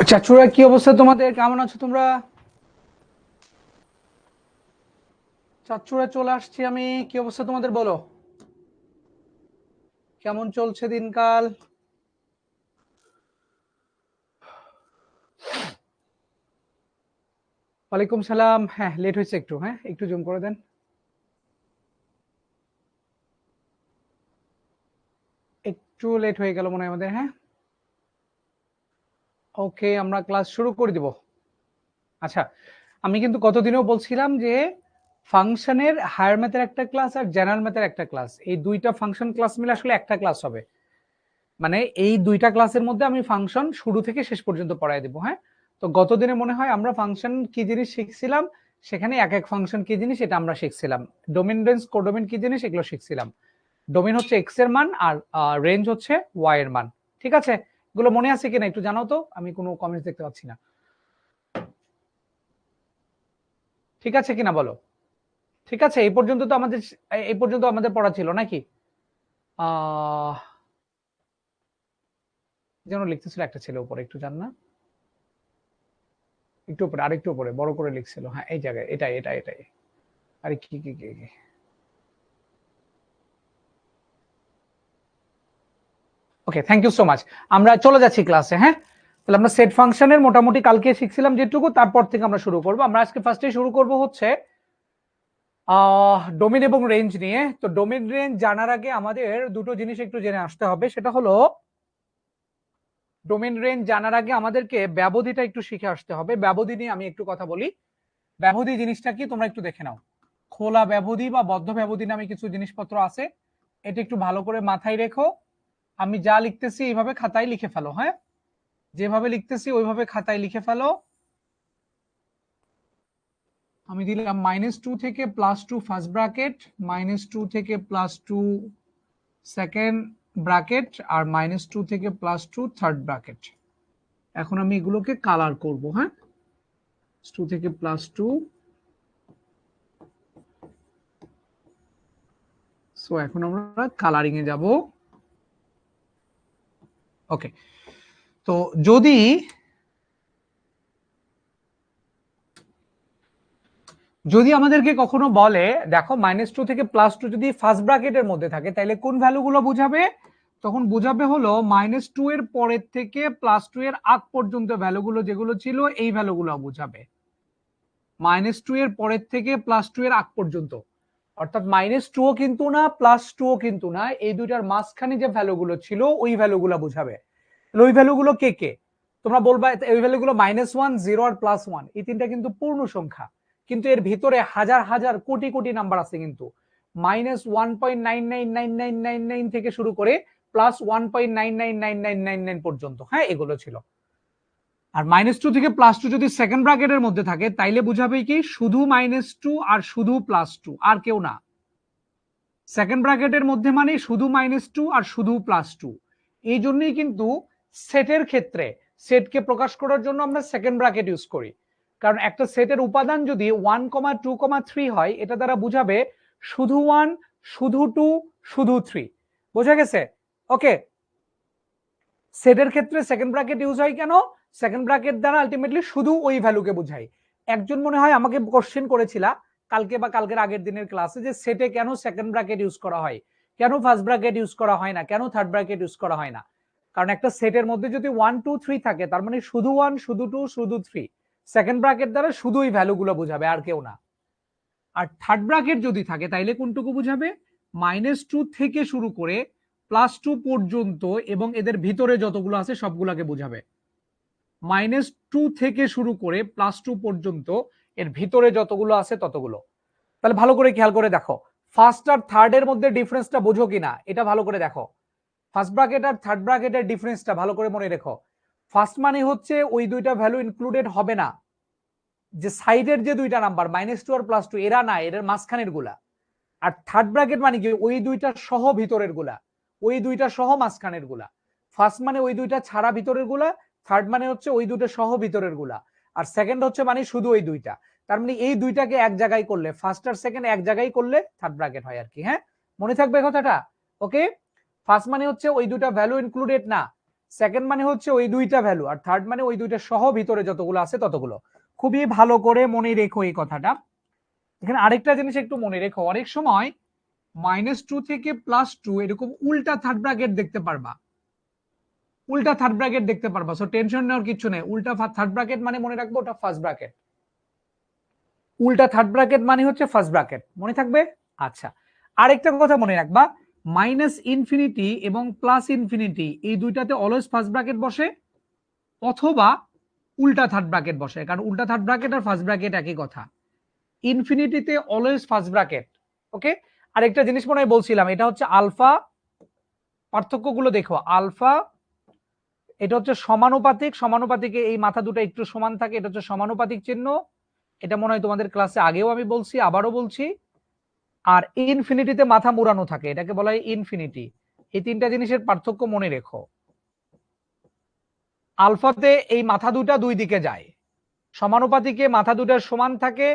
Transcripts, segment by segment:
চাচুরা, কি অবস্থা তোমাদের? কেমন আছো তোমরা? চাচুরা, চলে আসছি আমি। কি অবস্থা তোমাদের বলো? কেমন চলছে দিনকাল? ওয়ালাইকুম সালাম। হ্যাঁ, লেট হয়েছে একটু। হ্যাঁ, একটু জুম করে দেন। একটু লেট হয়ে গেল মনে হয় আমাদের। হ্যাঁ, ওকে, আমরা ক্লাস শুরু করে দিব। আচ্ছা, আমি কিন্তু গতদিনেও বলছিলাম যে ফাংশনের হায়ার ম্যাথের একটা ক্লাস আর জেনারেল ম্যাথের একটা ক্লাস, এই দুইটা ফাংশন ক্লাস মিলে আসলে একটা ক্লাস হবে। মানে এই দুইটা ক্লাসের মধ্যে আমি ফাংশন শুরু থেকে শেষ পর্যন্ত পড়ায় দেবো। হ্যাঁ, তো গতদিনে মনে হয় আমরা ফাংশন কি জিনিস শিখছিলাম, সেখানে এক এক ফাংশন কি জিনিস এটা আমরা শিখছিলাম। ডোমেন, রেঞ্জ, কোডোমেন কি জিনিস এগুলো শিখছিলাম। ডোমেন হচ্ছে এক্স এর মান, আর রেঞ্জ হচ্ছে ওয়াই এর মান। ঠিক আছে, এগুলো মনে আছে কিনা একটু জানাও তো, আমি কোনো কমেন্টস দেখতে পাচ্ছি না। ঠিক আছে কিনা বলো। ঠিক আছে, এই পর্যন্ত আমাদের পড়া ছিল নাকি? আহ যেন লিখতেছিল একটা ছেলে উপরে, একটু জান না, একটু উপরে, আরেকটু উপরে বড় করে লিখছিল। হ্যাঁ, এই জায়গায়, এটাই এটাই এটাই। আরে কি কি কি কি। ওকে, থ্যাংক ইউ সো মাচ। আমরা চলে যাচ্ছি ক্লাসে। হ্যাঁ, তাহলে আমরা সেট ফাংশনের মোটামুটি কালকে শিখছিলাম যেটুকু, তারপর থেকে আমরা শুরু করব। আমরা আজকে ফার্স্টে শুরু করব হচ্ছে ডোমেন এবং রেঞ্জ নিয়ে। তো ডোমেন রেঞ্জ জানার আগে আমাদের দুটো জিনিস একটু জেনে আসতে হবে। সেটা হলো, ডোমেন রেঞ্জ জানার আগে আমাদেরকে ব্যবধিটা একটু শিখে আসতে হবে। ব্যবধি নিয়ে আমি একটু কথা বলি। ব্যবধি জিনিসটা কি তোমরা একটু দেখে নাও। খোলা ব্যবধি বা বদ্ধ ব্যবধি নামে কিছু জিনিসপত্র আছে, এটা একটু ভালো করে মাথায় রেখো। আমি যা লিখতেছি এইভাবে খাতায় লিখে ফেলো। হ্যাঁ, যেভাবে লিখতেছি ওইভাবে খাতায় লিখে ফেলো। আমি দিলাম -2 থেকে +2 ফার্স্ট ব্র্যাকেট, -2 থেকে +2 সেকেন্ড ব্র্যাকেট, আর -2 থেকে +2 থার্ড ব্র্যাকেট। এখন আমি এগুলোকে কালার করব। হ্যাঁ, 2 থেকে +2। সো এখন আমরা কালারিং এ যাব। ওকে, তো যদি আমাদেরকে কখনো বলে, দেখো -2 থেকে +2 যদি ফার্স্ট ব্র্যাকেটের মধ্যে থাকে, তাহলে কোন ভ্যালুগুলো বুঝাবে? তখন বুঝাবে হলো -2 এর পরের থেকে +2 এর আগ পর্যন্ত ভ্যালুগুলো যেগুলো ছিল, এই ভ্যালুগুলো বুঝাবে। -2 এর পরের থেকে +2 এর আগ পর্যন্ত, অর্থাৎ -2ও কিন্তু না, +2ও কিন্তু না, এই দুইটার মাঝখানে যে ভ্যালুগুলো ছিল ওই ভ্যালুগুলো বুঝাবে। ওই ভ্যালুগুলো কে কে? তোমরা বলবা এই ভ্যালুগুলো -1, 0 আর +1, এই তিনটা কিন্তু পূর্ণ সংখ্যা, কিন্তু এর ভিতরে হাজার হাজার কোটি কোটি নাম্বার আছে। কিন্তু -1.999999 থেকে শুরু করে +1.999999 পর্যন্ত, হ্যাঁ, এগুলো ছিল। আর -2 থেকে +2 যদি সেকেন্ড ব্র্যাকেটের মধ্যে থাকে, তাইলে বুঝাবে কি শুধু -2 আর শুধু +2, আর কেউ না। সেকেন্ড ব্র্যাকেটের মধ্যে মানে শুধু -2 আর শুধু +2। এই জন্যই কিন্তু সেটের ক্ষেত্রে, সেটকে প্রকাশ করার জন্য আমরা সেকেন্ড ব্র্যাকেট ইউজ করি। কারণ একটা সেটের উপাদান যদি 1, 2, 3 হয়, এটা দ্বারা বুঝাবে শুধু 1, শুধু 2, শুধু 3। বোঝা গেছে? ওকে, সেটের ক্ষেত্রে সেকেন্ড ব্র্যাকেট ইউজ হয় কেন? সেকেন্ড ব্র্যাকেট দ্বারা আলটিমেটলি শুধু ওই ভ্যালুকে বোঝায়। একজন মনে হয় আমাকে কোশ্চেন করেছিল কালকে বা কালকের আগের দিনের ক্লাসে, যে সেটে কেন সেকেন্ড ব্র্যাকেট ইউজ করা হয়, কেন ফার্স্ট ব্র্যাকেট ইউজ করা হয় না, কেন থার্ড ব্র্যাকেট ইউজ করা হয় না। কারণ একটা সেটের মধ্যে যদি 1, 2, 3 থাকে, তার মানে শুধু 1, শুধু 2, শুধু 3। সেকেন্ড ব্র্যাকেট দ্বারা শুধু ওই ভ্যালুগুলো বোঝাবে, আর কেউ না। আর থার্ড ব্র্যাকেট যদি থাকে, তাইলে কোনটুকু বুঝাবে? -2 থেকে শুরু করে +2 পর্যন্ত, এবং এদের ভিতরে যতগুলো আছে সবগুলোকে বুঝাবে। -2 থেকে শুরু করে +2 পর্যন্ত, এর ভিতরে যতগুলো আছে ততগুলো। তাহলে ভালো করে খেয়াল করে দেখো, ফার্স্ট আর থার্ড এর মধ্যে ডিফারেন্সটা বোঝো কিনা এটা ভালো করে দেখো। ফার্স্ট ব্র্যাকেট আর থার্ড ব্র্যাকেটের ডিফারেন্সটা ভালো করে মনে রেখো। ফার্স্ট মানে হচ্ছে ওই দুইটা ভ্যালু ইনক্লুডেড হবে না, যে সাইডের যে দুইটা নাম্বার -2 আর +2, এরা না, এর মাঝখানের গুলা। আর থার্ড ব্র্যাকেট মানে কি? ওই দুইটা সহ ভিতরের গুলা, ওই দুইটা সহ মাঝখানের গুলা। ফার্স্ট মানে ওই দুইটা ছাড়া ভিতরের গুলা, থার্ড মানে হচ্ছে ওই দুইটা সহ ভিতরের গুলা, আর সেকেন্ড হচ্ছে মানে শুধু ওই দুইটা। তার মানে এই দুইটাকে এক জায়গায় করলে, ফার্স্ট আর সেকেন্ড এক জায়গায় করলে থার্ড ব্র্যাকেট হয় আর কি। হ্যাঁ, মনে থাকবে কথাটা। ওকে, ফার্স্ট মানে হচ্ছে ওই দুইটা ভ্যালু ইনক্লুডেড না, সেকেন্ড মানে হচ্ছে ওই দুইটা ভ্যালু, আর থার্ড মানে ওই দুইটা সহ ভিতরে যতগুলো আছে ততগুলো। খুবই ভালো করে মনে রেখো এই কথাটা। এখানে আরেকটা জিনিস একটু মনে রেখো, অনেক সময় -2 থেকে +2 এরকম উল্টা থার্ড ব্র্যাকেট দেখতে পারবা, উল্টা থার্ড ব্র্যাকেট দেখতে পারবা। সো টেনশন নেওয়ার কিছু নেই। উল্টা থার্ড ব্র্যাকেট মানে মনে রাখবো ওটা ফার্স্ট ব্র্যাকেট, উল্টা থার্ড ব্র্যাকেট মানে হচ্ছে ফার্স্ট ব্র্যাকেট, মনে থাকবে? আচ্ছা, আরেকটা কথা মনে রাখবা, -ইনফিনিটি এবং +ইনফিনিটি এই দুইটাতে অলওয়েজ ফার্স্ট ব্র্যাকেট বসে অথবা উল্টা থার্ড ব্র্যাকেট বসে, কারণ উল্টা থার্ড ব্র্যাকেট আর ফার্স্ট ব্র্যাকেট একই কথা। ইনফিনিটিতে অলওয়েজ ফার্স্ট ব্র্যাকেট। ওকে, আরেকটা জিনিস মনে হয় বলছিলাম, এটা হচ্ছে আলফা, পার্থক্যগুলো দেখো। আলফা এটা হচ্ছে সমানুপাতিক, সমানুপাতিকে এই মাথা দুটো একটু সমান থাকে, এটা হচ্ছে সমানুপাতিক চিহ্ন। এটা মনে হয় তোমাদের ক্লাসে আগেও আমি বলছি, আবারও বলছি। আর ইনফিনিটিতে মাথা মুড়ানো থাকে, এটাকে বলা হয় ইনফিনিটি। এই তিনটা জিনিসের পার্থক্য মনে রেখো। আলফাতে এই মাথা দুটা দুই দিকে যায়, সমানুপাতিকে মাথা দুটা সমান থাকে,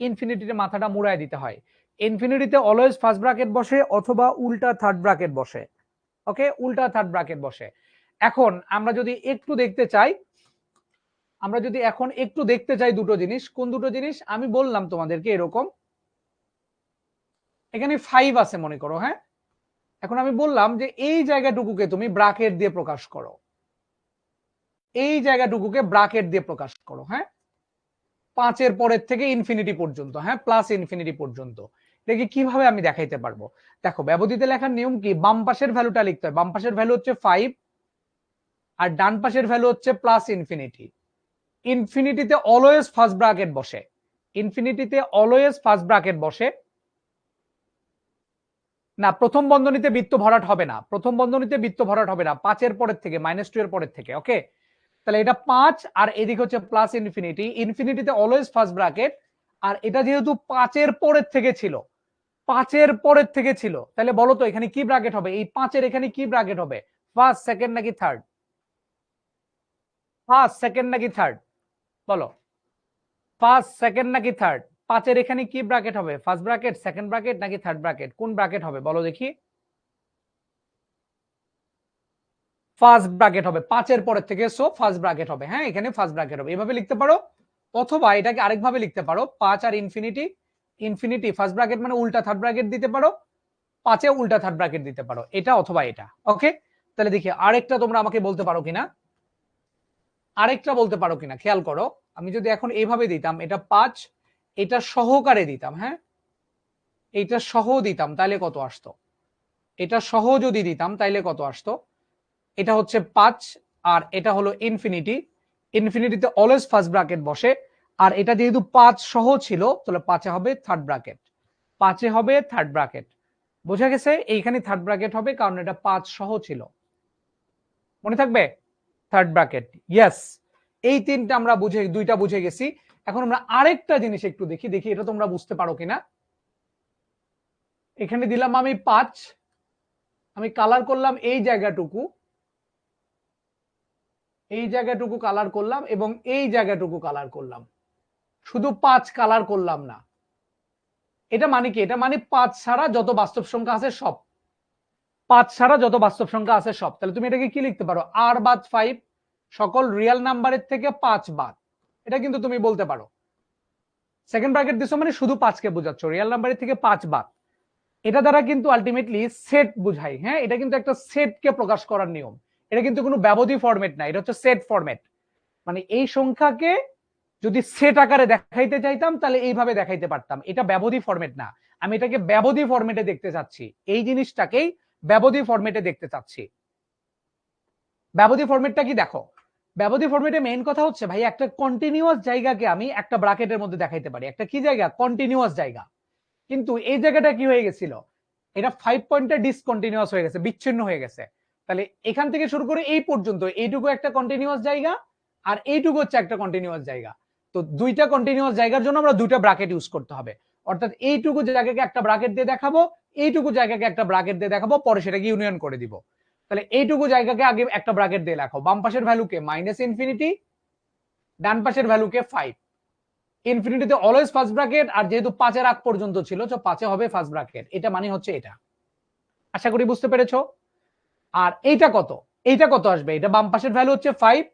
ইনফিনিটিতে মাথাটা মুড়ায় দিতে হয়। ইনফিনিটিতে অলওয়েজ ফার্স্ট ব্র্যাকেট বসে অথবা উল্টা থার্ড ব্র্যাকেট বসে। ওকে, উল্টা থার্ড ব্র্যাকেট বসে। এখন আমরা যদি একটু দেখতে চাই, আমরা যদি এখন একটু দেখতে চাই দুটো জিনিস, কোন দুটো জিনিস আমি বললাম তোমাদেরকে এরকম, এখানে 5 আছে মনে করো, হ্যাঁ। এখন আমি বললাম যে এই জায়গাটুকুকে তুমি ব্র্যাকেট দিয়ে প্রকাশ করো, এই জায়গাটুকুকে ব্র্যাকেট দিয়ে প্রকাশ করো, হ্যাঁ। 5-এর পরের থেকে ইনফিনিটি পর্যন্ত, হ্যাঁ, প্লাস ইনফিনিটি পর্যন্ত। এটাকে কিভাবে আমি দেখাইতে পারবো? দেখো, ব্যবধিতে লেখার নিয়ম কি, বাম পাশের ভ্যালুটা লিখতে হয়। বাম পাশের ভ্যালু হচ্ছে 5 আর ডান পাশের ভ্যালু হচ্ছে প্লাস ইনফিনিটি। ইনফিনিটিতে অলওয়েজ ফার্স্ট ব্র্যাকেট বসে, ইনফিনিটিতে অলওয়েজ ফার্স্ট ব্র্যাকেট বসে না। প্রথম বন্ধনীতে বৃত্ত ভরাট হবে না, প্রথম বন্ধনীতে বৃত্ত ভরাট হবে না 5-এর পরের থেকে, -2 এর পরের থেকে। ওকে, তাহলে এটা 5 আর এদিকে হচ্ছে প্লাস ইনফিনিটি। ইনফিনিটিতে অলওয়েজ ফার্স্ট ব্র্যাকেট, আর এটা যেহেতু 5-এর পরের থেকে ছিল, 5-এর পরের থেকে ছিল, তাহলে বলো তো এখানে কি ব্র্যাকেট হবে? এই 5-এর এখানে কি ব্র্যাকেট হবে? ফার্স্ট, সেকেন্ড নাকি থার্ড? ফার্স্ট, সেকেন্ড নাকি থার্ড? বলো, ফার্স্ট, সেকেন্ড নাকি থার্ড? 5-এর এখানে কি ব্র্যাকেট হবে? ফার্স্ট ব্র্যাকেট, সেকেন্ড ব্র্যাকেট নাকি থার্ড ব্র্যাকেট? কোন ব্র্যাকেট হবে বলো দেখি? ফার্স্ট ব্র্যাকেট হবে 5-এর পরের থেকে, সো ফার্স্ট ব্র্যাকেট হবে। হ্যাঁ, এখানে ফার্স্ট ব্র্যাকেট হবে, এভাবে লিখতে পারো। অথবা এটাকে আরেকভাবে লিখতে পারো, 5 আর ইনফিনিটি, ইনফিনিটি ফার্স্ট ব্র্যাকেট মানে উল্টা থার্ড ব্র্যাকেট দিতে পারো, 5-এ উল্টা থার্ড ব্র্যাকেট দিতে পারো, এটা অথবা এটা। ওকে, তাহলে দেখি আরেকটা তোমরা আমাকে বলতে পারো কিনা, আরেকটা বলতে পারো কিনা, খেয়াল করো। আমি যদি এখন এইভাবে দিতাম, এটা 5, এটা সহকারে দিতাম, হ্যাঁ, এইটা সহ দিতাম, তাহলে কত আসতো? এটা সহ যদি দিতাম তাইলে কত আসতো? এটা হচ্ছে 5 আর এটা হলো ইনফিনিটি। ইনফিনিটিতে অলওয়েজ ফার্স্ট ব্র্যাকেট বসে, আর এটা যেহেতু 5 সহ ছিল, তাহলে 5-এ হবে থার্ড ব্র্যাকেট, 5-এ হবে থার্ড ব্র্যাকেট। বোঝা গেছে? এইখানে থার্ড ব্র্যাকেট হবে কারণ এটা 5 সহ ছিল, মনে থাকবে? Third bracket, yes. এই তিনটা আমরা বুঝে, দুইটা বুঝে গেছি। এখন আমরা আরেকটা জিনিস একটু দেখি, দেখি এটা তোমরা বুঝতে পারো কিনা। এখানে দিলাম আমি 5, আমি কালার করলাম এই জায়গাটুকু, এই জায়গাটুকু কালার করলাম এবং এই জায়গাটুকু কালার করলাম, শুধু 5 কালার করলাম না। এটা মানে কি? এটা মানে 5 ছাড়া যত বাস্তব সংখ্যা আছে সব, 5 ছাড়া যত বাস্তব সংখ্যা আছে সব। তাহলে তুমি এটাকে কি লিখতে পারো? আর বাদ 5, সকল রিয়েল নাম্বারের থেকে 5 বাদ, এটা কিন্তু তুমি বলতে পারো। সেকেন্ড ব্র্যাকেট দিছো মানে শুধু 5 কে বোঝাচ্ছ, রিয়েল নাম্বারের থেকে 5 বাদ। এটা দ্বারা কিন্তু আলটিমেটলি সেট বুঝাই, হ্যাঁ, এটা কিন্তু একটা সেটকে প্রকাশ করার নিয়ম। এটা কিন্তু কোনো ব্যবধি ফরম্যাট না, এটা হচ্ছে সেট ফরম্যাট। মানে এই সংখ্যাকে যদি সেট আকারে দেখাইতে চাইতাম তাহলে এইভাবে দেখাইতে পারতাম, এটা ব্যবধি ফরম্যাট না। আমি এটাকে ব্যবধি ফরম্যাটে দেখতে চাচ্ছি, এই জিনিসটাকেই ব্যবধি ফরম্যাটে দেখতে চাচ্ছি। ব্যবধি ফরম্যাটটা কি দেখো, ব্যবধি ফরম্যাটে মেইন কথা হচ্ছে ভাই একটা কন্টিনিউয়াস জায়গাকে আমি একটা ব্র্যাকেটের মধ্যে দেখাইতে পারি, একটা কি জায়গা? কন্টিনিউয়াস জায়গা। কিন্তু এই জায়গাটা কি হয়ে গেছিল? এটা 5 পয়েন্টে ডিসকন্টিনিউয়াস হয়ে গেছে, বিচ্ছিন্ন হয়ে গেছে। তাহলে এখান থেকে শুরু করে এই পর্যন্ত এইটুকু একটা কন্টিনিউয়াস জায়গা, আর এইটুকু হচ্ছে একটা কন্টিনিউয়াস জায়গা। তো দুইটা কন্টিনিউয়াস জায়গার জন্য আমরা দুইটা ব্র্যাকেট ইউজ করতে হবে। অর্থাৎ এইটুকু জায়গাকে একটা ব্র্যাকেট দিয়ে দেখাবো, এইটুকু জায়গাকে একটা ব্র্যাকেট দিয়ে দেখাবো, পরে সেটাকে ইউনিয়ন করে দিব। তাহলে এইটুকু জায়গাকে আগে একটা ব্র্যাকেট দিয়ে লেখো, বাম পাশের ভ্যালুকে -ইনফিনিটি, ডান পাশের ভ্যালুকে 5। ইনফিনিটিতে অলওয়েজ ফার্স্ট ব্র্যাকেট, আর যেহেতু 5-এর আগ পর্যন্ত ছিল, তো 5-এ হবে ফার্স্ট ব্র্যাকেট। এটা মানে হচ্ছে এটা। আশা করি বুঝতে পেরেছো। আর এইটা কত? এইটা কত আসবে? এটা বাম পাশের ভ্যালু হচ্ছে 5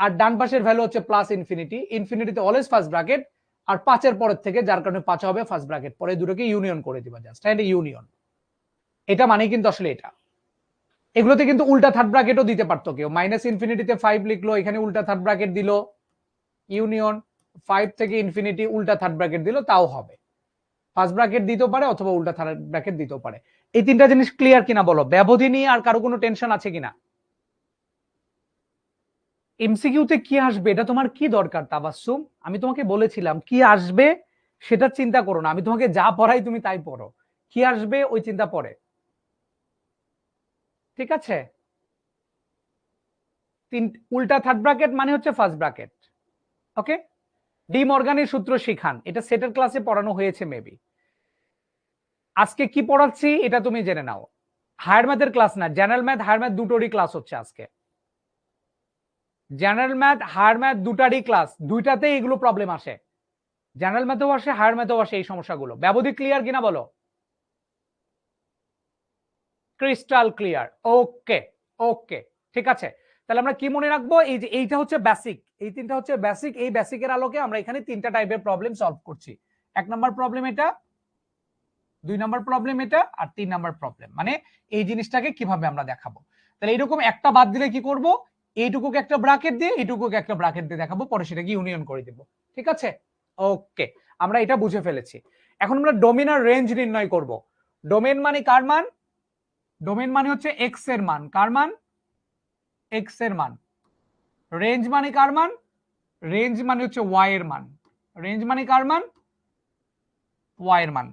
আর ডান পাশের ভ্যালু হচ্ছে প্লাস ইনফিনিটি। ইনফিনিটিতে অলওয়েজ ফার্স্ট ব্র্যাকেট, আর 5 এর পরের থেকে যার কারণে 5 হবে ফার্স্ট ব্র্যাকেট, পরে দুটোকে ইউনিয়ন করে দিবা জাস্ট, হ্যাঁ ইউনিয়ন। এটা মানে কিন্তু আসলে এটা। এগুলোতে কিন্তু উল্টা থার্ড ব্র্যাকেটও দিতে পারতো কেউ, মাইনাস ইনফিনিটিতে 5 লিখলো, এখানে উল্টা থার্ড ব্র্যাকেট দিল, ইউনিয়ন 5 থেকে ইনফিনিটি উল্টা থার্ড ব্র্যাকেট দিল, তাও হবে। ফার্স্ট ব্র্যাকেট দিতেও পারে অথবা উল্টা থার্ড ব্র্যাকেট দিতেও পারে। এই তিনটা জিনিস ক্লিয়ার কিনা বলো? ব্যবধি নিয়ে আর কারো কোনো টেনশন আছে কিনা? এমসিকিউতে কি আসবে এটা তোমার কি দরকার তাবাসসুম? আমি তোমাকে বলেছিলাম কি আসবে সেটা চিন্তা করো না, আমি তোমাকে যা পড়াই তুমি তাই পড়ো, কি আসবে ওই চিন্তা পড়ে, ঠিক আছে? উল্টা থার্ড ব্র্যাকেট মানে হচ্ছে ফার্স্ট ব্র্যাকেট, ওকে? ডি মর্গানের সূত্র শিখান, এটা সেটের ক্লাসে পড়ানো হয়েছে মেবি। আজকে কি পড়াচ্ছি এটা তুমি জেনে নাও। হায়ার ম্যাথের ক্লাস না, জেনারেল ম্যাথ হায়ার ম্যাথ দুটোরই ক্লাস হচ্ছে আজকে। জেনারেল ম্যাথ হায়ার ম্যাথ দুটারই ক্লাস, দুইটাতেই এগুলো প্রবলেম আসে, জেনারেল ম্যাথেও আসে হায়ার ম্যাথেও আসে এই সমস্যাগুলো। ব্যবধি ক্লিয়ার কিনা বলো? ক্রিস্টাল ক্লিয়ার, ওকে ওকে, ঠিক আছে। তাহলে আমরা কি মনে রাখবো? এই যে এইটা হচ্ছে বেসিক, এই তিনটা হচ্ছে বেসিক, এই বেসিকের আলোকে আমরা এখানে তিনটা টাইপের প্রবলেম সলভ করছি। 1 নাম্বার প্রবলেম এটা, 2 নাম্বার প্রবলেম এটা, আর 3 নাম্বার প্রবলেম। মানে এই জিনিসটাকে কিভাবে আমরা দেখাবো। তাহলে এইরকম একটা বাদ দিলে কি করব? এইটুকুকে একটা ব্র্যাকেট দিয়ে এইটুকুকে একটা ব্র্যাকেট দিয়ে দেখাবো, পরে সেটাকে ইউনিয়ন করে দেব, ঠিক আছে? ওকে, আমরা এটা বুঝে ফেলেছি। এখন আমরা ডোমেন আর রেঞ্জ নির্ণয় করব। ডোমেন মানে কার মান? ডোমেন মানে হচ্ছে এক্স এর মান, কার মান? এক্স এর মান। রেঞ্জ মানে কার মান? রেঞ্জ মানে হচ্ছে ওয়াই এর মান। রেঞ্জ মানে কার মান? ওয়াই এর মান।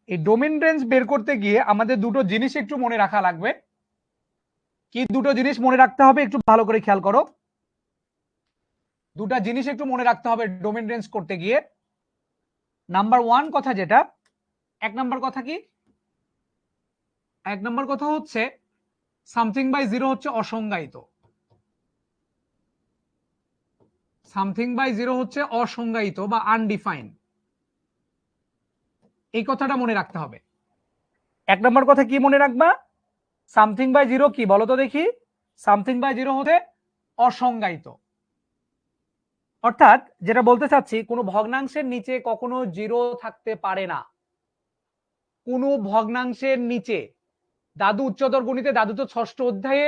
এই ডোমেন রেঞ্জ বের করতে গিয়ে আমাদের দুটো জিনিস একটু মনে রাখা লাগবে। কি দুটো জিনিস মনে রাখতে হবে একটু ভালো করে খেয়াল করো। দুটা জিনিস একটু মনে রাখতে হবে ডোমেন রেঞ্জ করতে গিয়ে। নাম্বার 1 কথা যেটা, 1 নাম্বার কথা কি? 1 নাম্বার কথা হচ্ছে সামথিং বাই জিরো হচ্ছে অসংজ্ঞায়িত। সামথিং বাই জিরো হচ্ছে অসংজ্ঞায়িত বা আনডিফাইন্ড, এই কথাটা মনে রাখতে হবে। 1 নম্বর কথা কি মনে রাখবা? সামথিং বাই জিরো কি বলো তো দেখি? সামথিং বাই জিরো হচ্ছে অসংজ্ঞায়িত। অর্থাৎ যেটা বলতে চাচ্ছি, কোনো ভগ্নাংশের নিচে কখনো জিরো থাকতে পারে না। কোনো ভগ্নাংশের নিচে, দাদু উচ্চতর গণিতে, দাদু তো ষষ্ঠ অধ্যায়ে,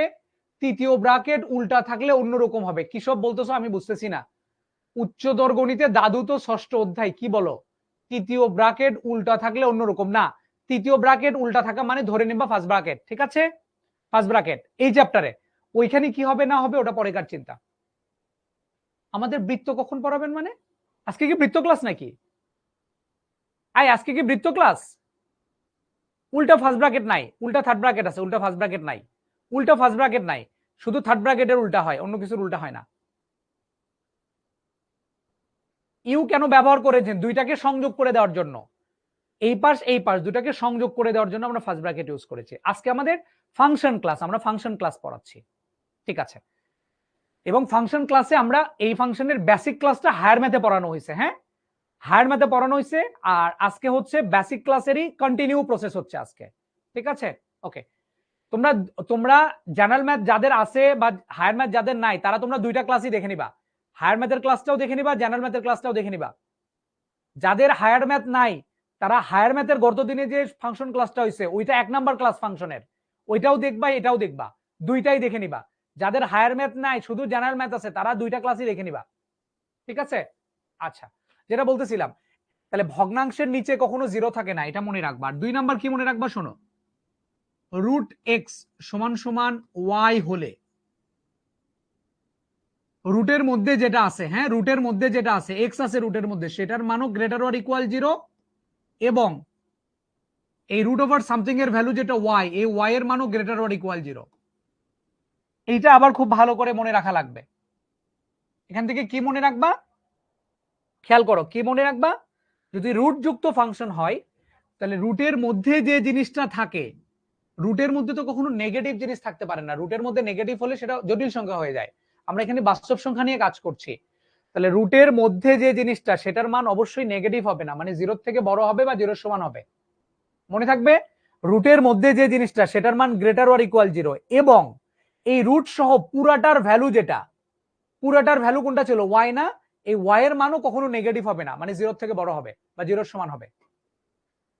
তৃতীয় ব্র্যাকেট উল্টা থাকলে অন্যরকম হবে। কি সব বলতেছো আমি বুঝতেছি না। উচ্চতর গণিতে দাদু তো ষষ্ঠ অধ্যায়, কি বলো? তৃতীয় ব্র্যাকেট উল্টা থাকলে অন্যরকম না, তৃতীয় ব্র্যাকেট উল্টা থাকা মানে ধরে নেবা ফার্স্ট ব্র্যাকেট, ঠিক আছে? ফার্স্ট ব্র্যাকেট এই চ্যাপ্টারে, ওইখানে কি হবে না হবে ওটা পরেকার চিন্তা। আমাদের বৃত্ত কখন পড়াবেন মানে? আজকে কি বৃত্ত ক্লাস নাকি? আজকে কি বৃত্ত ক্লাস? উল্টা ফার্স্ট ব্র্যাকেট নাই, উল্টা থার্ড ব্র্যাকেট আছে, উল্টা ফার্স্ট ব্র্যাকেট নাই। উল্টা ফার্স্ট ব্র্যাকেট নাই, শুধু থার্ড ব্র্যাকেটের উল্টা হয়, অন্য কিছুর উল্টা হয় না। ইউ কেন ব্যবহার করেছেন? দুইটাকে সংযোগ করে দেওয়ার জন্য, এই পাশ এই পাশ দুটাকে সংযোগ করে দেওয়ার জন্য আমরা ফার্স্ট ব্র্যাকেট ইউজ করেছি। আজকে আমাদের ফাংশন ক্লাস, আমরা ফাংশন ক্লাস পড়াচ্ছি, ঠিক আছে? এবং ফাংশন ক্লাসে আমরা এই ফাংশনের বেসিক ক্লাসটা হায়ার ম্যাথে পড়ানো হয়েছে, হ্যাঁ হায়ার ম্যাথে পড়ানো হয়েছে। আর আজকে হচ্ছে বেসিক ক্লাসেরই কন্টিনিউ প্রসেস হচ্ছে আজকে, ঠিক আছে? ওকে, তোমরা তোমরা জেনারেল ম্যাথ যাদের আছে বা হায়ার ম্যাথ যাদের নাই, তারা তোমরা দুইটা ক্লাসই দেখে নিবা, হায়ার ম্যাথের ক্লাসটাও দেখে নিবা, জেনারেল ম্যাথের ক্লাসটাও দেখে নিবা। যাদের হায়ার ম্যাথ নাই তারা হায়ার ম্যাথের গত দিনে যে ফাংশন ক্লাসটা হয়েছে ওইটা 1 নাম্বার ক্লাস ফাংশনের, ওইটাও দেখবা এটাও দেখবা, দুইটাই দেখে নিবা। যাদের হায়ার ম্যাথ নাই শুধু জেনারেল ম্যাথ আছে তারা দুইটা ক্লাসই দেখে নিবা, ঠিক আছে? আচ্ছা, যেটা বলতেছিলাম, তাহলে ভগ্নাংশের নিচে কখনো জিরো থাকে না, এটা মনে রাখবা। আর 2 নাম্বার কি মনে রাখবা শোনো, রুট এক্স সমান সমান ওয়াই হলে রুটের মধ্যে যেটা আছে, হ্যাঁ রুটের মধ্যে যেটা আছে, এক্স আছে রুটের মধ্যে, সেটার মানও গ্রেটার অর ইকুয়াল জিরো, এবং এই রুট ওভার সামথিং এর ভ্যালু যেটা ওয়াই, এই ওয়াই এর মানও গ্রেটার অর ইকুয়াল জিরো। এইটা আবার খুব ভালো করে মনে রাখা লাগবে। এখান থেকে কি মনে রাখবা? খেয়াল করো কি মনে রাখবা, যদি রুট যুক্ত ফাংশন হয় তাহলে রুটের মধ্যে যে জিনিসটা থাকে, রুটের মধ্যে তো কখনো নেগেটিভ জিনিস থাকতে পারে না, রুটের মধ্যে নেগেটিভ হলে সেটা জটিল সংখ্যা হয়ে যায়। আমরা এখানে বাস্তব সংখ্যা নিয়ে কাজ করছি, তাহলে রুটের মধ্যে যে জিনিসটা সেটার মান অবশ্যই নেগেটিভ হবে না, মানে জিরোর থেকে বড় হবে বা জিরোর সমান হবে। মনে থাকবে, রুটের মধ্যে যে জিনিসটা সেটার মান গ্রেটার অর ইকুয়াল জিরো, এবং এই রুট সহ পুরাটার ভ্যালু যেটা, পুরাটার ভ্যালু কোনটা ছিল, ওয়াই না? এই ওয়াই এর মানও কখনো নেগেটিভ হবে না, মানে 0 থেকে বড় হবে বা 0 সমান হবে।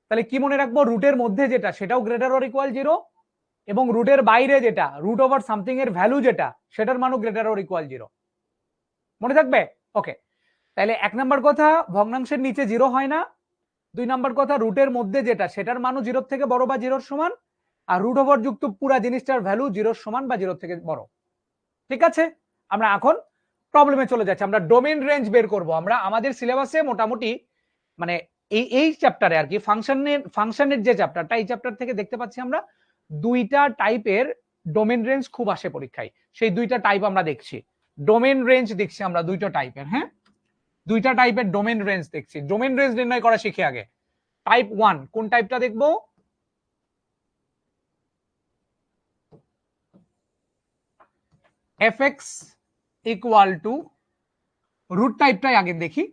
তাহলে কি মনে রাখবো, রুটের মধ্যে যেটা সেটাও গ্রেটার অর ইকুয়াল 0, এবং রুটের বাইরে যেটা রুট ওভার সামথিং এর ভ্যালু যেটা সেটার মানও গ্রেটার অর ইকুয়াল 0। মনে থাকবে? ওকে, তাহলে 1 নাম্বার কথা ভগ্নাংশের নিচে 0 হয় না। 2 নাম্বার কথা রুটের মধ্যে যেটা সেটার মানও 0 থেকে বড় বা 0 সমান, আর রুট ওভার যুক্ত পুরা জিনিসটার ভ্যালু 0 সমান বা 0 থেকে বড়। ঠিক আছে, আমরা এখন প্রবলেমে চলে যাচ্ছি। আমরা ডোমেইন রেঞ্জ বের করব। আমরা আমাদের সিলেবাসে মোটামুটি মানে এই চ্যাপ্টারে আর কি ফাংশনের যে চ্যাপ্টারটা, এই চ্যাপ্টার থেকে দেখতে পাচ্ছি আমরা দুইটা টাইপের ডোমেইন রেঞ্জ খুব আসে পরীক্ষায়। সেই দুইটা টাইপ আমরা দেখছি, ডোমেইন রেঞ্জ দেখছি আমরা দুইটা টাইপের। হ্যাঁ, দুইটা টাইপের ডোমেইন রেঞ্জ দেখছি। ডোমেইন রেঞ্জ নির্ণয় করা শিখে আগে। টাইপ 1 কোন টাইপটা দেখবো? fx ইকুয়াল টু রুট টাইপটাই আগে দেখি,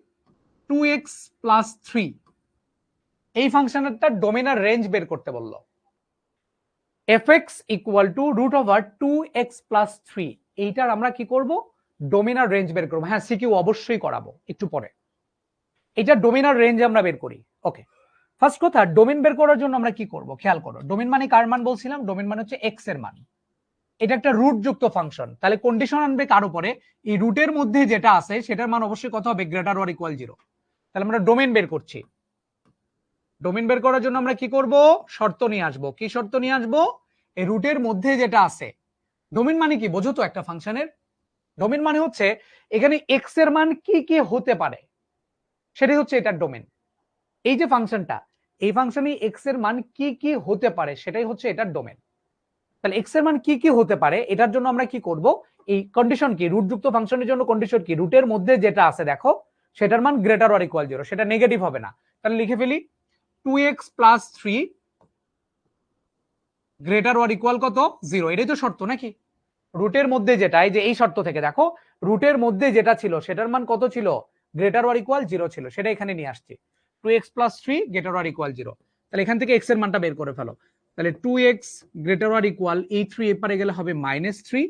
2x প্লাস 3। এই ফাংশনটা ডোমেইন আর রেঞ্জ বের করতে বললো। fx equal to root over 2x plus 3, এইটার আমরা কি করব, ডোমেইন আর রেঞ্জ বের করবো। হ্যাঁ, সিকিউ অবশ্যই করাবো একটু পরে। এটা ডোমেইন আর রেঞ্জ আমরা বের করি। ওকে, ফার্স্ট কথা ডোমেইন বের করার জন্য আমরা কি করব, খেয়াল করো। ডোমেইন মানে কার মান বলছিলাম? ডোমেইন মানে হচ্ছে x এর মান। এটা একটা রুট যুক্ত ফাংশন, তাহলে কন্ডিশন আনবে কার উপরে? এই রুটের মধ্যে যেটা আছে সেটার মান অবশ্যই কত হবে, গ্রেটার অর ইকুয়াল 0। তাহলে আমরা ডোমেইন বের করছি। ডোমেইন বের করার জন্য আমরা কি করব, শর্ত নিয়ে আসবো। কি শর্ত নিয়ে আসবো? এই রুটের মধ্যে যেটা আছে। ডোমেইন মানে কি বোঝো তো একটা ফাংশনের? ডোমেইন মানে হচ্ছে এখানে x এর মান কি কি হতে পারে, সেটাই হচ্ছে এটার ডোমেইন। এই যে ফাংশনটা, এই ফাংশনে x এর মান কি কি হতে পারে সেটাই হচ্ছে এটার ডোমেইন। তাহলে x এর মান কি কি হতে পারে, এটার জন্য আমরা কি করব, এই কন্ডিশন কি, রুট যুক্ত ফাংশনের জন্য কন্ডিশন কি, রুটের মধ্যে যেটা আছে দেখো সেটার মান গ্রেটার অর ইকুয়াল 0, সেটা নেগেটিভ হবে না। তাহলে লিখে ফেলি 2x plus 3 greater or equal কত, 0। এটাই তো শর্ত নাকি? রুটের মধ্যে যেটা, এই যে এই শর্ত থেকে দেখো রুটের মধ্যে যেটা ছিল সেটার মান কত ছিল, গ্রেটার অর ইকুয়াল 0 ছিল, সেটা এখানে নিয়ে আসছি। 2x plus 3 greater or equal 0। তাহলে এখান থেকে x এর মানটা বের করে ফেলো। তাহলে 2x গ্রেটার অর ইকুয়াল, এই 3 এপারে গেলে হবে -3।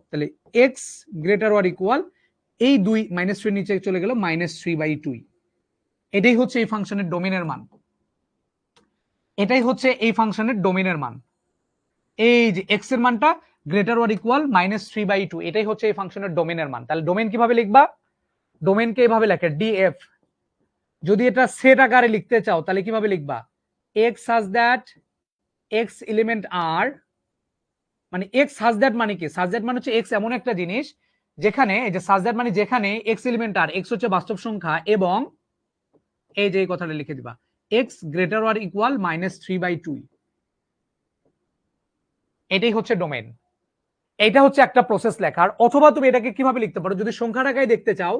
তাহলে x গ্রেটার অর ইকুয়াল, এই 2 -3 নিচে চলে গেল -3/2। এটাই হচ্ছে এই ফাংশনের ডোমেইনের মান। এটাই হচ্ছে এই ফাংশনের ডোমেইনের মান। এই যে x এর মানটা গ্রেটার অর ইকুয়াল -3/2, এটাই হচ্ছে এই ফাংশনের ডোমেইনের মান। তাহলে ডোমেইন কিভাবে লিখবা? ডোমেইনকে এভাবে লেখে df। যদি এটা সেট আকারে লিখতে চাও তাহলে কিভাবে লিখবা, x such that x element r, মানে x such that মানে কি, such that মানে হচ্ছে x এমন একটা জিনিস যেখানে, এই যে such that মানে যেখানে x এলিমেন্ট r, x হচ্ছে বাস্তব সংখ্যা, এবং এই যে এই কথাটা লিখে দিবা x গ্রেটার অর ইকুয়াল -3/2। এটাই হচ্ছে ডোমেইন। এটা হচ্ছে একটা প্রসেস লেখার। অথবা তুমি এটাকে কিভাবে লিখতে পারো, যদি সংখ্যা রেখায় দেখতে চাও,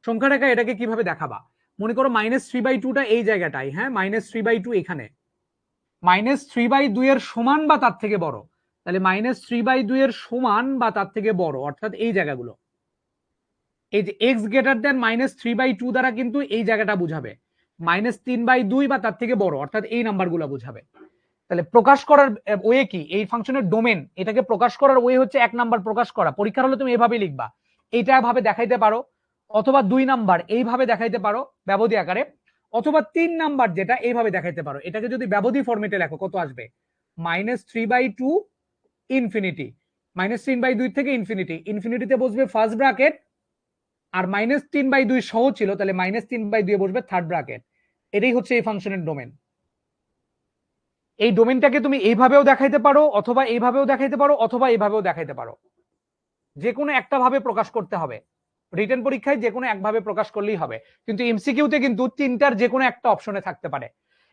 সংখ্যা রেখায় এটাকে কিভাবে দেখাবা, মনে করো -3/2টা এই জায়গাটাই, হ্যাঁ -3/2 এখানে, -3/2 এর সমান বা তার থেকে বড়। তাহলে -3/2 এর সমান বা তার থেকে বড় অর্থাৎ এই জায়গাগুলো, এই যে x গ্রেটার দেন -3/2 দ্বারা কিন্তু এই জায়গাটা বুঝাবে, -3/2 বা তার থেকে বড় অর্থাৎ এই নাম্বারগুলো বুঝাবে। তাহলে প্রকাশ করার ওয়ে কি, এই ফাংশনের ডোমেন, এটাকে প্রকাশ করার ওয়ে হচ্ছে 1 নাম্বার প্রকাশ করা। পরীক্ষার হলে তুমি এভাবে লিখবা, এইটা ভাবে দেখাইতে পারো, অথবা 2 নাম্বার এইভাবে দেখাইতে পারো ব্যবধি আকারে, অথবা 3 নাম্বার যেটা এইভাবে দেখাইতে পারো। এটাকে যদি ব্যবধি ফরম্যাটে লেখো কত আসবে, -3/2 ইনফিনিটি, -3/2 থেকে ইনফিনিটি, ইনফিনিটিতে বসবে ফার্স্ট ব্র্যাকেট, আর -3/2 সহ ছিল তাহলে -3/2 বসবে থার্ড ব্র্যাকেট। এটাই হচ্ছে এই ফাংশনের ডোমেন। এই ডোমেনটাকে তুমি এইভাবেও দেখাইতে পারো, অথবা এইভাবেও দেখাইতে পারো, অথবা এইভাবেও দেখাইতে পারো। যে কোনো একটা ভাবে প্রকাশ করতে হবে। রিটেন পরীক্ষায় যে কোনো একভাবে প্রকাশ করলেই হবে, কিন্তু এমসিকিউতে কিন্তু তিনটার যে কোনো একটা অপশনে থাকতে পারে।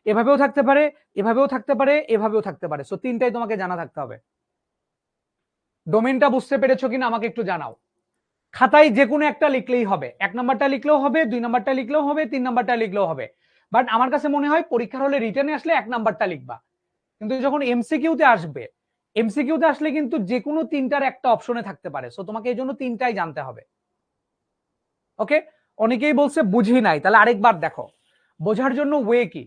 এভাবেও থাকতে পারে, এভাবেও থাকতে পারে, এভাবেও থাকতে পারে। সো তিনটাই তোমাকে জানা থাকতে হবে। ডোমেনটা বুঝতে পেরেছো কিনা আমাকে একটু জানাও। খাতায় যে কোনো একটা লিখলেই হবে, 1 নাম্বারটা লিখলেও হবে, 2 নাম্বারটা লিখলেও হবে, 3 নাম্বারটা লিখলেও হবে। বাট আমার কাছে মনে হয় পরীক্ষার হলে রিটেনে আসলে 1 নাম্বারটা লিখবা, কিন্তু যখন এমসিকিউতে আসবে, এমসিকিউতে আসলে কিন্তু যে কোনো তিনটার একটা অপশনে থাকতে পারে। সো তোমাকে এই জন্য তিনটাই জানতে হবে। ওকে, অনেকেই বলছে বুঝি নাই, তাহলে আরেকবার দেখো। বোঝার জন্য ওয়ে কি,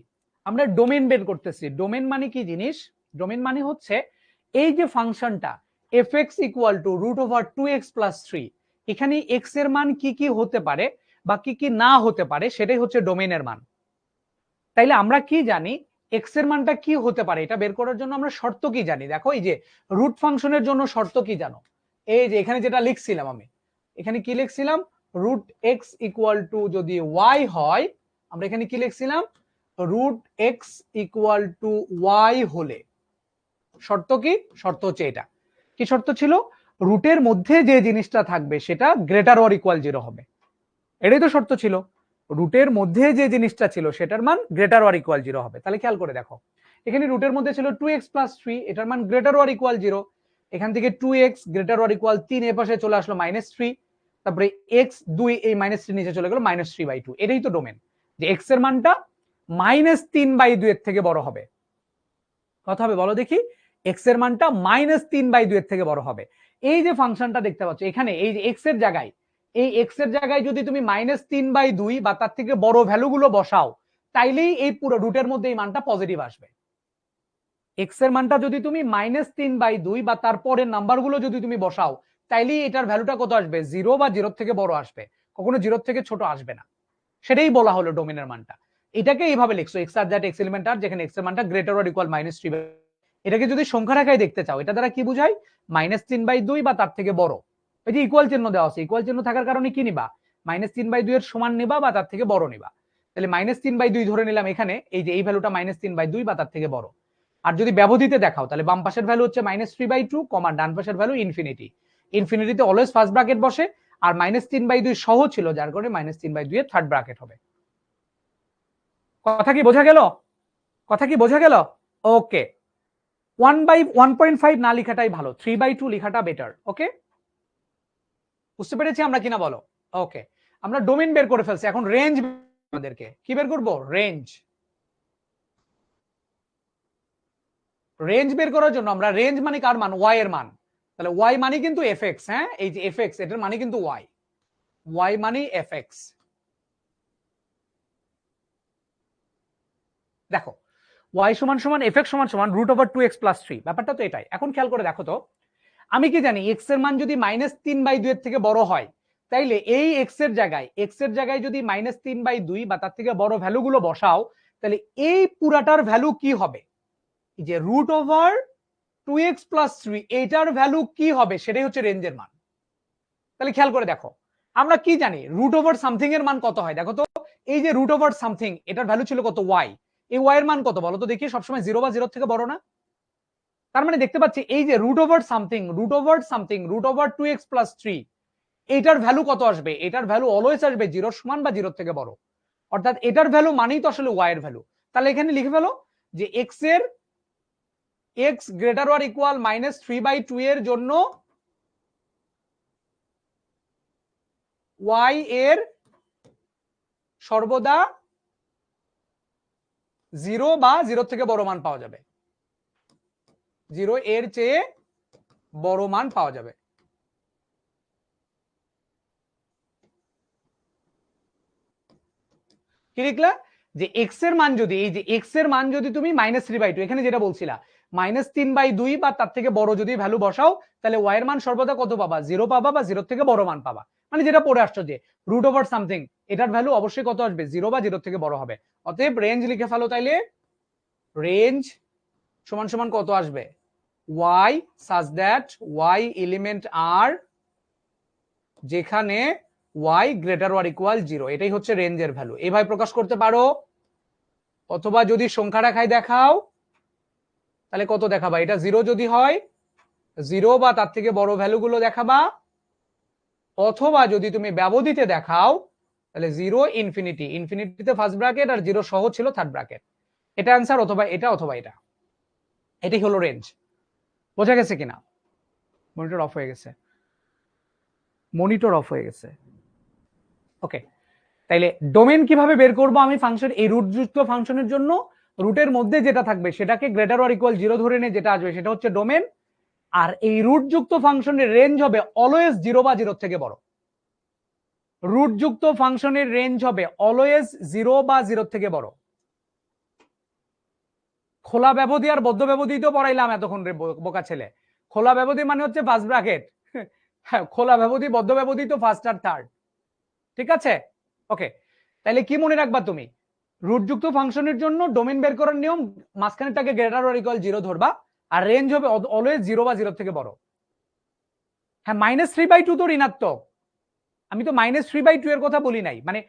আমরা ডোমেন বের করতেছি। ডোমেন মানে কি জিনিস, ডোমেন মানে হচ্ছে এই যে ফাংশনটা, fx ইকুয়াল টু √2x+3, এখানে x এর মান কি কি হতে পারে বা কি কি না হতে পারে সেটাই হচ্ছে ডোমেইনের মান। তাইলে আমরা কি জানি x এর মানটা কি হতে পারে, এটা বের করার জন্য আমরা শর্ত কি জানি? দেখো এই যে রুট ফাংশনের জন্য শর্ত কি জানো? এই যে এখানে যেটা লিখছিলাম আমি, এখানে কি লিখছিলাম, √x ইকুয়াল টু যদি y হয়, আমরা এখানে কি লিখছিলাম, √x ইকুয়াল টু y হলে শর্ত কি? শর্ত হচ্ছে এটা। কি শর্ত ছিল? রুটের মধ্যে যে জিনিসটা থাকবে সেটা গ্রেটার অর ইকুয়াল 0 হবে। এটাই তো শর্ত ছিল, রুটের মধ্যে যে জিনিসটা ছিল সেটার মান গ্রেটার অর ইকুয়াল 0 হবে। তাহলে খেয়াল করে দেখো, এখানে রুটের মধ্যে ছিল 2x+3, এটার মান গ্রেটার অর ইকুয়াল 0। এখান থেকে 2x গ্রেটার অর ইকুয়াল 3 এর পাশে চলে আসলো -3, তারপরে x 2 এই -3 নিচে চলে গেল -3/2। এটাই তো ডোমেন, যে x এর মানটা -3/2 এর থেকে বড় হবে। কত হবে বলো দেখি? x এর মানটা -3/2 এর থেকে বড় হবে। এই যে ফাংশনটা দেখতে পাচ্ছ এখানে, এই যে x এর জায়গায়, এই x এর জায়গায় যদি তুমি -3/2 বা তার থেকে বড় ভ্যালুগুলো বসাও, তাইলেই এই পুরো রুটের মধ্যে এই মানটা পজিটিভ আসবে। x এর মানটা যদি তুমি -3/2 বা তারপরের নাম্বারগুলো যদি তুমি বসাও, তাইলেই এটার ভ্যালুটা কত আসবে? 0 বা 0 থেকে বড় আসবে, কখনো 0 থেকে ছোট আসবে না। সেটাই বলা হলো ডোমেনের মানটা। এটাকে এইভাবে লিখছো, x আর দ্যাট x এলিমেন্ট আর, যেখানে x এর মানটা গ্রেটার অর ইকুয়াল -3। এটাকে যদি সংখ্যা রেখায় দেখতে চাও, এটা দ্বারা কি বুঝায়? -3/2 বা তার থেকে বড়। এই যে ইকুয়াল চিহ্ন দেওয়া আছে, ইকুয়াল চিহ্ন থাকার কারণে কি নিবা? -3/2 এর সমান নিবা বা তার থেকে বড় নিবা। তাহলে -3/2 ধরে নিলাম এখানে, এই যে এই ভ্যালুটা -3/2 বা তার থেকে বড়। আর যদি ব্যবধিতে দেখাও, তাহলে বাম পাশের ভ্যালু হচ্ছে -3/2, ডান পাশের ভ্যালু ইনফিনিটি। ইনফিনিটিতে অলওয়েজ ফার্স্ট ব্র্যাকেট বসে, আর -3/2 সহ ছিল, যার কারণে -3/2 এর থার্ড ব্র্যাকেট হবে। কথা কি বোঝা গেল? কথা কি বোঝা গেল? ওকে, 1/1.5 না লিখাটাই ভালো, 3/2 লিখাটা বেটার। ওকে, বুঝতে পেরেছি আমরা কিনা বলো? ওকে, আমরা ডোমেইন বের করে ফেলছি, এখন রেঞ্জ আমাদেরকে কি বের করব? রেঞ্জ। রেঞ্জ বের করার জন্য আমরা রেঞ্জ মানে কার মান? y এর মান। তাহলে y মানে কিন্তু fx, হ্যাঁ এই যে fx, এটার মানে কিন্তু y মানে fx। দেখো y সমান সমান fx সমান সমান √2x+3, ব্যাপারটা তো এটাই। এখন খেয়াল করে দেখো তো, আমি কি জানি x এর মান যদি -3/2 এর থেকে বড় হয়, তাইলে এই x এর জায়গায় যদি -3/2 বা তার থেকে বড় ভ্যালুগুলো বসাও, তাহলে এই পুরাটার ভ্যালু কি হবে? এই যে √2x+3 এইটার ভ্যালু কি হবে? সেটাই হচ্ছে রেঞ্জের মান। তাহলে খেয়াল করে দেখো, আমরা কি জানি √সামথিং এর মান কত হয়? দেখো তো, এই যে √সামথিং, এটার ভ্যালু ছিল কত? y। এই y এর মান কত বলো তো দেখি? সবসময় 0 বা 0 থেকে বড় না? তার মানে দেখতে পাচ্ছি এই যে √সামথিং √2x+3, এটার ভ্যালু কত আসবে? এটার ভ্যালু অলওয়েজ আসবে 0 সমান বা 0 থেকে বড়। অর্থাৎ এটার ভ্যালু মানেই তো আসলে y এর ভ্যালু। তাহলে এখানে লিখে ফেলো যে x এর x গ্রেটার অর ইকুয়াল -3/2 এর জন্য y এর সর্বদা 0 বা 0 থেকে বড় মান পাওয়া যাবে, 0 এর চেয়ে বড় মান পাওয়া যাবে। কি লিখলা? যে x এর মান যদি, এই যে x এর মান যদি তুমি -3/2, এখানে যেটা বলছিলা -3/2 বা তার থেকে বড় যদি ভ্যালু বসাও, তাহলে y এর মান সর্বদা কত পাবা? 0 পাবা বা 0 থেকে বড় মান পাবা। মানে যেটা পড়ে আসছো যে √সামথিং, এটার ভ্যালু অবশ্যই কত আসবে? 0 বা 0 থেকে বড় হবে। অতএব রেঞ্জ লিখে ফেলো, তাইলে রেঞ্জ সমান সমান কত আসবে? y such that y element r যেখানে y গ্রেটার অর ইকুয়াল 0, এটাই হচ্ছে রেঞ্জের ভ্যালু। এইভাবে প্রকাশ করতে পারো, অথবা যদি সংখ্যা রেখায় দেখাও, তাহলে কত দেখাবা? এটা 0 যদি হয়, 0 বা তার থেকে বড় ভ্যালুগুলো দেখাবা, অথবা যদি তুমি ব্যবধিতে দেখাও, তাহলে 0 ইনফিনিটি, ইনফিনিটিতে ফার্স্ট ব্র্যাকেট আর 0 সহ ছিল থার্ড ব্র্যাকেট। এটা অ্যান্সার, অথবা এটা অথবা এটা। এটাই হলো রেঞ্জ। বোঝা গেছে কিনা? মনিটর অফ হয়ে গেছে, মনিটর অফ হয়ে গেছে। ওকে, তাইলে ডোমেন কিভাবে বের করব আমি? ফাংশন, এই রুটযুক্ত ফাংশনের জন্য রুটের মধ্যে যেটা থাকবে সেটাকে গ্রেটার অর ইকুয়াল 0 ধরে নিয়ে যেটা আসবে সেটা হচ্ছে ডোমেন। আর এই রুটযুক্ত ফাংশনের রেঞ্জ হবে অলওয়েজ 0 বা 0 থেকে বড়। রুটযুক্ত ফাংশনের রেঞ্জ হবে অলওয়েজ 0 বা 0 থেকে বড়। খোলা ব্যবধি আর বদ্ধ ব্যবধি তো পড়াইলাম এতক্ষণ রে বোকা ছেলে। খোলা ব্যবধি মানে হচ্ছে ফার্স্ট ব্র্যাকেট, হ্যাঁ খোলা ব্যবধি বদ্ধ ব্যবধি তো ফার্স্ট আর থার্ড, ঠিক আছে? ওকে, তাহলে কি মনে রাখবা তুমি, রুটযুক্ত ফাংশনের জন্য ডোমেন বের করার নিয়ম মাঝখানেরটাকে গ্রেটার অর ইকুয়াল 0 ধরবা, আর রেঞ্জ হবে অলওয়েজ 0 বা 0 থেকে বড়। হ্যাঁ -3/2 তো ঋণাত্মক, আমি তো -3/2 এর কথা বলি নাই, মানে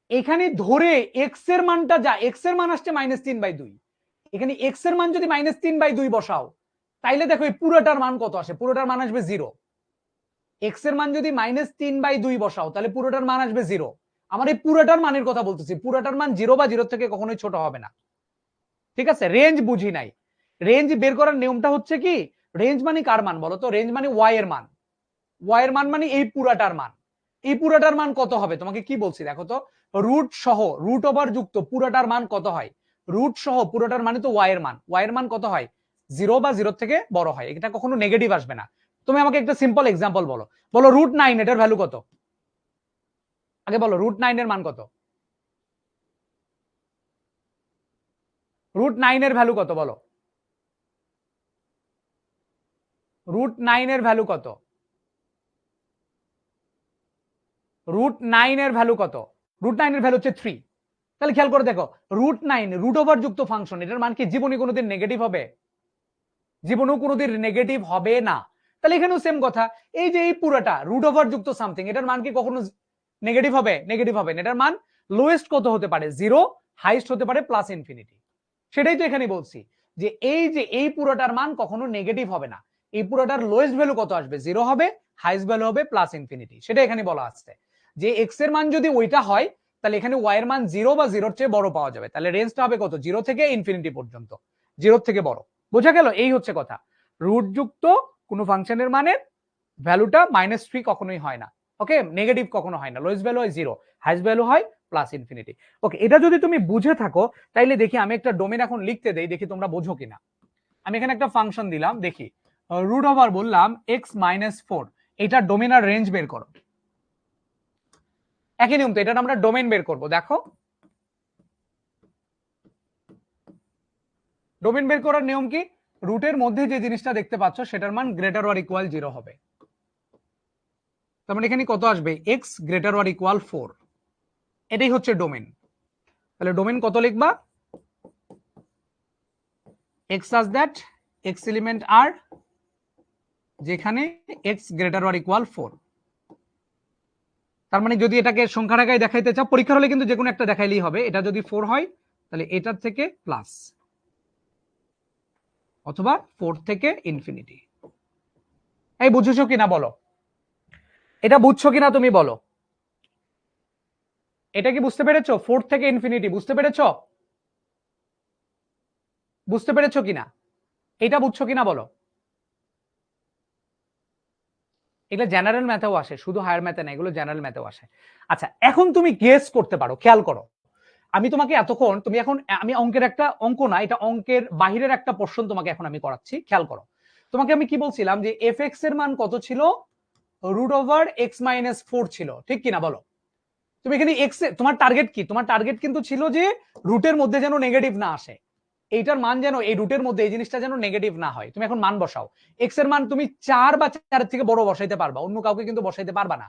এখানে ধরে এক্স এর মানটা যা, এক্স এর মান আসছে -3/2, এখানে এক্স এর মান যদি -3/2 বসাও তাইলে দেখো এই পুরোটার মান কত আসে, পুরোটার মান আসবে 0। এক্স এর মান যদি -3/2 বসাও তাহলে পুরোটার মান আসবে 0। আমার এই পুরোটার মানের কথা বলতেছি, পুরোটার মান 0 বা 0 থেকে কখনোই ছোট হবে না, ঠিক আছে? রেঞ্জ বুঝি নাই, রেঞ্জ বের করার নিয়মটা হচ্ছে কি, রেঞ্জ মানে কার মান বলো তো, রেঞ্জ মানে ওয়াই এর মান, ওয়াই এর মান মানে এই পুরাটার মান, এই পুরাটার মান কত হবে তোমাকে কি বলছি দেখো তো, রুট সহ রুট ওভার যুক্ত পুরাটার মান কত হয়, রুট সহ পুরোটার মানে তো ওয়াই এর মান, ওয়াই এর মান কত হয়, 0 বা 0 থেকে বড় হয়, এটা কখনো নেগেটিভ আসবে না। তুমি আমাকে একটা সিম্পল এক্সাম্পল বলো, বলো √9 এটার ভ্যালু কত, আগে বলো √9 এর মান কত, √9 এর ভ্যালু কত বলো, √9 এর ভ্যালু কত, √9 এর ভ্যালু কত, √9 এর ভ্যালু হচ্ছে 3। তাহলে খেয়াল করে দেখো, √9 রুট ওভার যুক্ত ফাংশন, এটার মান কি জীবনে কোনোদিন নেগেটিভ হবে, জীবনেও কোনোদিন নেগেটিভ হবে না। তাহলে এখানেও সেম কথা, এই যে এই পুরোটা রুট ওভার যুক্ত সামথিং, এটার মান কি কখনো নেগেটিভ হবে, নেগেটিভ হবে না, এটার মান লোয়েস্ট কত হতে পারে 0, হাইস্ট হতে পারে +∞। সেটাই তো এখানে বলছি, যে এই পুরোটার মান কখনো নেগেটিভ হবে না, এই পুরোটার লোয়েস্ট ভ্যালু কত আসবে 0 হবে, হাইস্ট ভ্যালু হবে +∞। সেটা এখানে বলা আছে যে এক্স এর মান যদি ওইটা হয় তাহলে এখানে ওয়াই এর মান 0 বা 0-র চেয়ে বড় পাওয়া যাবে, তাহলে রেঞ্জটা হবে কত, 0 থেকে ইনফিনিটি পর্যন্ত, 0 থেকে বড়। বোঝা গেল? এই হচ্ছে কথা, রুট যুক্ত কোনো ফাংশনের মানের ভ্যালুটা -3 কখনোই হয় না, ওকে, নেগেটিভ কখনো হয় না, লোয়েস্ট ভ্যালু হয় 0, হাইস্ট ভ্যালু হয় +∞। ওকে, এটা যদি তুমি বুঝে থাকো তাইলে দেখি আমি একটা ডোমেন এখন লিখতে দেই, দেখি তোমরা বোঝো কিনা। আমি এখানে একটা ফাংশন দিলাম, দেখি রুট ওভার বললাম x-4, এটা ডোমেন আর রেঞ্জ বের করো, একই নিয়ম তো, এটা আমরা ডোমেন বের করব। দেখো ডোমেন বের করার নিয়ম কি, রুটের মধ্যে যে জিনিসটা দেখতে পাচ্ছ সেটার মান গ্রেটার অর ইকুয়াল 0 হবে, তার মানে এখানে কত আসবে, x গ্রেটার অর ইকুয়াল 4, এটাই হচ্ছে ডোমেন। তাহলে ডোমেন কত লিখবা, x such that x element r যেখানে x গ্রেটার অর ইকুয়াল 4। তার মানে যদি এটাকে সংখ্যার আকারে দেখাইতে চাও, পরীক্ষার হলে কিন্তু যে কোনো একটা দেখাইলেই হবে, এটা যদি 4 হয় তাহলে এটার থেকে প্লাস, অথবা 4 থেকে ইনফিনিটি। এই বুঝেছো কিনা বলো, এটা বুঝছো কিনা তুমি বলো, এটা কি বুঝতে পেরেছো, 4 থেকে ইনফিনিটি বুঝতে পেরেছো, বুঝতে পেরেছো কিনা, এটা বুঝছো কিনা বলো। এগুলো জেনারেল ম্যাথেও আসে, শুধু হায়ার ম্যাথে না, এগুলো জেনারেল ম্যাথেও আসে। আচ্ছা এখন তুমি গেস করতে পারো, খেয়াল করো, আমি তোমাকে এতক্ষণ, তুমি এখন, আমি অঙ্কের একটা অঙ্ক না, এটা অঙ্কের বাহিরের একটা পোর্শন তোমাকে এখন আমি করাচ্ছি, খেয়াল করো। তোমাকে আমি কি বলছিলাম যে f(x) এর মান কত ছিল, √x-4 ছিল, ঠিক কিনা বলো। তুমি এখানে x এ তোমার টার্গেট কি, তোমার টার্গেট কিন্তু ছিল যে রুটের মধ্যে যেন নেগেটিভ না আসে, এইটার মান যেন এই রুটের মধ্যে এই জিনিসটা যেন নেগেটিভ না হয়। তুমি এখন মান বসাও, x এর মান তুমি 4 বা 4 থেকে বড় বসাইতে পারবা, অন্য কাউকে কিন্তু বসাইতে পারবা না।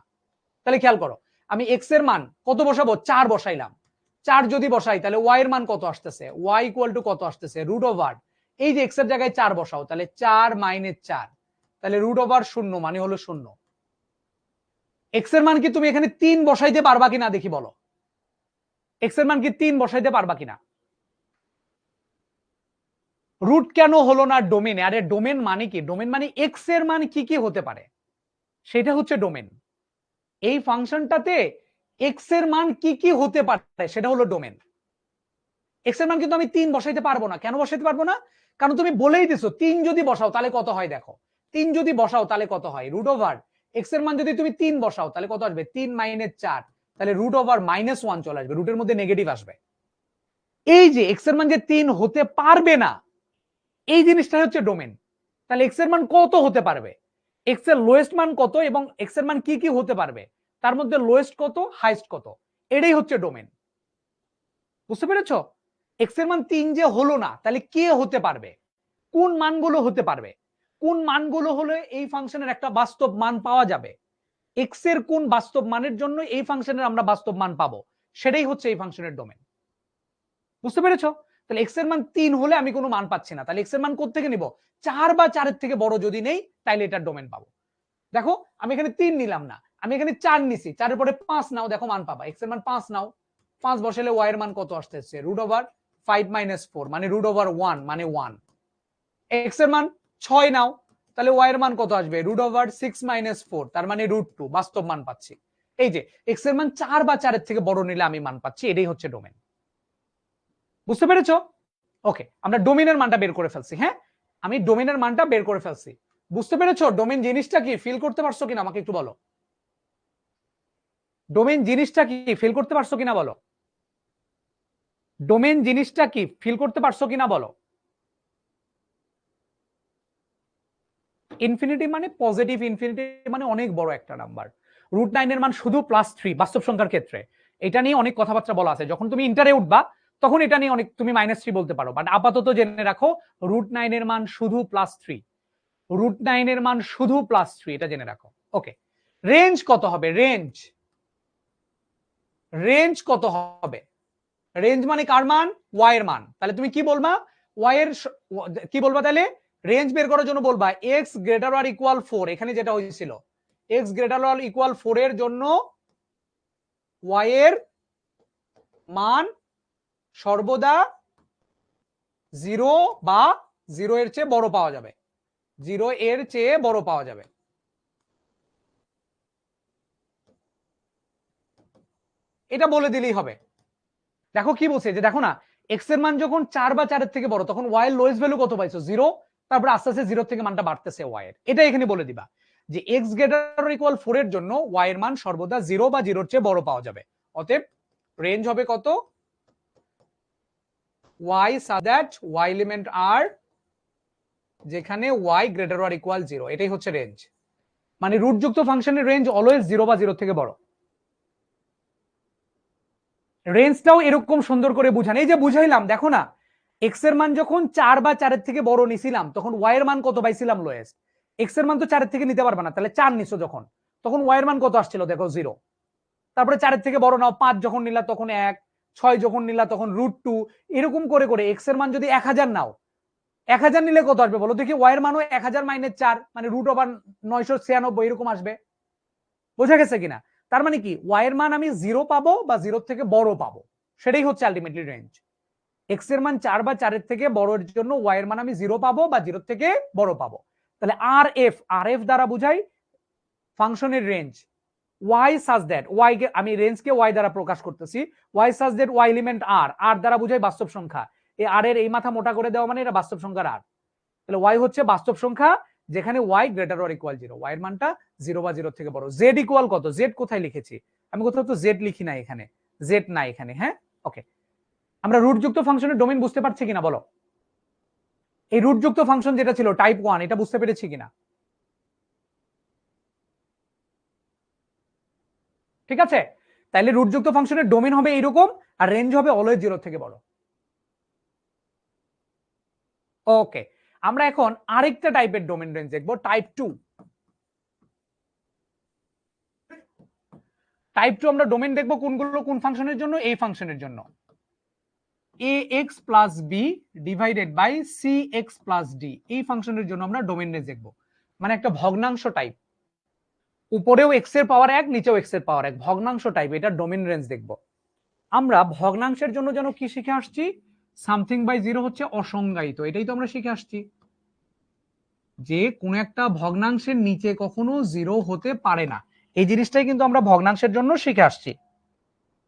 তাহলে খেয়াল করো, আমি x এর মান কত বসাবো, 4 বসাইলাম, 4 যদি বসাই তাহলে y এর মান কত আসতেছে, y ইকুয়াল টু কত আসতেছে, √, এই যে x এর জায়গায় 4 বসাও, তাহলে 4 - 4, তাহলে √0 মানে হলো 0। x এর মান কি তুমি এখানে 3 বসাইতে পারবা কিনা দেখি বলো, x এর মান কি 3 বসাইতে পারবা কিনা। রুট কেন হলো না ডোমেনে, আরে ডোমেন মানে কি, ডোমেন মানে x এর মান কি কি হতে পারে, সেটা হচ্ছে ডোমেন। এই ফাংশনটাতে x এর মান কি কি হতে পারে সেটা হলো ডোমেন। x এর মান কিন্তু আমি 3 বসাইতে পারবো না, কেন বসাইতে পারবো না, কারণ তুমি বলেই দিছো 3 যদি বসাও তাহলে কত হয়, দেখো 3 যদি বসাও তাহলে কত হয়, √, x এর মান যদি তুমি 3 বসাও তাহলে কত আসবে, 3 - 4, তাহলে √(-1) চলে আসবে, রুটের মধ্যে নেগেটিভ আসবে। এই যে x এর মান যে 3 হতে পারবে না, এই জিনিসটা হচ্ছে ডোমেন। তাহলে x এর মান কত হতে পারবে, x এর লোয়েস্ট মান কত এবং x এর মান কি কি হতে পারবে, তার মধ্যে লোয়েস্ট কত হাইস্ট কত, এটাই হচ্ছে ডোমেন। বুঝতে পেরেছো, x এর মান 3 যে হলো না তাহলে কে হতে পারবে, কোন মানগুলো হতে পারবে, কোন মানগুলো হলে এই ফাংশনের একটা বাস্তব মান পাওয়া যাবে, এক্স এর কোন বাস্তব মানের জন্য এই ফাংশনের আমরা বাস্তব মান পাবো, সেটাই হচ্ছে এই ফাংশনের ডোমেন। বুঝতে পেরেছো? তাহলে এক্স এর মান 3 হলে আমি কোনো মান পাচ্ছি না, তাহলে এক্স এর মান কোত্থেকে নিব, 4 বা 4 থেকে বড় যদি নেই তাইলে এটার ডোমেন পাবো। দেখো আমি এখানে 3 নিলাম না, আমি এখানে 4 নিছি, 4 এর পরে 5 নাও, দেখো মান পাবা, এক্স এর মান 5 নাও, 5 বসালে ওয়াই এর মান কত আসতেছে, √5 - 4 মানে √1 মানে 1। এক্স এর মান 6 নাও, তাহলে ওয়াই এর মান কত আসবে, √6 - 4 তার মানে √2, বাস্তব মান পাচ্ছি। এই যে এক্স এর মান 4 বা 4 এর থেকে বড় নিলে আমি মান পাচ্ছি, এটাই হচ্ছে ডোমেন। বুঝতে পেরেছো? ওকে, আমরা ডোমেনের মানটা বের করে ফেলছি। হ্যাঁ, আমি ডোমেনের মানটা বের করে ফেলছি। বুঝতে পেরেছো ডোমেন জিনিসটা কি, ফিল করতে পারছো কিনা আমাকে একটু বলো। ডোমেন জিনিসটা কি ফিল করতে পারছো কিনা বলো। ডোমেন জিনিসটা কি ফিল করতে পারছো কিনা বলো। ইনফিনিটি মানে পজিটিভ, ইনফিনিটি মানে অনেক বড় একটা নাম্বার। √9 এর মান শুধু +3 বাস্তব সংখ্যার ক্ষেত্রে, এটা নিয়ে অনেক কথাবার্তা বলা আছে, যখন তুমি ইন্টারে উঠবা তখন এটা নিয়ে অনেক তুমি -3 বলতে পারো, বাট আপাতত জেনে রাখো √9 এর মান শুধু +3, √9 এর মান শুধু +3, এটা জেনে রাখো। ওকে, রেঞ্জ কত হবে, রেঞ্জ, রেঞ্জ কত হবে, রেঞ্জ মানে কার মান, ওয়াই এর মান। তাহলে তুমি কি বলবা, ওয়াই এর কি বলবা, তাহলে রেঞ্জ বের করার জন্য বলবা এক্স গ্রেটার অর ইকুয়াল 4, এখানে যেটা হয়েছিল এক্স গ্রেটার অর ইকুয়াল 4 এর জন্য ওয়াই এর মান সর্বদা 0 বা 0 এর চেয়ে বড় পাওয়া যাবে, 0 এর চেয়ে বড় পাওয়া যাবে। এটা বলে দিলেই হবে। দেখো কি বলছে, যে দেখো না, এক্স এর মান যখন 4 বা 4 এর থেকে বড় তখন ওয়াই এর লোয়েস্ট ভ্যালু কত পাইছো, 0, তারপর আস্তে আস্তে 0 থেকে মানটা বাড়তেছে ওয়াই এর। এটা এখানে বলে দিবা যে এক্স গ্রেটার ইকুয়াল 4 এর জন্য ওয়াই এর মান সর্বদা 0 বা 0 এর চেয়ে বড় পাওয়া যাবে। অতএব রেঞ্জ হবে কত, y such that y element আর যেখানে ওয়াই গ্রেটার অর ইকুয়াল 0, এটাই হচ্ছে রেঞ্জ। মানে রুটযুক্ত ফাংশনের রেঞ্জ অলওয়েজ 0 বা 0 থেকে বড়। রেঞ্জটাও এরকম সুন্দর করে বুঝান, এই যে বুঝাইলাম, দেখো না, এক্স এর মান যখন 4 বা 4 এর থেকে বড় নিছিলাম তখন ওয়াই এর মান কত পাইছিলাম লোয়েস্ট, এক্স এর মান তো 4 এর থেকে নিতে পারবা না, তাহলে 4 নিছো যখন, তখন ওয়াই এর মান কত আসছিল, দেখো 0। তারপরে 4 এর থেকে বড় নাও, 5 যখন নিলা তখন 1, 6 যখন নিলা তখন √2, এরকম করে করে এক্স এর মান যদি 1000 নাও, 1000 নিলে কত আসবে বলো দেখি, ওয়াই এর মানও 1000 - 4 মানে √996 এরকম আসবে। বোঝা গেছে কিনা? তার মানে কি, ওয়াই এর মান আমি 0 পাবো বা 0 থেকে বড় পাবো, সেটাই হচ্ছে আলটিমেটলি রেঞ্জ। এক্স এর মান 4 বা 4 এর থেকে বড়ের জন্য ওয়াই এর মান আমি 0 পাবো বা 0 থেকে বড় পাবো। তাহলে আর এফ দ্বারা বুঝাই ফাংশনের range, y such that, y কে আমি রেঞ্জকে ওয়াই দ্বারা প্রকাশ করতেছি, Y such that Y element আর দ্বারা বুঝাই বাস্তব সংখ্যা, এই আর এর এই মাথা মোটা করে দেওয়া মানে এটা বাস্তব সংখ্যার আর। তাহলে ওয়াই হচ্ছে বাস্তব সংখ্যা যেখানে Y greater or equal 0, Y এর মানটা 0 বা 0 থেকে বড়। জেড ইকুয়াল কত, জেড কোথায় লিখেছি, আমি কোথাও তো জেড লিখি না এখানে, জেড না এখানে। হ্যাঁ, ওকে, আমরা রুটযুক্ত ফাংশনের ডোমেইন বুঝতে পারছি কিনা বলো। এই রুটযুক্ত ফাংশন যেটা ছিল টাইপ 1, এটা বুঝতে পেরেছি কিনা, ঠিক আছে? তাইলে রুটযুক্ত ফাংশনের ডোমেইন হবে এইরকম, আর রেঞ্জ হবে অলওয়েজ 0 থেকে বড়। ওকে, আমরা এখন আরেকটা টাইপের ডোমেইন রেঞ্জ দেখবো, টাইপ 2। টাইপ 2 আমরা ডোমেইন দেখবো কোনগুলো, কোন ফাংশনের জন্য, এই ফাংশনের জন্য, ax plus B divided by cx plus D, এই ফাংশনের জন্য আমরা ডোমেইন রেঞ্জ দেখবো। মানে একটা ভগ্নাংশ টাইপ, উপরেও এক্স এর পাওয়ার 1, নিচেও এক্স এর পাওয়ার 1, ভগ্নাংশ টাইপ, এটা ডোমেইন রেঞ্জ দেখবো। আমরা ভগ্নাংশের জন্য যেন কি শিখে আসছি, সামথিং বাই জিরো হচ্ছে অসংজ্ঞায়িত, এটাই তো আমরা শিখে আসছি, যে কোন একটা ভগ্নাংশের নিচে কখনো 0 হতে পারে না, এই জিনিসটাই কিন্তু আমরা ভগ্নাংশের জন্য শিখে আসছি।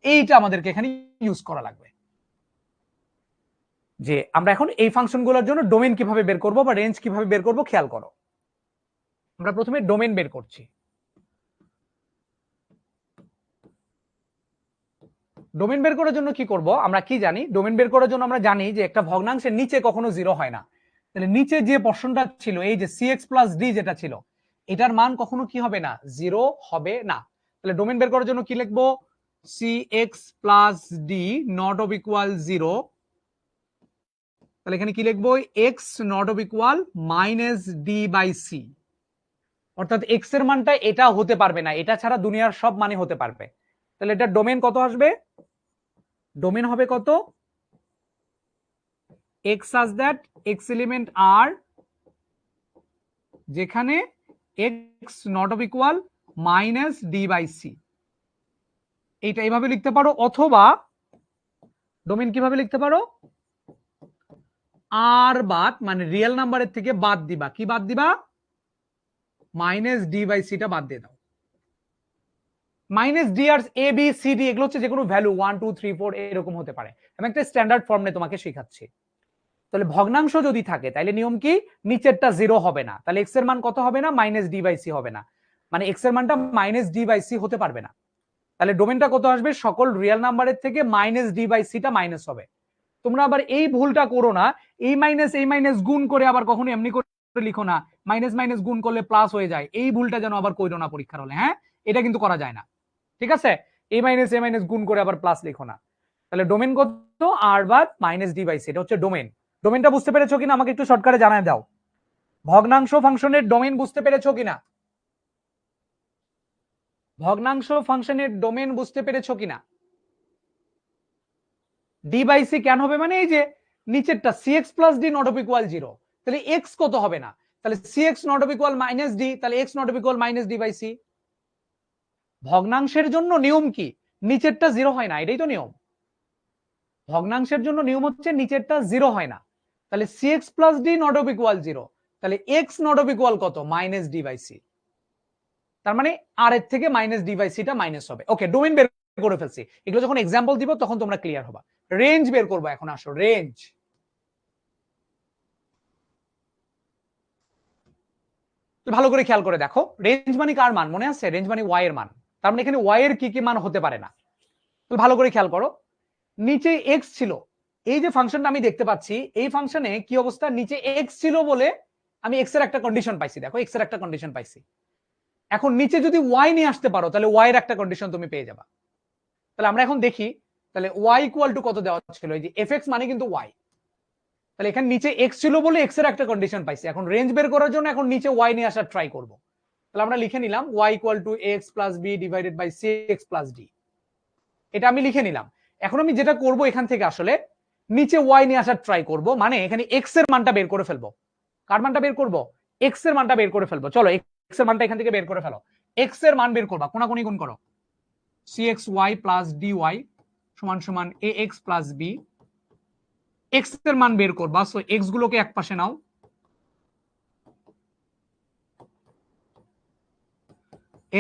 এইটা আমাদেরকে এখানে ইউজ করা লাগবে, যে আমরা এখন এই ফাংশনগুলোর জন্য ডোমেইন কিভাবে বের করব বা রেঞ্জ কিভাবে বের করব, খেয়াল করো। আমরা প্রথমে ডোমেইন বের করছি। ডোমেইন বের করার জন্য কি করব, আমরা কি জানি, ডোমেইন বের করার জন্য আমরা জানি যে একটা ভগ্নাংশের নিচে কখনো 0 হয় না। তাহলে নিচে যে পোরশনটা ছিল, এই যে cx প্লাস ডি যেটা ছিল, এটার মান কখনো কি হবে না, 0 হবে না। তাহলে ডোমেইন বের করার জন্য কি লিখবো, cx plus D not of equal 0 তাহলে এখানে কি লিখবো, X not of equal minus D by C, অর্থাৎ এক্স এর মানটা এটা হতে পারবে না, এটা ছাড়া দুনিয়ার সব মানে হতে পারবে। তাহলে এটা ডোমেন কত আসবে, ডোমেন হবে কত, x such that x element আর যেখানে X not of equal minus D by C, এইটা এইভাবে লিখতে পারো, অথবা ডোমেন কিভাবে লিখতে পারো, আর বাদ মানে রিয়েল নাম্বারের থেকে বাদ দিবা, কি বাদ দিবা, মাইনাস ডি বাই সিটা বাদ দিয়ে দাও। Minus D R A B C D এগুলো হচ্ছে যে কোনো ভ্যালু 1 2 3 4 এরকম হতে পারে, আমি একটা স্ট্যান্ডার্ড ফর্ম নিয়ে তোমাকে শেখাচ্ছি। তাহলে ভগ্নাংশ যদি থাকে তাহলে নিয়ম কি, নিচেরটা জিরো হবে না, তাহলে এক্স এর মান কত হবে না, মাইনাস ডি বাই সি হবে না, মানে এক্স এর মানটা মাইনাস ডি বাই সি হতে পারবে না। তাহলে ডোমেনটা কত আসবে, সকল রিয়েল নাম্বারের থেকে মাইনাস ডি বাই সিটা মাইনাস হবে। তোমরা আবার এই ভুলটা করো না, এই মাইনাস গুণ করে আবার কখনো এমনি করে লিখো না, মাইনাস মাইনাস গুণ করলে প্লাস হয়ে যায়, এই ভুলটা যেন আবার কইরো না পরীক্ষার হলে, হ্যাঁ, এটা কিন্তু করা যায় না, ঠিক আছে, এই মাইনাস গুণ করে আবার প্লাস লিখো না। তাহলে ডোমেন কত, আর বাদ মাইনাস ডি বাই সি, এটা হচ্ছে ডোমেন। ডোমেনটা বুঝতে পেরেছো কিনা আমাকে একটু শর্টকাটে জানায় দাও, ভগ্নাংশ ফাংশনের ডোমেন বুঝতে পেরেছো কিনা, ভগ্নাংশ ফাংশনের ডোমেন বুঝতে পেরেছো কিনা। ডি বাই সি কেন হবে, মানে এই যে নিচেরটা cx plus D not of equal 0, তাহলে এক্স কত হবে না, তাহলে cx not of equal minus d, তাহলে x not of equal minus D by c. ভগ্নাংশের জন্য নিয়ম কি, নিচেরটা 0 হয় না, এটাই তো নিয়ম। ভগ্নাংশের জন্য নিয়ম হচ্ছে নিচেরটা 0 হয় না, তাহলে CX plus D not of equal 0, তাহলে এক্স নট অফ ইকুয়াল কত, মাইনাস ডি বাই সি, তার মানে আর এর থেকে মাইনাস ডি বাই সিটা মাইনাস হবে। ওকে, ডোমেন বের করে ফেলছি, এগুলো যখন এক্সাম্পল দিব তখন তোমরা ক্লিয়ার হবা। রেঞ্জ বের করবো এখন, আসো রেঞ্জ। ভালো করে খেয়াল করে দেখো, রেঞ্জ মানে কার মান মনে আছে, রেঞ্জ মানে ওয়াই এর মান, তার মানে এখানে ওয়াই এর কি কি মান হতে পারে না। ভালো করে খেয়াল করো, নিচে এক্স ছিল, এই যে ফাংশনটা আমি দেখতে পাচ্ছি, এই ফাংশনে কি অবস্থা, নিচে এক্স ছিল বলে আমি এক্স এর একটা কন্ডিশন পাইছি, দেখো এক্স এর একটা কন্ডিশন পাইছি। এখন নিচে যদি ওয়াই নিয়ে আসতে পারো তাহলে ওয়াই এর একটা কন্ডিশন তুমি পেয়ে যাবা। তাহলে আমরা এখন দেখি, তাহলে ওয়াই ইকুয়াল টু কত দেওয়া ছিল, এই যে এফ এক্স মানে কিন্তু ওয়াই, তাহলে এখানে নিচে এক্স ছিল বলে এক্স এর একটা কন্ডিশন পাইছি, এখন রেঞ্জ বের করার জন্য এখন নিচে ওয়াই নিয়ে আসার ট্রাই করব। তাহলে আমরা লিখে নিলাম Y equal to X plus B divided by C x plus D, এটা আমি লিখে নিলাম। এখন আমি যেটা করব, এখান থেকে আসলে নিচে ওয়াই নিয়ে আসার ট্রাই করব, মানে এখানে এক্স এর মানটা বের করে ফেলবো। কার মানটা বের করব, এক্স এর মানটা বের করে ফেলবো, চলো এক্স এর মানটা এখান থেকে বের করে ফেলো। এক্স এর মান বের করবা, কোনাকুনি গুণ করো, C X Y plus D Y সমান সমান এ এক্স প্লাস বি, এক্স এর মান বের করবা, সো এক্স গুলোকে এক পাশে নাও,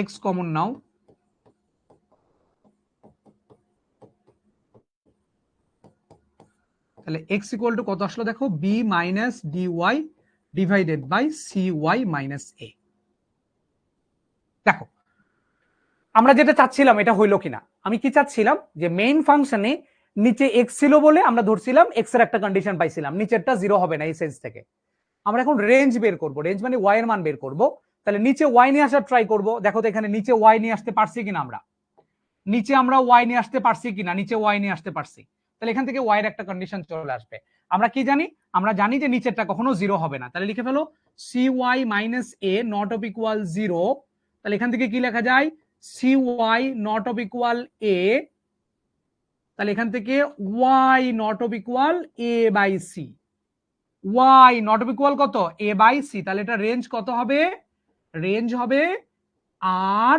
এক্স কমন নাও, তাহলে এক্স ইকুয়াল টু কত আসলো দেখো, b minus d y divided by c y minus a. দেখো আমরা যেটা চাচ্ছিলাম এটা হইলো কিনা, আমি কি চাচ্ছিলাম যে মেইন ফাংশনে নিচে এক্স ছিল বলে আমরা ধরছিলাম এক্স এর একটা কন্ডিশন পাইছিলাম, নিচেরটা 0 হবে না এই সেন্স থেকে। আমরা এখন রেঞ্জ বের করব, রেঞ্জ মানে ওয়াই এর মান বের করব, তাহলে নিচে ওয়াই নিয়ে আসার ট্রাই করব। দেখো তো এখানে নিচে ওয়াই নিয়ে আসতে পারছি কিনা, আমরা নিচে আমরা ওয়াই নিয়ে আসতে পারছি কিনা, নিচে ওয়াই নিয়ে আসতে পারছি, তাহলে এখান থেকে ওয়াই এর একটা কন্ডিশন চলে আসবে। আমরা কি জানি, আমরা জানি যে নিচেরটা কখনো 0 হবে না, তাহলে লিখে ফেলো c y minus a not of equal 0, তাহলে এখান থেকে কি লেখা যায়, c y not of equal a, তাহলে এখান থেকে y not of equal a by c, y not of equal কত, এ বাই সি, তাহলে এটা রেঞ্জ কত হবে, রেঞ্জ হবে আর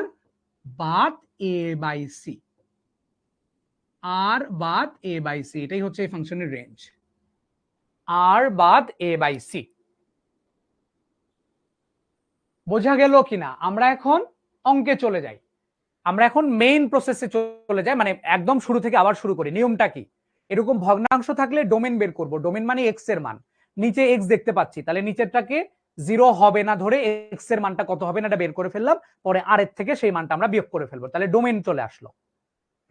বাদ এ বাই সি, আর বাদ এ বাই সি, এটাই হচ্ছে এই ফাংশনের রেঞ্জ, আর বাদ এ বাই সি। বোঝা গেল কিনা, আমরা এখন অঙ্কে চলে যাই, আমরা এখন মেইন প্রসেসে চলে যাই, মানে একদম শুরু থেকে আবার শুরু করি। নিয়মটা কি, এরকম ভগ্নাংশ থাকলে ডোমেন বের করব, ডোমেন মানে এক্স এর মান, নিচে এক্স দেখতে পাচ্ছি, তাহলে নিচেরটাকে 0 হবে না ধরে এক্স এর মানটা কত হবে না এটা বের করে ফেললাম, পরে আর এর থেকে সেই মানটা আমরা বিয়োগ করে ফেলবো, তাহলে ডোমেন চলে আসলো।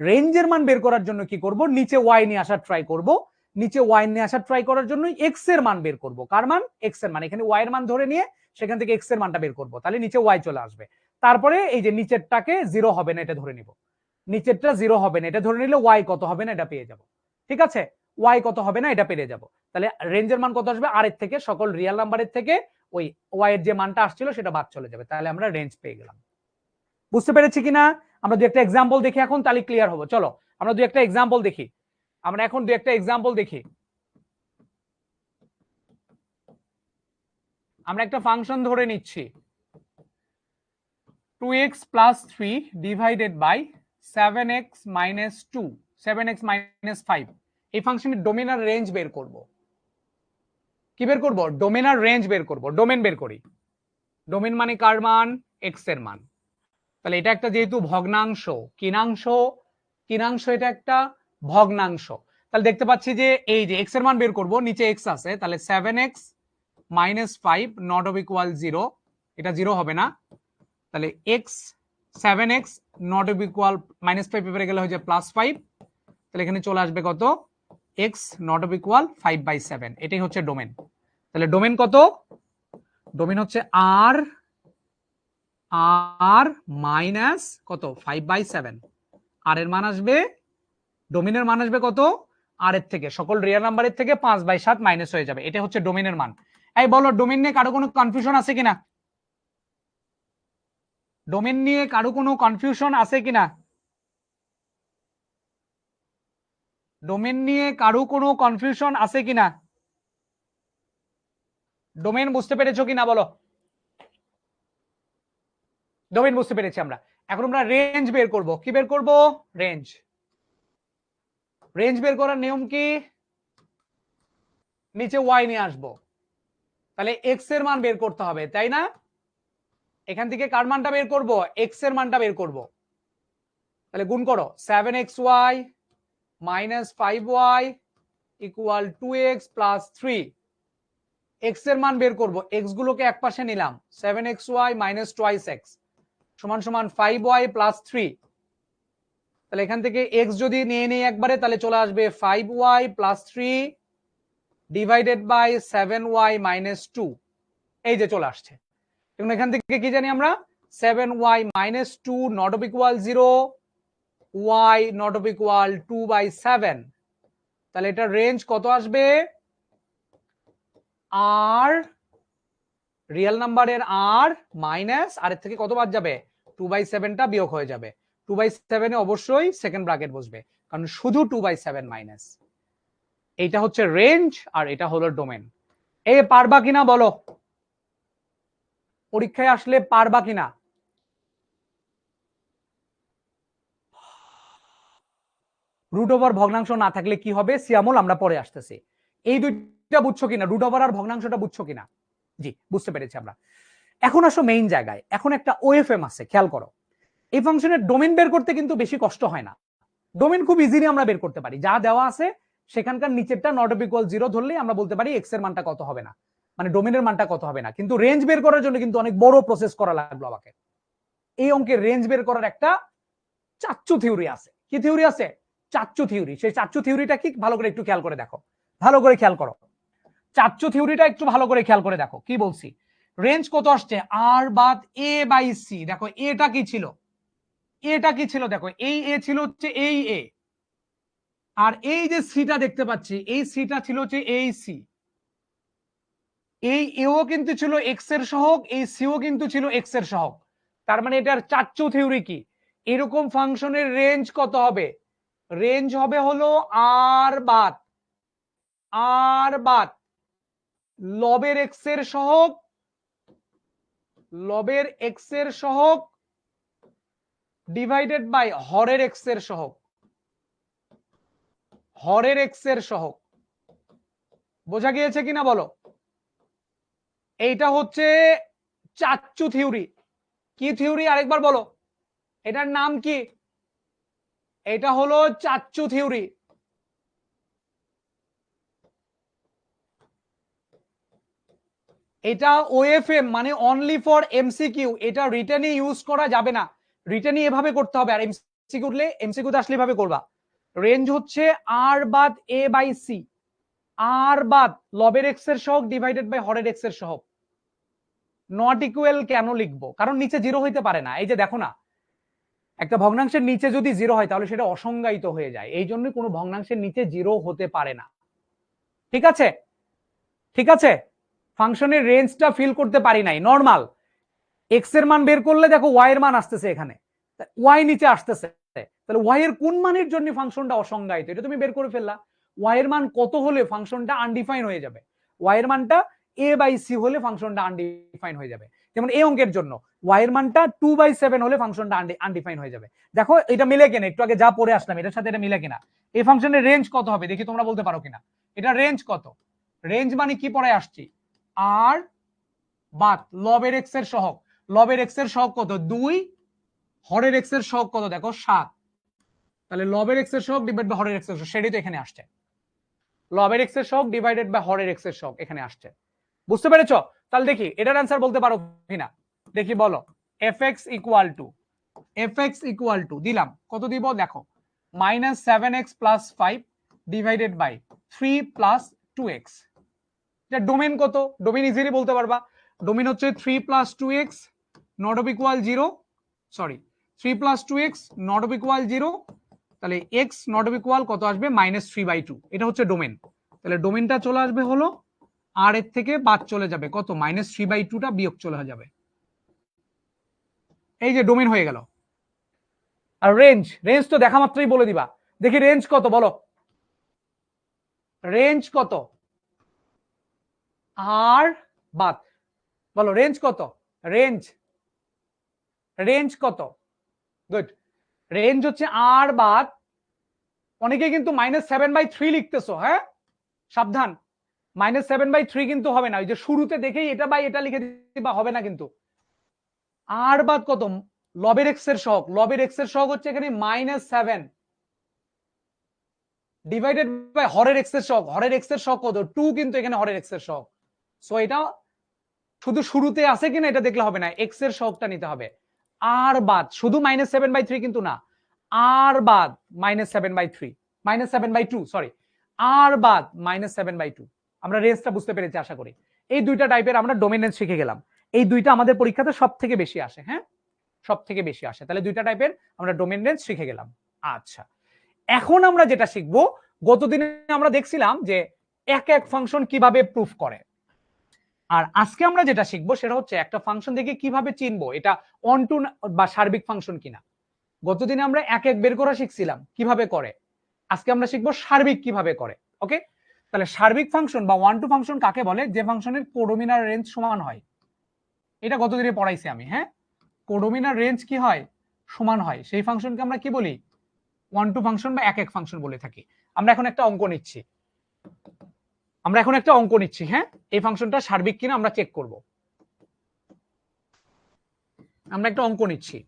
রেঞ্জের মান বের করার জন্য কি করব, নিচে ওয়াই নিয়ে আসার ট্রাই করব, নিচে ওয়াই নিয়ে আসার ট্রাই করার জন্য এক্স এর মান বের করব, কার মান, এক্স এর মান, এখানে ওয়াই এর মান ধরে নিয়ে সেখান থেকে এক্স এর মানটা বের করব, তাহলে নিচে ওয়াই চলে আসবে। তারপরে এই যে নিচেরটাকে 0 হবে না এটা ধরে নিব, নিচেরটা 0 হবে না এটা ধরে নিলে ওয়াই কত হবে না এটা পেয়ে যাব, ঠিক আছে। ওয়াই কত হবে না এটা পেরে যাব। তাহলে রেঞ্জের মান কত আসবে, আর এর থেকে সকল রিয়েল নাম্বারের থেকে ওই ওয়াই এর যে মানটা আসছিল সেটা বাদ চলে যাবে, তাহলে আমরা রেঞ্জ পেয়ে গেলাম। বুঝতে পেরেছি কিনা? আমরা দু একটা এক্সাম্পল দেখি এখন, তাহলে ক্লিয়ার হবো। চলো আমরা দু একটা এক্সাম্পল দেখি, আমরা এখন দু একটা এক্সাম্পল দেখি। আমরা একটা ফাংশন ধরে নিচ্ছি 2x plus 3 divided by 7x minus 2, 7x minus 5। এই ফাংশনের ডোমেন আর রেঞ্জ বের করব। কি বের করব? ডোমেন আর রেঞ্জ বের করব। ডোমেন বের করি। ডোমেন মানে কার মান? x এর মান। তাহলে এটা একটা যেহেতু ভগ্নাংশ, কিনাংশ, কিনাংশ এটা একটা ভগ্নাংশ, তাহলে দেখতে পাচ্ছি যে এই যে x এর মান বের করব, নিচে x আছে, তাহলে 7x minus 5 not of equal 0, এটা 0 হবে না, তাহলে x 7x not of equal minus 5 পেপারে গেলে হয়ে যায় +5, তাহলে এখানে চলে আসবে কত, x not of equal 5/7, এটাই হচ্ছে ডোমেন। তাহলে ডোমেন কত? ডোমেন হচ্ছে r আর মাইনাস কত 5/7, আর এর মান আসবে, ডোমেনের মান আসবে কত, আর এর থেকে সকল রিয়েল নাম্বারের থেকে 5/7 মাইনাস হয়ে যাবে, এটা হচ্ছে ডোমেনের মান। এই বলো ডোমেন নিয়ে কারো কোনো কনফিউশন আছে কিনা? ডোমেন নিয়ে কারো কোনো কনফিউশন আছে কিনা? ডোমেন নিয়ে কারো কোনো কনফিউশন আছে কিনা? ডোমেন বুঝতে পেরেছো কিনা বলো? ডোমেন বুঝতে পেরেছি আমরা। এখন আমরা রেঞ্জ বের করব। কি বের করব? রেঞ্জ। রেঞ্জ বের করার নিয়ম কি? নিচে ওয়াই নিয়ে আসবো, তাহলে এক্স এর মান বের করতে হবে, তাই না? এখান থেকে কার মানটা বের করব? এক্স এর মানটা বের করব। তাহলে গুণ করো, 7xy minus 5y equal 2x plus 3। x এর মান বের করব, x গুলোকে একপাশে নিলাম, 7xy minus twice x সমান সমান 5y plus 3। তাহলে এখান থেকে x যদি নিয়ে নেই একবারে, তাহলে চলে আসবে 5y plus 3 divided by 7y minus 2, এই যে চলে আসছে। এবং এখান থেকে কি জানি আমরা, 7y minus 2 not of equal 0, y not of equal 2/7, তাহলে এটা রেঞ্জ কত আসবে? আর রিয়েল নাম্বারের আর মাইনাস আর এর থেকে কত বাদ যাবে, 2/7টা বিয়োগ হয়ে যাবে। 2/7 এ অবশ্যই সেকেন্ড ব্র্যাকেট বসবে, কারণ শুধু 2/7 মাইনাস। এইটা হচ্ছে রেঞ্জ আর এটা হলো ডোমেন। এ পারবা কিনা বলো, পরীক্ষায় আসলে পারবা কিনা? রুট ওভার ভগ্নাংশ না থাকলে কি হবে সিয়ামুল, আমরা পরে আসতেছি। এই দুইটা বুঝছো কিনা, রুট ওভার আর ভগ্নাংশটা বুঝছো কিনা? জি বুঝতে পেরেছি আমরা। এখন আসো মেইন জায়গায়। এখন একটা ওএফএম আছে, খেয়াল করো। এই ফাংশনের ডোমেন বের করতে কিন্তু বেশি কষ্ট হয় না, ডোমেন খুব ইজিলি আমরা বের করতে পারি। যা দেওয়া আছে সেখানকার নিচেরটা নট অফ ইকুয়াল 0 ধরলেই আমরা বলতে পারি এক্স এর মানটা কত হবে না, মানে ডোমেনের মানটা কত হবে না। কিন্তু রেঞ্জ বের করার জন্য কিন্তু অনেক বড় প্রসেস করা লাগলো আমাকে। এই অঙ্কের রেঞ্জ বের করার একটা চাচ্চু থিওরি আছে। কি থিওরি আছে? চাচ্চু থিওরি। সেই চাচ্চু থিওরিটা কি, ভালো করে একটু খেয়াল করে দেখো, ভালো করে খেয়াল করো। চাচ্চু থিওরিটা একটু ভালো করে খেয়াল করে দেখো কি বলছি। রেঞ্জ কত আসছে, আর বাদ এ বাই সি। দেখো এটা কি ছিল, এটা কি ছিল, দেখো এই এ ছিল হচ্ছে এই এ, আর এই যে সিটা দেখতে পাচ্ছি এই সিটা ছিল হচ্ছে এই সি। এই এও কিন্তু ছিল এক্স এর সহগ, এই সিও কিন্তু ছিল এক্স এর সহগ। তার মানে এটার চাচ্চু থিওরি কি, এরকম ফাংশনের রেঞ্জ কত হবে? রেঞ্জ হবে হলো আর বাদ, আর বাদ লবের এক্স এর সহগ, লবের এক্স এর সহগ ডিভাইডেড বাই হরের এক্স এর সহগ, হরের এক্স এর সহগ। বোঝা গিয়েছে কিনা বলো? এইটা হচ্ছে চাচ্চু থিওরি। কি থিওরি আরেকবার বলো, এটার নাম কি? এটা হলো চাচ্চু থিওরি। এটা ওএফএম মানে অনলি ফর এমসিকিউ, এটা রিটেনে ইউজ করা যাবে না, রিটেনে এভাবে করতে হবে। আর এমসিকিউতে আসলে এভাবে করবা। রেঞ্জ হচ্ছে আর বাদ এ বাই সি, আর বাদ লবের এক্স এর সহগ ডিভাইডেড বাই হরের এক্স এর সহগ। নট ইকুয়াল কেন লিখবো? কারণ নিচে জিরো হইতে পারে না। এই যে দেখো না, একটা ভগ্নাংশের নিচে যদি জিরো হয় তাহলে সেটা অসংজ্ঞায়িত হয়ে যায়, এই জন্য কোনো ভগ্নাংশের নিচে জিরো হতে পারে না। ঠিক আছে, ঠিক আছে, ফাংশনের রেঞ্জটা ফিল করতে পারি নাই, নরমাল। এক্স এর মান বের করলে দেখো ওয়াই এর মান আসতেছে, এখানে ওয়াই নিচে আসতেছে, তাহলে ওয়াই এর কোন মানের জন্য ফাংশনটা অসংজ্ঞায়িত এটা তুমি বের করে ফেললা। ওয়াই এর মান কত হলে ফাংশনটা আনডিফাইন হয়ে যাবে, ওয়াই এর মানটা এ বাই সি হলে ফাংশনটা আনডিফাইন হয়ে যাবে। যেমন এই অঙ্কের জন্য ওয়াই এর মানটা 2/7 হলে ফাংশনটা আনডিফাইন হয়ে যাবে। দেখো এটা মিলে কিনা, একটু আগে যা পড়ে আসলাম এটার সাথে এটা মিলে কিনা। এই ফাংশনের রেঞ্জ কত হবে দেখি তোমরা বলতে পারো কিনা। এটা রেঞ্জ কত, রেঞ্জ মানে কি পড়ে আসছি, আর বাদ লবের এক্স এর সহগ, লবের এক্স এর সহগ কত 2, হরের এক্স এর সহগ কত দেখো 7, তাহলে লবের এক্স এর সহগ ডিভাইড বাই হরের এক্স এর সহগ, সেটাই তো এখানে আসছে, লবের এক্স এর সহগ ডিভাইডেড বাই হরের এক্স এর সহগ এখানে আসছে। বুঝতে পেরেছো? তাহলে দেখি এটার অ্যান্সার বলতে পারো কিনা, দেখি বলো। fx ইকুয়াল টু দিলাম, কত দিব দেখো, -7x + 5 ডিভাইডেড বাই 3 + 2x। এটা ডোমেন কত, ডোমেন ইজিলি বলতে পারবা, ডোমেন হচ্ছে 3 + 2x not of equal 0, sorry 3 + 2x not of equal 0, তাহলে x নট অফ ইকুয়াল কত আসবে -3/2, এটা হচ্ছে ডোমেন। তাহলে ডোমেনটা চলে আসবে হলো আর এর থেকে বাদ চলে যাবে কত -3/2টা বিয়োগ চলে যাবে, এই যে ডোমেন হয়ে গেল। আর রেঞ্জ, রেঞ্জ তো দেখা মাত্রই বলে দিবা, দেখি রেঞ্জ কত বলো, রেঞ্জ কত, আর বাদ বলো রেঞ্জ কত, রেঞ্জ, রেঞ্জ কত, গুড, রেঞ্জ হচ্ছে আর বাদ, অনেকে কিন্তু -7/3 লিখতেছো, হ্যাঁ সাবধান, -7/3 কিন্তু হবে না, ওই যে শুরুতে দেখেই এটা বাই এটা লিখে দিবা, হবে না কিন্তু। আর বাদ কত, লবের এক্স এর সহগ, লবের এক্স এর সহগ হচ্ছে এখানে -7 ডিভাইডেড বাই হরের এক্স এর সহগ, হরের এক্স এর সহগ কত 2, কিন্তু এখানে হরের এক্স এর সহগ, সো এটা শুধু শুরুতে আছে কিনা এটা দেখলে হবে না, এক্স এর সহগটা নিতে হবে। আর বাদ শুধু -7/3 কিন্তু না, আর বাদ -7/3 -7/2 সরি, আর বাদ -7/2। আমরা রেঞ্জটা বুঝতে পেরেছি আশা করি। এই দুইটা টাইপের আমরা ডোমিনেন্স শিখে গেলাম, এই দুইটা আমাদের পরীক্ষাতে সব থেকে বেশি আসে, হ্যাঁ সব থেকে বেশি আসে, তাহলে দুইটা টাইপের আমরা ডোমিনেন্স শিখে গেলাম। আচ্ছা, এখন আমরা যেটা শিখবো, গতদিনে আমরা দেখছিলাম যে এক এক ফাংশন কিভাবে প্রুফ করে, আর আজকে আমরা যেটা শিখবো সেটা হচ্ছে একটা ফাংশন দেখে কিভাবে চিনবো এটা অনটু বা সার্বিক ফাংশন কিনা। গতদিনে আমরা এক এক বের করা শিখছিলাম কিভাবে করে, আজকে আমরা শিখবো সার্বিক কিভাবে করে। ওকে, তাহলে সার্বিক ফাংশন বা ওয়ান টু ফাংশন কাকে বলে, যে ফাংশনের কোডোমিনার রেঞ্জ সমান হয়, এটা গতদিনে পড়াইছি আমি, হ্যাঁ কোডোমিনার রেঞ্জ কি হয়, সমান হয়, সেই ফাংশনকে আমরা কি বলি, ওয়ান টু ফাংশন বা এক এক ফাংশন বলে থাকি। আমরা এখন একটা অঙ্ক নিচ্ছি, আমরা এখন একটা অঙ্ক নিচ্ছি, হ্যাঁ এই ফাংশনটা সার্বিক কিনা আমরা চেক করব। আমরা একটা অঙ্ক নিচ্ছি,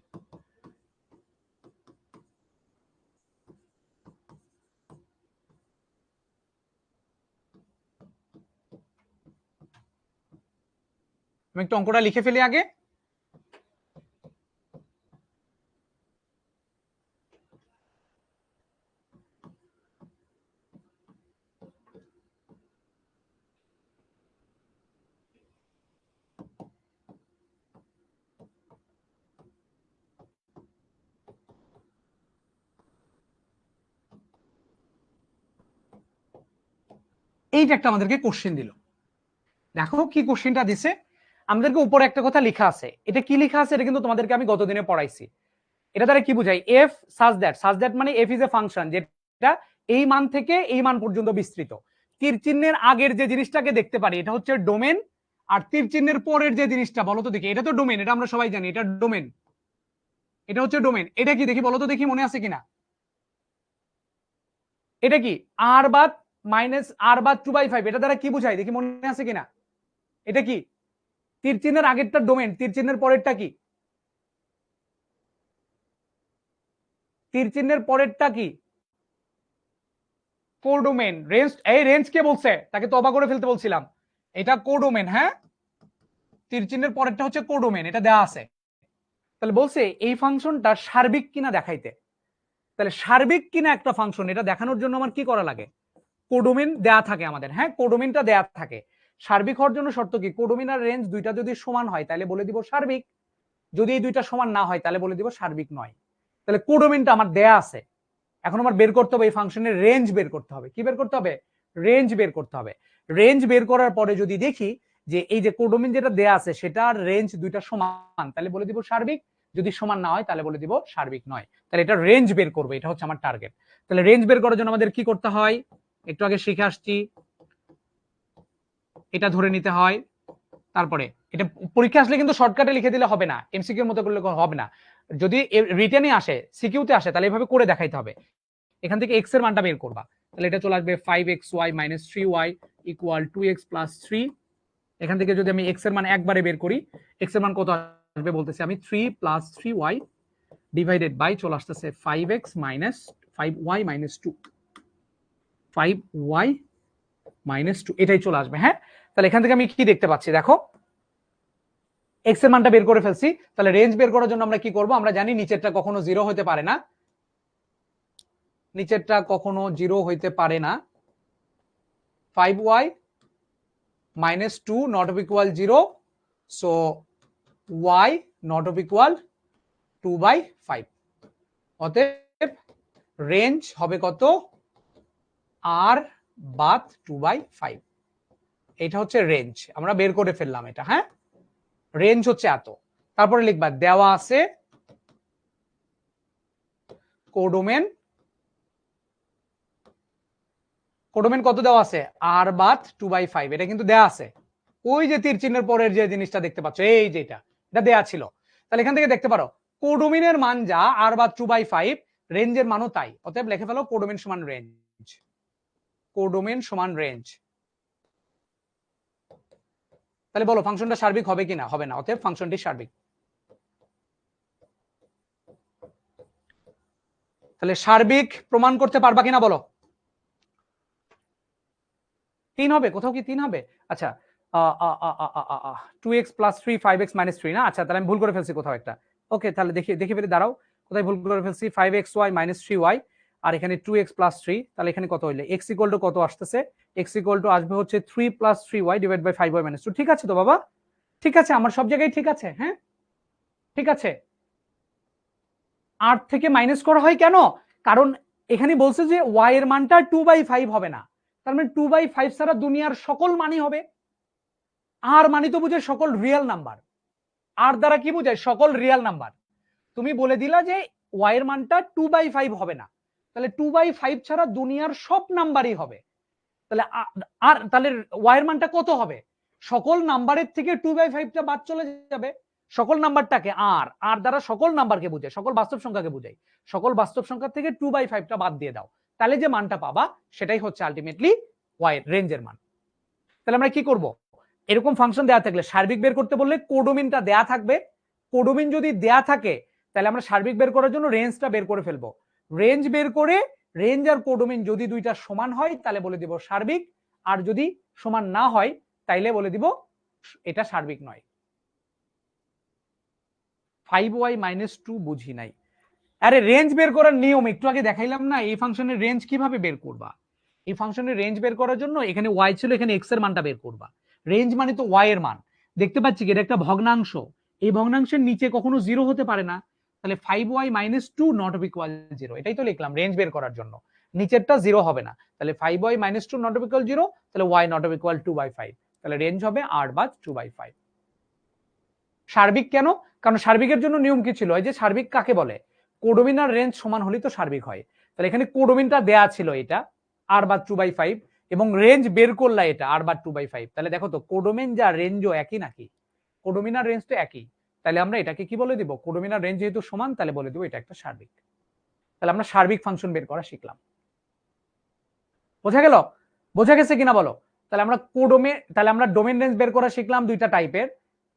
আমি একটু অঙ্কটা লিখে ফেলি আগে। এইটা একটা আমাদেরকে কোশ্চেন দিল, দেখো কি কোশ্চেনটা দিছে, আমাদেরকে উপরে একটা কথা লেখা আছে, এটা কি লেখা আছে এটা কিন্তু তোমাদেরকে আমি গতদিনে পড়াইছি। এটা দ্বারা কি বুঝাই, এফ সাজ দ্যাট মানে এফ ইজ এ ফাংশন যেটা এই মান থেকে এই মান পর্যন্ত বিস্তৃত। তীর চিহ্নের আগের যে জিনিসটাকে দেখতে পারি এটা হচ্ছে ডোমেন, আর তীর চিহ্নের পরের যে জিনিসটা বলো তো দেখি, এটা তো ডোমেন, এটা আমরা সবাই জানি এটা ডোমেন, এটা হচ্ছে ডোমেন, এটা কি দেখি বলো তো দেখি মনে আছে কিনা, এটা কি আর বাদ -r/2/5, এটা দ্বারা কি বুঝাই দেখি মনে আছে কিনা, এটা কি তীর চিহ্নের আগেরটা ডোমেন, তীর চিহ্নের পরেরটা কি, তীর চিহ্নের পরেরটা কি কোডোমেন। রেঞ্জ, এই রেঞ্জ কে বলছে তাকে তো অবাক করে ফেলতে বলছিলাম, এটা কোডোমেন, হ্যাঁ তীর চিহ্নের পরেরটা হচ্ছে কোডোমেন, এটা দেয়া আছে। তাহলে বলছে এই ফাংশনটা সার্বিক কিনা দেখাইতে, তাহলে সার্বিক কিনা একটা ফাংশন এটা দেখানোর জন্য আমার কি করা লাগে, কোডোমেন দেয়া থাকে আমাদের, হ্যাঁ কোডোমেনটা দেয়া থাকে। সার্বিক হওয়ার জন্য শর্ত কি, কোডোমেন আর রেঞ্জ দুইটা যদি সমান হয় তাহলে বলে দিব সার্বিক, যদি এই দুইটা সমান না হয় তাহলে বলে দিব সার্বিক নয়। তাহলে কোডোমিনটা আমার দেয়া আছে, এখন আমার বের করতে হবে এই ফাংশনের রেঞ্জ বের করতে হবে। কি বের করতে হবে? রেঞ্জ বের করতে হবে। রেঞ্জ বের করার পরে যদি দেখি যে এই যে কোডোমিন যেটা দেয়া আছে সেটার রেঞ্জ দুইটা সমান, তাহলে বলে দিব সার্বিক। যদি সমান না হয় তাহলে বলে দিব সার্বিক নয়। তাহলে এটা রেঞ্জ বের করবে, এটা হচ্ছে আমার টার্গেট। তাহলে রেঞ্জ বের করার জন্য আমাদের কি করতে হয়? একটু আগে শিখে আসছি, এটা ধরে নিতে হয়। তারপরে এটা পরীক্ষা আসলে কিন্তু শর্টকাটে লিখে দিলে হবে না, এমসিকিউর মতো করলে হবে না। যদি রিটেনে আসে, সিকিউতে আসে, তাহলে এভাবে করে দেখাইতে হবে। এখান থেকে এক্স এর মানটা বের করবা, তাহলে এটা চলে আসবে 5xy - 3y = 2x + 3। এখান থেকে যদি আমি এক্স এর মান একবারে বের করি, এক্স এর মান কত আসবে বলতেছি আমি, 3 + 3y ডিভাইডেড বাই চলে আসতেছে 5y - 2, 5y - 2, এটাই চলে আসবে। হ্যাঁ, তাহলে এখান থেকে আমি কি দেখতে পাচ্ছি দেখো, এক্স এর মানটা বের করে ফেলছি। তাহলে রেঞ্জ বের করার জন্য আমরা কি করব? আমরা জানি নিচেরটা কখনো 0 হতে পারে না, নিচেরটা কখনো 0 হইতে পারে না। 5y - 2 not equal 0, so y not equal 2/5। অতএব রেঞ্জ হবে কত? r বাদ 2/5। এটা হচ্ছে রেঞ্জ, আমরা বের করে ফেললাম এটা। হ্যাঁ, রেঞ্জ হচ্ছে এত। তারপরে লিখবা দেওয়া আছে কোডোমেন, কোডোমেন কত দেওয়া আছে? r বাদ 2/5। এটা কিন্তু দেওয়া আছে, ওই যে তীর চিহ্নের পরের যে জিনিসটা দেখতে পাচ্ছ, এই যে এটা দেওয়া ছিল। তাহলে এখান থেকে দেখতে পারো কোডোমিনের মান যা r বাদ 2/5, রেঞ্জের মানও তাই। অতএব লিখে ফেলো কোডোমিন সমান রেঞ্জ, কোডোমিন সমান রেঞ্জ। তাহলে বলো ফাংশনটা সার্বিক হবে কিনা? হবে না, অতএব ফাংশনটি সার্বিক। তাহলে সার্বিক প্রমাণ করতে পারবা কিনা বলো? 3 হবে, কোথাও কি 3 হবে? আচ্ছা, 2x + 3 5x - 3 না? আচ্ছা, তাহলে আমি ভুল করে ফেলছি কোথাও একটা। ওকে, তাহলে দেখি ফেলে দাঁড়াও, কোথায় ভুল করে ফেলছি। 5xy - 3y, আর এখানে 2x + 3। তাহলে এখানে কত হইলে x = কত আসতেছে? x = আসবে হচ্ছে 3 + 3y / 5y - 2। ঠিক আছে তো বাবা? ঠিক আছে, আমার সব জায়গায় ঠিক আছে। হ্যাঁ, ঠিক আছে। 8 থেকে মাইনাস করা হয় কেন? কারণ এখানে বলছে যে y এর মানটা 2/5 হবে না, তার মানে 2/5 ছাড়া দুনিয়ার সকল মানই হবে। আর মানে তো বুঝে সকল রিয়েল নাম্বার, আর দ্বারা কি বোঝায়? সকল রিয়েল নাম্বার। তুমি বলে দিলা যে y এর মানটা 2/5 হবে না, তাহলে 2/5 ছাড়া দুনিয়ার সব নাম্বারই হবে। তাহলে আর তাহলে y এর মানটা কত হবে? সকল নাম্বারের থেকে 2/5টা বাদ চলে যাবে। সকল নাম্বারটাকে আর দ্বারা সকল নাম্বারকে বোঝায়, সকল বাস্তব সংখ্যাকে বোঝায়। সকল বাস্তব সংখ্যা থেকে 2/5টা বাদ দিয়ে দাও, তাহলে যে মানটা পাবা সেটাই হচ্ছে আলটিমেটলি y এর রেঞ্জের মান। তাহলে আমরা কি করব? এরকম ফাংশন দেয়া থাকলে সার্বিক বের করতে বললে কোডোমিনটা দেয়া থাকবে। কোডোমিন যদি দেয়া থাকে তাহলে আমরা সার্বিক বের করার জন্য রেঞ্জটা বের করে ফেলবো। রেঞ্জ বের করে রেঞ্জ আর কোডোমিন যদি দুইটা সমান হয় তাহলে বলে দিব সার্বিক, আর যদি সমান না হয় তাইলে বলে দিব এটা সার্বিক নয়। 5y - 2 বুঝি নাই। আরে রেঞ্জ বের করার নিয়ম একটু আগে দেখাইলাম না, এই ফাংশনের রেঞ্জ কিভাবে বের করবা। এই ফাংশনের রেঞ্জ বের করার জন্য এখানে y ছিল, এখানে x এর মানটা বের করবা। রেঞ্জ মানে তো y এর মান। দেখতে পাচ্ছি কি এটা একটা ভগ্নাংশ, এই ভগ্নাংশের নিচে কখনো 0 হতে পারে না। তাহলে 5y - 2 নট ইকুয়াল 0, এটাই তো লিখলাম রেঞ্জ বের করার জন্য। নিচেরটা 0 হবে না, তাহলে 5y - 2 নট ইকুয়াল 0, তাহলে y নট ইকুয়াল 2/5। তাহলে রেঞ্জ হবে 8/2/5। সার্বিক কেন? কারণ সার্বিকের জন্য নিয়ম কি ছিল? এই যে সার্বিক কাকে বলে? কোডোমিন আর রেঞ্জ সমান হলেই তো সার্বিক হয়। তাহলে এখানে কোডোমিনটা দেয়া ছিল এটা r/2/5, এবং রেঞ্জ বের করলা এটা r/2/5। তাহলে দেখো তো কোডোমিন যা রেঞ্জও একই নাকি? কোডোমিন আর রেঞ্জ তো একই, তাহলে আমরা এটাকে কি বলে দিব? কোডোমিন আর রেঞ্জ যেহেতু সমান তাহলে বলে দিব এটা একটা সার্বিক। তাহলে আমরা সার্বিক ফাংশন বের করা শিখলাম। বোঝা গেল? বোঝা গেছে কিনা বলো? তাহলে আমরা তাহলে আমরা ডোমেন রেঞ্জ বের করা শিখলাম দুইটা টাইপের,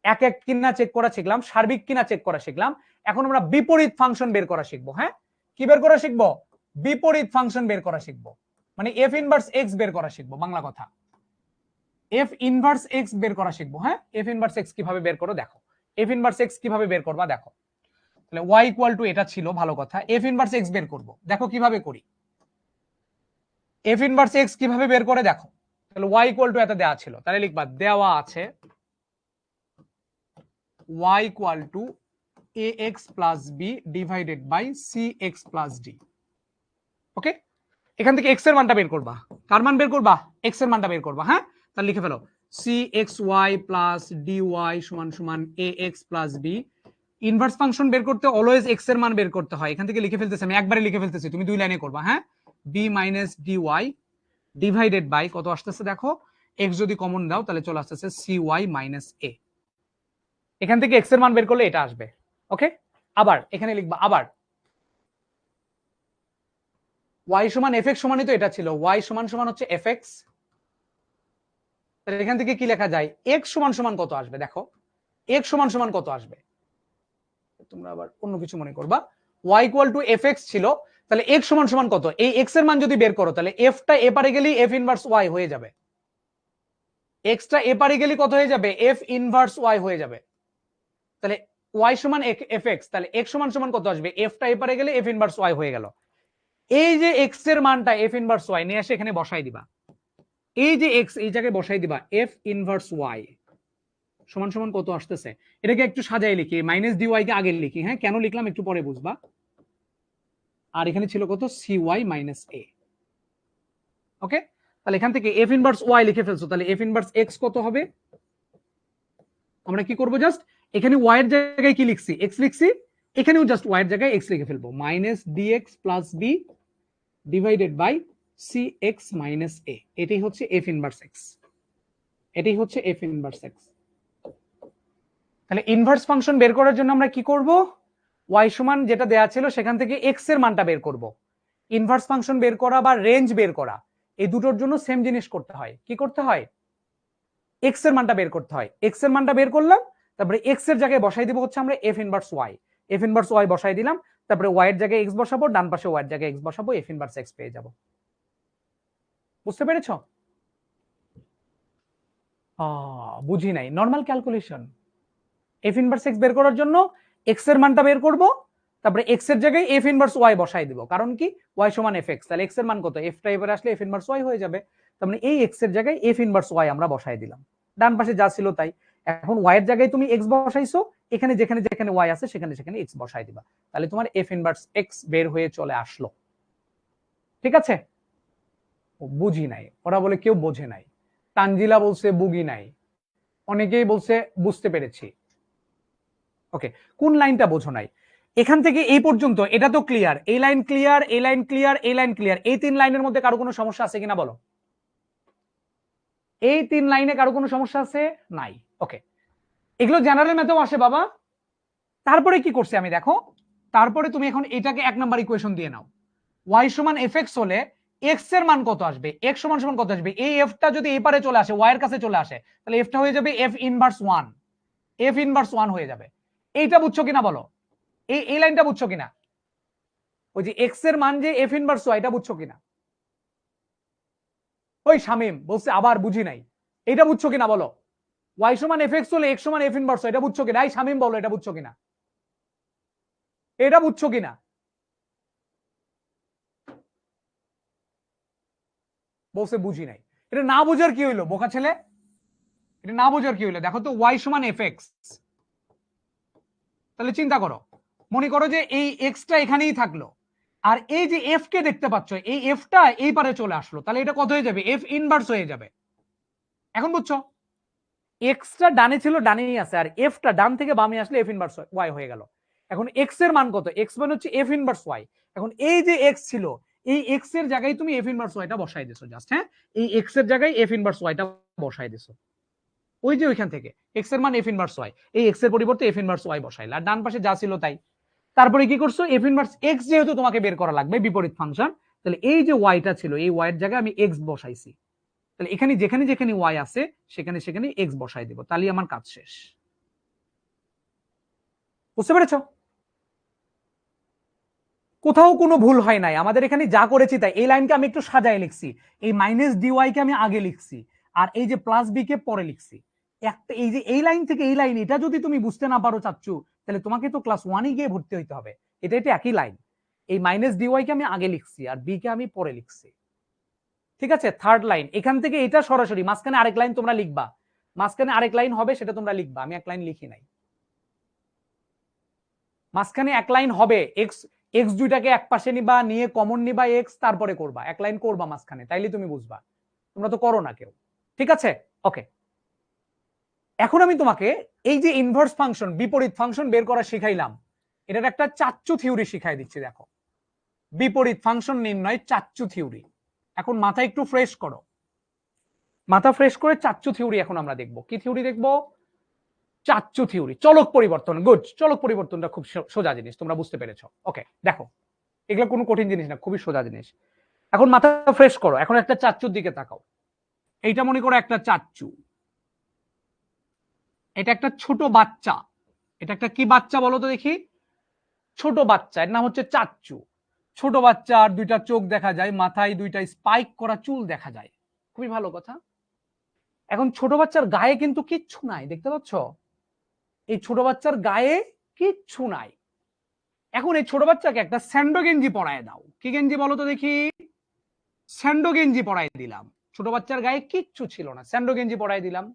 এক এক কিনা চেক করা শিখলাম, সার্বিক কিনা চেক করা শিখলাম। এখন আমরা বিপরীত ফাংশন বের করা শিখবো। হ্যাঁ, কি বের করা শিখবো? বিপরীত ফাংশন বের করা শিখবো, মানে এফ ইনভার্স এক্স বের করা শিখবো। বাংলা কথা, এফ ইনভার্স এক্স বের করা শিখবো। হ্যাঁ, এফ ইনভার্স এক্স কিভাবে বের করো দেখো। এফ ইনভার্স এক্স কিভাবে বের করবা দেখো। তাহলে y = এটা ছিল, ভালো কথা। এফ ইনভার্স এক্স বের করব, দেখো কিভাবে করি। এফ ইনভার্স এক্স কিভাবে বের করে দেখো। তাহলে y = এটা দেওয়া ছিল, তাহলে লিখবা দেওয়া আছে y = ax plus B divided by cx plus d. Okay, এখান থেকে x এর মানটা বের করবা। কার মান বের করবা? x এর মানটা বের করবা। হ্যাঁ, তাহলে লিখে ফেলো cxy প্লাস dy সমান সমান ax plus b। Inverse function বের করতে অলওয়েজ x এর মান বের করতে হয়। এখান থেকে লিখে ফেলতেছি, আমি একবারে লিখে ফেলতেছি, তুমি দুই লাইনে করবা। হ্যাঁ, b minus dy divided by কত আসতেছে দেখো, x যদি কমন দাও তাহলে চলে আসতেছে cy মাইনাস a। এখান থেকে x এর মান বের করলে এটা আসবে। ওকে, আবার এখানে লিখবা, আবার y সমান fx সমানই তো এটা ছিল, y সমান সমান হচ্ছে fx। তাহলে এখান থেকে কি লেখা যায়, x সমান সমান কত আসবে দেখো, x সমান সমান কত আসবে, তোমরা আবার অন্য কিছু মনে করবা। y ইকুয়াল টু fx ছিল, তাহলে x সমান সমান কত, এই x এর মান যদি বের করো তাহলে f টা এ পারে গেলেই f ইনভার্স y হয়ে যাবে। x টা এ পারে গেলে কত হয়ে যাবে, f ইনভার্স y হয়ে যাবে। তাহলে y সমান fx, তাহলে x সমান সমান কত আসবে, f টা এ পারে গেলে f ইনভার্স y হয়ে গেল। এই যে x এর মানটা f ইনভার্স y নিয়ে এসে এখানে বসাই দিবা, এই যে x এই জায়গায় বসাই দিবা, f ইনভার্স y সমান সমান কত আসতেছে, এটাকে একটু সাজাই লিখি, মাইনাস dy কে আগে লিখি। হ্যাঁ, কেন লিখলাম একটু পরে বুঝবা। আর এখানে ছিল কত, cy মাইনাস a। ওকে, তাহলে এখান থেকে f ইনভার্স y লিখে ফেলছো, তাহলে f ইনভার্স x কত হবে, আমরা কি করব, জাস্ট এখানে y এর জায়গায় কি লিখছি, x লিখছি, এখানেও জাস্ট y এর জায়গায় x লিখে ফেলবো, minus dx plus b divided by cx minus a। এটাই হচ্ছে f ইনভার্স x, এটাই হচ্ছে f ইনভার্স x। তাহলে ইনভার্স ফাংশন বের করার জন্য আমরা কি করব, y সমান যেটা দেয়া ছিল সেখান থেকে x এর মানটা বের করব। ইনভার্স ফাংশন বের করা বা রেঞ্জ বের করা, এই দুটোর জন্য সেম জিনিস করতে হয়। কি করতে হয়, x এর মানটা বের করতে হয়। x এর মানটা বের করলাম, তারপরে x এর জায়গায় বসাই দিব হচ্ছে আমরা f inverse y, f inverse y বসাই দিলাম, তারপরে y এর জায়গায় x বসাবো, ডান পাশে y এর জায়গায় x বসাবো, f ইনভার্স x পেয়ে যাব। বুঝতে পেরেছো? বুঝি নাই, normal calculation. f inverse x বের করার জন্য x এর মানটা বের করব, তারপরে x এর জায়গায় f ইনভার্স y বসাই দিব, কারণ কি y সমান fx, তাহলে x এর মান কত, f টা এবারে আসলে f ইনভার্স y হয়ে যাবে। তার মানে এই x এর জায়গায় f ইনভার্স y আমরা বসাই দিলাম, ডান পাশে যা ছিল তাই। এখন y এর জায়গায় তুমি x বসাইছো, এখানে যেখানে যেখানে y আছে সেখানে সেখানে x বসাই দিবা, তাহলে তোমার f ইনভার্স x বের হয়ে চলে আসলো। ঠিক আছে, বুঝি নাই, ওরা বলে কেউ বোঝে নাই, তানজিলা বলছে বুগি নাই, অনেকেই বলছে বুঝতে পেরেছি। ওকে, কোন লাইনটা বোঝো নাই, এখান থেকে এই পর্যন্ত এটা তো ক্লিয়ার, এই লাইন ক্লিয়ার, এই লাইন ক্লিয়ার, এই লাইন ক্লিয়ার, এই তিন লাইনের মধ্যে কারো কোনো সমস্যা আছে কিনা বলো, এই তিন লাইনে কারো কোনো সমস্যা আছে, নাই। ওকে, এগুলো জেনারেল ম্যাথেও আসে বাবা। তারপরে কি করছে আমি দেখো, তারপরে তুমি এখন এটাকে এক নাম্বার ইকুয়েশন দিয়ে নাও, y সমান fx হলে x এর মান কত আসবে, x সমান সমান কত আসবে, এই f টা যদি এই পারে চলে আসে, y এর কাছে চলে আসে, তাহলে f টা হয়ে যাবে f ইনভার্স 1, f ইনভার্স 1 হয়ে যাবে। এইটা বুঝছো কিনা বলো, এই লাইনটা বুঝছো কিনা, ওই যে x এর মান যে f ইনভার্স y, এটা বুঝছো কিনা? ওই শামিম বলছে আবার বুঝি নাই, এটা বুঝছো কিনা বলো, y সমান fx হলে x সমান f ইনভার্স y, এটা বুঝছো কিনা? এই শামিম বলো এটা বুঝছো কিনা, এটা বুঝছো কিনা? বলছে বুঝি নাই। এটা না বোঝার কি হইলো বোকা ছেলে, এটা না বোঝার কি হইলো, দেখো তো y সমান fx, তাহলে চিন্তা করো, মনে করো যে এই x টা এখানেই থাকলো, আর এই যে f কে দেখতে পাচ্ছ, এই f টা এই পারে চলে আসলো, তাহলে এটা কত হয়ে যাবে, f ইনভার্স হয়ে যাবে। এখন বুঝছো, x টা ডানে ছিল ডানেই আছে, আর f টা ডান থেকে বামে আসলে f ইনভার্স y হয়ে গেল। এখন x এর মান কত, x মান হচ্ছে f ইনভার্স y। এখন এই যে x ছিল, এই x এর জায়গায় তুমি f ইনভার্স y টা বসাই দিছো জাস্ট। হ্যাঁ, এই x এর জায়গায় f ইনভার্স y টা বসাই দিছো, ওই যে ওইখান থেকে x এর মান f ইনভার্স y, এই x এর পরিবর্তে f ইনভার্স y বসাইলা, আর ডান পাশে যা ছিল তাই। তারপরে কি করছো, f ইনভার্স x যেহেতু তোমাকে বের করা লাগবে বিপরীত ফাংশন, তাহলে এই যে y টা ছিল, এই y এর জায়গায় আমি x বসাইছি, তাহলে এখানে যেখানে যেখানে y আছে সেখানে সেখানে x বসাই দেব, তাহলে আমার কাজ শেষ। বুঝতে পেরেছো? কোথাও কোনো ভুল হয় নাই, আমাদের এখানে যা করেছি তাই। এই লাইনকে আমি একটু সাজায় লিখছি, এই মাইনাস ডিওয়াই কে আমি আগে লিখছি, আর এই যে প্লাস বি কে পরে লিখছি। একটা এই যে এই লাইন থেকে এই লাইন, এটা যদি তুমি বুঝতে না পারো চাচ্ছু, তাহলে তোমাকে তো ক্লাস 1 গিয়ে ভর্তি হইতে হবে। এটা এটা একই লাইন, এই মাইনাস ডিওয়াই কে আমি আগে লিখছি আর বি কে আমি পরে লিখছি। ঠিক আছে, থার্ড লাইন এখান থেকে এটা সরাসরি, মাঝখানে আরেক লাইন তোমরা লিখবা, মাঝখানে আরেক লাইন হবে সেটা তোমরা লিখবা, আমি এক লাইন লিখি নাই। মাঝখানে এক লাইন হবে, এক্স এক্স দুইটাকে এক পাশে নিবা, নিয়ে কমন নিবা এক্স, তারপরে করবা এক লাইন করবা মাঝখানে, তাইলে তুমি বুঝবা। তোমরা তো করো না কেউ, ঠিক আছে? ওকে, এখন আমি তোমাকে এই যে ইনভার্স ফাংশন, বিপরীত ফাংশন বের করা শিখাইলাম, এটার একটা চাচ্চু থিওরি শিখাই দিচ্ছি। দেখো, বিপরীত ফাংশন নির্ণয় চাচ্চু থিওরি। এখন মাথা একটু ফ্রেশ করো, মাথা ফ্রেশ করে চাচ্চু থিওরি এখন আমরা দেখব। কি থিওরি দেখব? চাচ্চু থিওরি, চলক পরিবর্তন। গুড, চলক পরিবর্তনটা খুব সোজা জিনিস, তোমরা বুঝতে পেরেছো। ওকে, দেখো এগুলো কোনো কঠিন জিনিস না, খুবই সোজা জিনিস। এখন মাথা ফ্রেশ করো, এখন একটা চাচ্চুর দিকে তাকাও। এইটা মনে করো একটা চাচ্চু, এটা একটা ছোট বাচ্চা। এটা একটা কি বাচ্চা বলো তো দেখি? ছোট বাচ্চা, এর নাম হচ্ছে চাচ্চু। ছোট বাচ্চার দুইটা চোখ দেখা যায়, মাথায় দুইটা স্পাইক করা চুল দেখা যায়, খুবই ভালো কথা। এখন ছোট বাচ্চার গায়ে কিন্তু কিচ্ছু নাই, দেখতে পাচ্ছ? এই ছোট বাচ্চার গায়ে কিচ্ছু নাই। এখন এই ছোট বাচ্চাকে একটা স্যান্ডো গেঞ্জি পরায় দাও। কি গেঞ্জি বলো তো দেখি? স্যান্ডো গেঞ্জি পরায় দিলাম। ছোট বাচ্চার গায়ে কিচ্ছু ছিল না, স্যান্ডো গেঞ্জি পরায় দিলাম।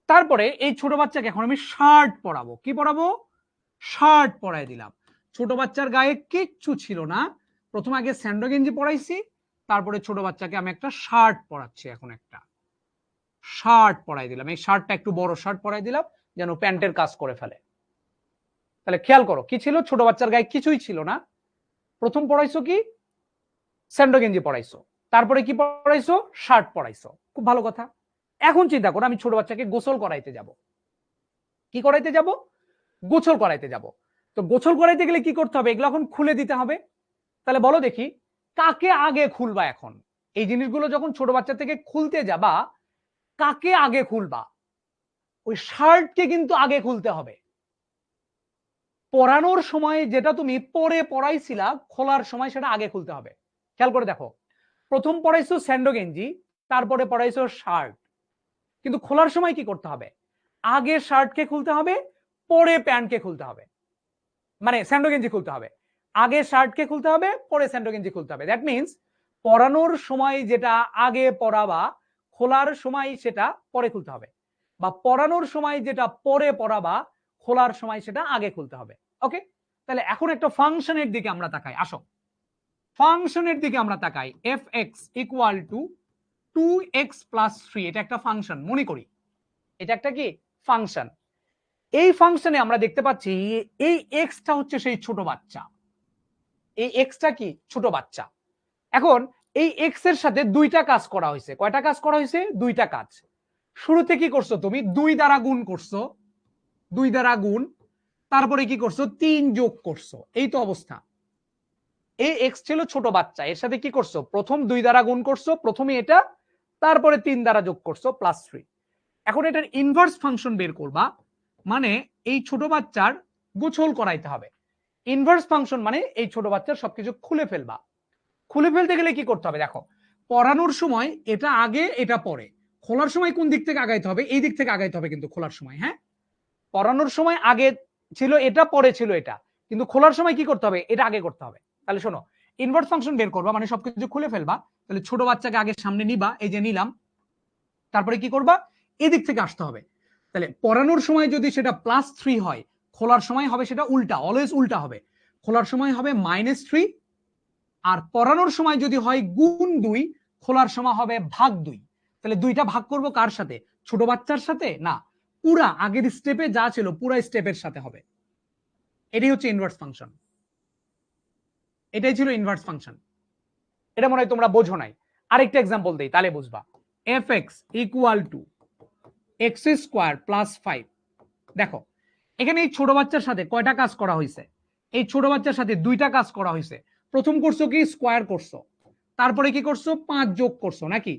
তারপরে এই ছোট বাচ্চাকে এখন আমি শার্ট পরাবো। কি পরাবো? শার্ট পরায় দিলাম। ছোট বাচ্চার গায়ে কিচ্ছু ছিল না, প্রথমে আগে স্যান্ডো গেঞ্জি পরাইছি, তারপরে ছোট বাচ্চাকে আমি একটা শার্ট পরাচ্ছি। এখন একটা শার্ট পরাই দিলাম, এই শার্টটা একটু বড় শার্ট পরাই দিলাম যেন প্যান্টের কাজ করে ফেলে। তাহলে খেয়াল করো, কি ছিল? ছোট বাচ্চার গায়ে কিছুই ছিল না, প্রথম পড়াইছো কি? স্যান্ডো গেঞ্জি পড়াইছো, তারপরে কি পড়াইছো? শার্ট পড়াইছো, খুব ভালো কথা। এখন চিন্তা করো, আমি ছোট বাচ্চাকে গোসল করাইতে যাব। কি করাইতে যাব? গোসল করাইতে যাব। তো গোসল করাইতে গেলে কি করতে হবে? এগুলো এখন খুলে দিতে হবে। তাহলে বলো দেখি, কাকে আগে খুলবা? এখন এই জিনিসগুলো যখন ছোট বাচ্চা থেকে খুলতে যাবা, কাকে আগে খুলবা? ওই শার্টকে কিন্তু আগে খুলতে হবে। পরানোর সময় যেটা তুমি পরে পড়াইছিলা, খোলার সময় সেটা আগে খুলতে হবে। খেয়াল করে দেখো, প্রথম পড়াইছো স্যান্ডো গেঞ্জি, তারপরে পড়াইছো শার্ট, কিন্তু খোলার সময় কি করতে হবে? আগে শার্টকে খুলতে হবে, পরে প্যান্টকে খুলতে হবে, মানে স্যান্ডো গেঞ্জি খুলতে হবে। আগে শার্টকে খুলতে হবে, পরে স্যান্ডো গেঞ্জি খুলতে হবে। দ্যাট মিনস পরানোর সময় যেটা আগে পরাবা, খোলার সময় সেটা পরে খুলতে হবে, বা পরানোর সময় যেটা পরে পরাবা, খোলার সময় সেটা আগে খুলতে হবে। ওকে, তাহলে এখন একটা ফাংশনের দিকে আমরা তাকাই। আসো, ফাংশনের দিকে আমরা তাকাই। F X equal two 2x plus 3, এটা একটা ফাংশন মনে করি। এটা একটা কি ফাংশন? এই ফাংশনে আমরা দেখতে পাচ্ছি এই এক্সটা হচ্ছে সেই ছোট বাচ্চা। এই এক্সটা কি? ছোট বাচ্চা। এখন এই এক্স এর সাথে দুইটা কাজ করা হয়েছে। কয়টা কাজ করা হয়েছে? দুইটা কাজ। শুরুতে কি করছো তুমি? 2 দ্বারা গুণ করছো, 2 দ্বারা গুণ, তারপরে কি করছো? 3 যোগ করছো। এই তো অবস্থা। এই এক্স ছিল ছোট বাচ্চা, এর সাথে কি করছো? প্রথম 2 দ্বারা গুণ করছো, প্রথমে এটা, তারপরে 3 দ্বারা যোগ করছো, প্লাস 3। এখন এটার ইনভার্স ফাংশন বের করবা, মানে এই ছোট বাচ্চার গোছল করাইতে হবে। ইনভার্স ফাংশন মানে এই ছোট বাচ্চার সবকিছু খুলে ফেলবা। খুলে ফেলতে গেলে কি করতে হবে? দেখো, পড়ানোর সময় এটা আগে, এটা পরে। খোলার সময় কোন দিক থেকে আগাইতে হবে? এই দিক থেকে আগাইতে হবে কিন্তু খোলার সময়। হ্যাঁ, পড়ানোর সময় আগে ছিল এটা, পরে ছিল এটা, কিন্তু খোলার সময় কি করতে হবে? এটা আগে করতে হবে। তাহলে শোনো, ইনভার্স ফাংশন বের করবা মানে সবকিছু খুলে ফেলবা। তাহলে ছোট বাচ্চাকে আগে সামনে নিবা, এই যে নিলাম, তারপরে কি করবা? এদিক থেকে আসতে হবে। তাহলে পড়ানোর সময় যদি সেটা +3 হয়, খোলার সময় হবে সেটা উল্টা, অলওয়েজ উল্টা হবে। খোলার সময় হবে -3, আর পড়ানোর সময় যদি হয় *2, খোলার সময় হবে √2। তাহলে দুইটা ভাগ করব কার সাথে? ছোট বাচ্চার সাথে না, পুরা আগের স্টেপে যা ছিল পুরা স্টেপের সাথে হবে। এটাই হচ্ছে ইনভার্স ফাংশন। এটাই ছিল ইনভার্স ফাংশন। এটা মনে হয় তোমরা বোঝো নাই। আরেকটা এক্সাম্পল দেই, তাহলে বুঝবা। fx equal two x² plus 5। দেখো, এখানে এই ছোট বাচ্চার সাথে কয়টা কাজ করা হয়েছে? এই ছোট বাচ্চার সাথে দুইটা কাজ করা হয়েছে। প্রথম করছো কি? স্কোয়ার করছো, তারপরে কি করছো? 5 যোগ করছো, নাকি?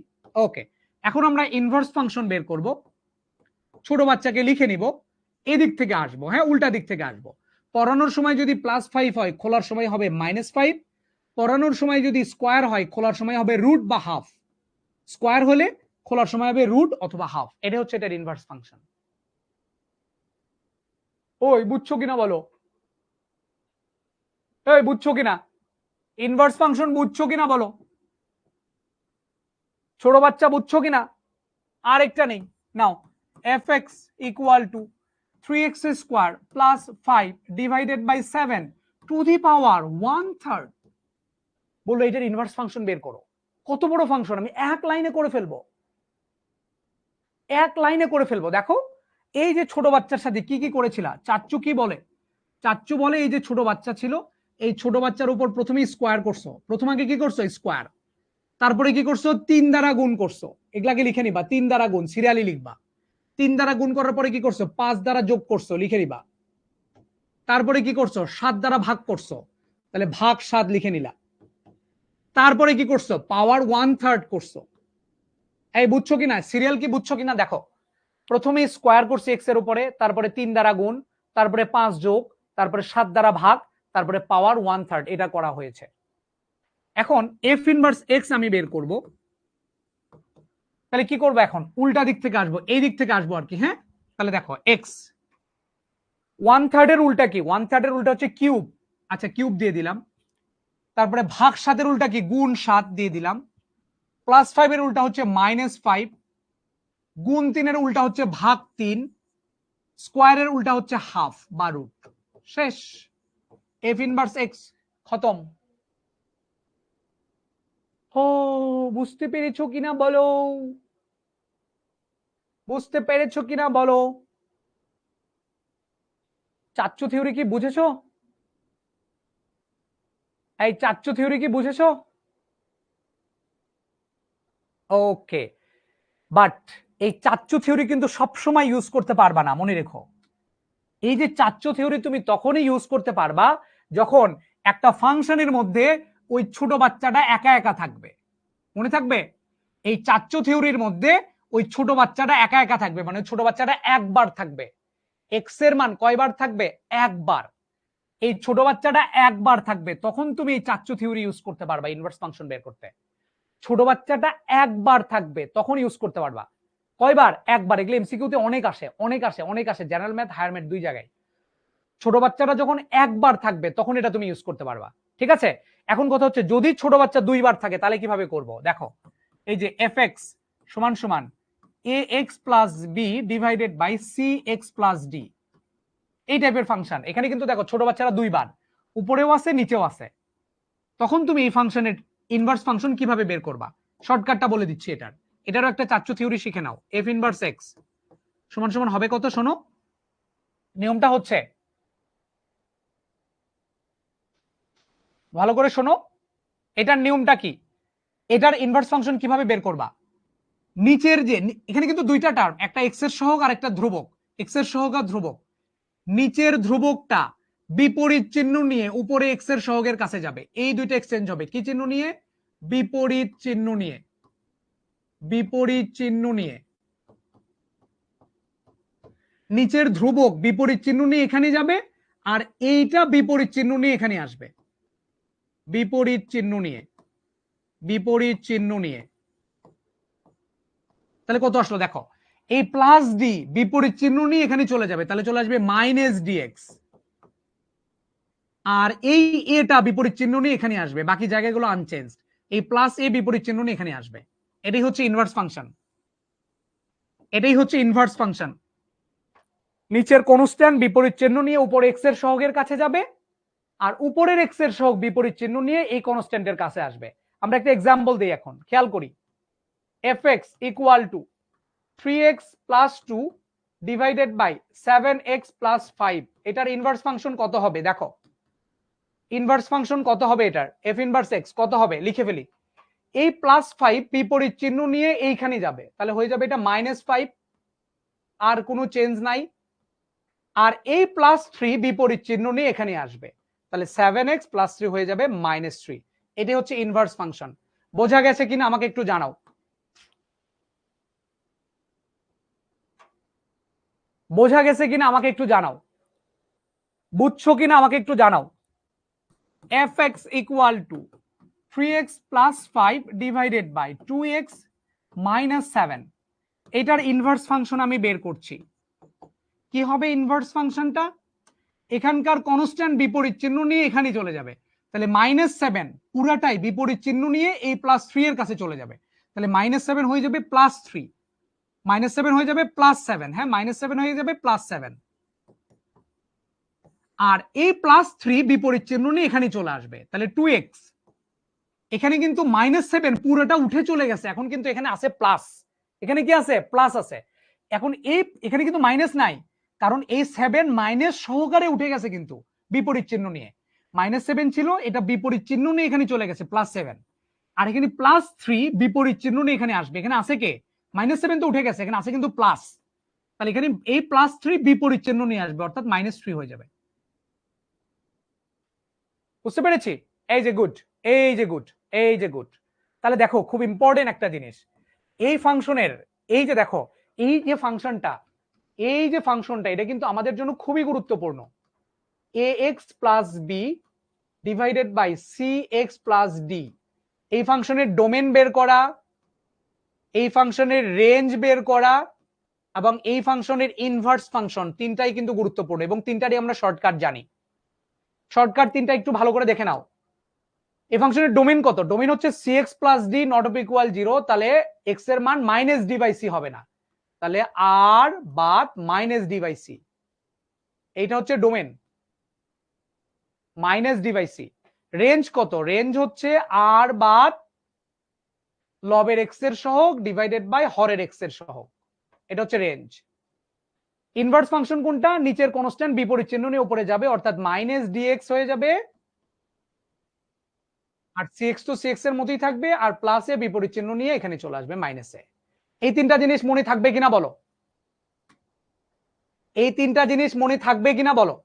ওকে, এখন আমরা ইনভার্স ফাংশন বের করব। ছোট বাচ্চাকে লিখে নিব, এদিক থেকে আসবো, হ্যাঁ, উল্টা দিক থেকে আসবো। পড়ানোর সময় যদি +5 হয়, খোলার সময় হবে -5। পড়ানোর সময় যদি স্কোয়ার হয়, খোলার সময় হবে √ বা হাফ। স্কোয়ার হলে খোলার সময় হবে √ অথবা হাফ। এটা হচ্ছে এটার ইনভার্স ফাংশন। ওই বুঝছো কিনা বলো? এই বুঝছো কিনা? ইনভার্স ফাংশন বুঝছো কিনা বলো? ছোট বাচ্চা বুঝছো কিনা? আরেকটা নেই, নাও। fx equal to 3x square plus 5 divided by 7 to the power 1/3। বললো এটার ইনভার্স ফাংশন বের করো। কত বড় ফাংশন, আমি এক লাইনে করে ফেলবো, এক লাইনে করে ফেলবো। দেখো এই যে ছোট বাচ্চার সাথে কি কি করেছিলা, চাচ্চু কি বলে, চাচ্চু বলে এই যে ছোট বাচ্চা ছিল, এই ছোট বাচ্চার উপর প্রথমে স্কোয়ার করছো, প্রথম আগে কি করছো স্কোয়ার, তারপরে কি করছো 3 দ্বারা গুণ করছো, এগুলাকে লিখে নিবা 3 দ্বারা গুণ, সিরিয়ালি লিখবা। 3 দ্বারা গুণ করার পরে কি করছো 5 দ্বারা যোগ করছো, লিখে নিবা। তারপরে কি করছো 7 দ্বারা ভাগ করছো, তাহলে ভাগ 7 লিখে নিলা। তারপরে কি করছো পাওয়ার 1/3 করছো। এই বুঝছো কিনা, সিরিয়াল কি বুঝছো কিনা দেখো, প্রথমে স্কোয়ার করছি এক্স এর উপরে, তারপরে 3 দ্বারা গুণ, তারপরে 5 যোগ, তারপরে 7 দ্বারা ভাগ, তারপরে পাওয়ার 1/3, এটা করা হয়েছে। এখন এফ ইনভার্স এক্স আমি বের করব। তাহলে কি করবো এখন, উল্টা দিক থেকে আসবো, এই দিক থেকে আসবো আর কি। হ্যাঁ, তাহলে দেখো এক্স 1/3 এর উল্টা কি, 1/3 এর উল্টা হচ্ছে কিউব। আচ্ছা কিউব দিয়ে দিলাম। তারপরে ভাগ 7 এর উল্টা কি, গুণ 7 দিয়ে দিলাম। প্লাস 5 এর উল্টা হচ্ছে -5, গুণ 3 এর উল্টা হচ্ছে ভাগ 3, স্কোয়ারের উল্টা হচ্ছে হাফ বা রুট। শেষ, এফ ইনভার্স এক্স খতম। ও বুঝতে পেরেছো কিনা বলো, বুঝতে পেরেছো কিনা বলো। চাচ্চু থিওরি কি বুঝেছো, এই চাচ্চু থিওরি কি বুঝেছো? ওকে, বাট এই চাচ্চু থিওরি কিন্তু সবসময় ইউজ করতে পারবা না, মনে রেখো। এই যে চাচ্চু থিওরি তুমি তখনই ইউজ করতে পারবা যখন একটা ফাংশনের মধ্যে ওই ছোট বাচ্চাটা একা একা থাকবে। মনে থাকবে, এই চাচ্চু থিওরির মধ্যে ওই ছোট বাচ্চাটা একা একা থাকবে, মানে ছোট বাচ্চাটা একবার থাকবে। এক্স এর মান কয়বার থাকবে, একবার। এই ছোট বাচ্চাটা একবার থাকবে, তখন তুমি এই চাচ্চু থিওরি ইউজ করতে পারবা ইনভার্স ফাংশন বের করতে। ছোট বাচ্চাটা একবার থাকবে তখন ইউজ করতে পারবা। কয়বার, একবার। এগুলো এমসিকিউতে অনেক আসে, অনেক আসে, অনেক আসে, জেনারেল ম্যাথ হায়ার ম্যাথ দুই জায়গায়। ছোট বাচ্চাটা যখন একবার থাকবে তখন এটা তুমি ইউজ করতে পারবা। ঠিক আছে, এখন কথা হচ্ছে যদি ছোট বাচ্চা দুইবার থাকে তাহলে কিভাবে করব। দেখো এই যে এফ এক্স সমান সমান এ x plus B divided by C x plus D, এই টাইপের ফাংশন। এখানে কিন্তু দেখো ছোট বাচ্চারা দুইবার, উপরেও আছে নিচেও আছে, তখন তুমি এই ফাংশনের ইনভার্স ফাংশন কিভাবে বের করবা, শর্টকাটটা বলে দিচ্ছি। এটারও একটা চাচ্চু থিওরি শিখে নাও। এফ ইনভার্স এক্স সমান সমান হবে কত, শোনো নিয়মটা হচ্ছে, ভালো করে শোনো, এটার নিয়মটা কি, এটার ইনভার্স ফাংশন কিভাবে বের করবা। নিচের যে, এখানে কিন্তু দুইটা টার্ম, একটা এক্স এর সহগ আর একটা ধ্রুবক, এক্স এর সহগ আর ধ্রুবক। নিচের ধ্রুবকটা বিপরীত চিহ্ন নিয়ে উপরে এক্স এর সহগের কাছে যাবে, এই দুইটা এক্সচেঞ্জ হবে। কি চিহ্ন নিয়ে, বিপরীত চিহ্ন নিয়ে, বিপরীত চিহ্ন নিয়ে। নিচের ধ্রুবক বিপরীত চিহ্ন নিয়ে এখানে যাবে, আর এইটা বিপরীত চিহ্ন নিয়ে এখানে আসবে, বিপরীত চিহ্ন নিয়ে, বিপরীত চিহ্ন নিয়ে। তাহলে কত আসলো দেখো, এই প্লাস ডি বিপরীত চিহ্ন নিয়ে এখানে চলে যাবে, তাহলে চলে আসবে মাইনাস ডিএক্স। আর এই এটা বিপরীত চিহ্ন নিয়ে এখানে আসবে, বাকি জায়গাগুলো আনচেঞ্জ। এই প্লাস এ বিপরীত চিহ্ন নিয়ে এখানে আসবে। এটাই হচ্ছে ইনভার্স ফাংশন, এটাই হচ্ছে ইনভার্স ফাংশন। নিচের কনস্ট্যান্ট বিপরীত চিহ্ন নিয়ে উপরে এক্স এর সহগের কাছে যাবে, আর উপরের এক্স এর সহগ বিপরীত চিহ্ন নিয়ে এই কনস্ট্যান্টের কাছে আসবে। আমরা একটা এক্সাম্পল দিই এখন, খেয়াল করি। F X equal to 3x plus 2 divided by 7x plus 5, এটার ইনভার্স ফাংশন কত হবে দেখো। ইনভার্স ফাংশন কত হবে এটার, এফ ইনভার্স এক্স কত হবে, লিখে ফেলি। এই প্লাস 5 বিপরীত চিহ্ন নিয়ে এইখানে যাবে, তাহলে হয়ে যাবে এটা -5, আর কোনো চেঞ্জ নাই। আর এই প্লাস 3 বিপরীত চিহ্ন নিয়ে এখানে আসবে, তাহলে 7x প্লাস 3 হয়ে যাবে -3। এটাই হচ্ছে ইনভার্স ফাংশন। বোঝা গেছে কিনা আমাকে একটু জানাও, বোঝা গেছে কিনা আমাকে একটু জানাও, বুঝছো কিনা আমাকে একটু জানাও। fx equal to 3x plus 5 divided by 2x minus 7, এটার ইনভার্স ফাংশন আমি বের করছি। কি হবে ইনভার্স ফাংশনটা, এখানকার কনস্ট্যান্ট বিপরীত চিহ্ন নিয়ে এখানে চলে যাবে, তাহলে -7 পুরাটাই বিপরীত চিহ্ন নিয়ে এই +3 এর কাছে চলে যাবে, তাহলে -7 হয়ে যাবে +3, -7 হয়ে যাবে +7, হ্যাঁ -7 হয়ে যাবে +7। আর এই +3 বিপরীত চিহ্ন নিয়ে এখানে চলে আসবে, তাহলে 2x। এখানে কিন্তু -7 পুরোটা উঠে চলে গেছে, এখন কিন্তু এখানে আছে প্লাস, এখানে কি আছে প্লাস আছে। এখন এখানে কিন্তু মাইনাস নাই, কারণ এই 7 মাইনাস সহকারে উঠে গেছে কিন্তু বিপরীত চিহ্ন নিয়ে। -7 ছিল, এটা বিপরীত চিহ্ন নিয়ে এখানে চলে গেছে +7। আর এখানে +3 বিপরীত চিহ্ন নিয়ে এখানে আসবে, এখানে আছে কে -7 তো উঠে গেছে, এখানে আছে কিন্তু প্লাস, তাহলে এখানে এই +3 বিপরীত চিহ্ন নিয়ে আসবে, অর্থাৎ -3 হয়ে যাবে। বুঝতে পেরেছি? এই যে গুড, এই যে গুড, এই যে গুড। তাহলে দেখো খুব ইম্পর্টেন্ট একটা জিনিস, এই ফাংশনের এই যে দেখো এই যে ফাংশনটা, এই যে ফাংশনটা, এটা কিন্তু আমাদের জন্য খুবই গুরুত্বপূর্ণ। ax + b divided by cx + d, এই ফাংশনের ডোমেন বের করা, এই ফাংশনের রেঞ্জ বের করা, এবং এই ফাংশনের ইনভার্স ফাংশন, তিনটাই কিন্তু গুরুত্বপূর্ণ এবং তিনটারই আমরা শর্টকাট জানি। শর্টকাট তিনটা একটু ভালো করে দেখে নাও। এই ফাংশনের ডোমেন কত? ডোমেন হচ্ছে cx + d not of equal 0, তাহলে x এর মান -d/c হবে না, তাহলে r বাদ -d/c, এইটা হচ্ছে ডোমেন -d/c। রেঞ্জ কত? রেঞ্জ হচ্ছে r বাদ লবের x এর সহগ ডিভাইডেড বাই হরের x এর সহগ, এটা হচ্ছে রেঞ্জ। ইনভার্স ফাংশন কোনটা? নিচের কনস্ট্যান্ট বিপরীত চিহ্ন নিয়ে উপরে যাবে, অর্থাৎ -dx হয়ে যাবে, আর cx তো cx এর মতোই থাকবে, আর প্লাসে বিপরীত চিহ্ন নিয়ে এখানে চলে আসবে মাইনাসে। এই তিনটা জিনিস মনে থাকবে কিনা বলো? এই তিনটা জিনিস মনে থাকবে কিনা বলো?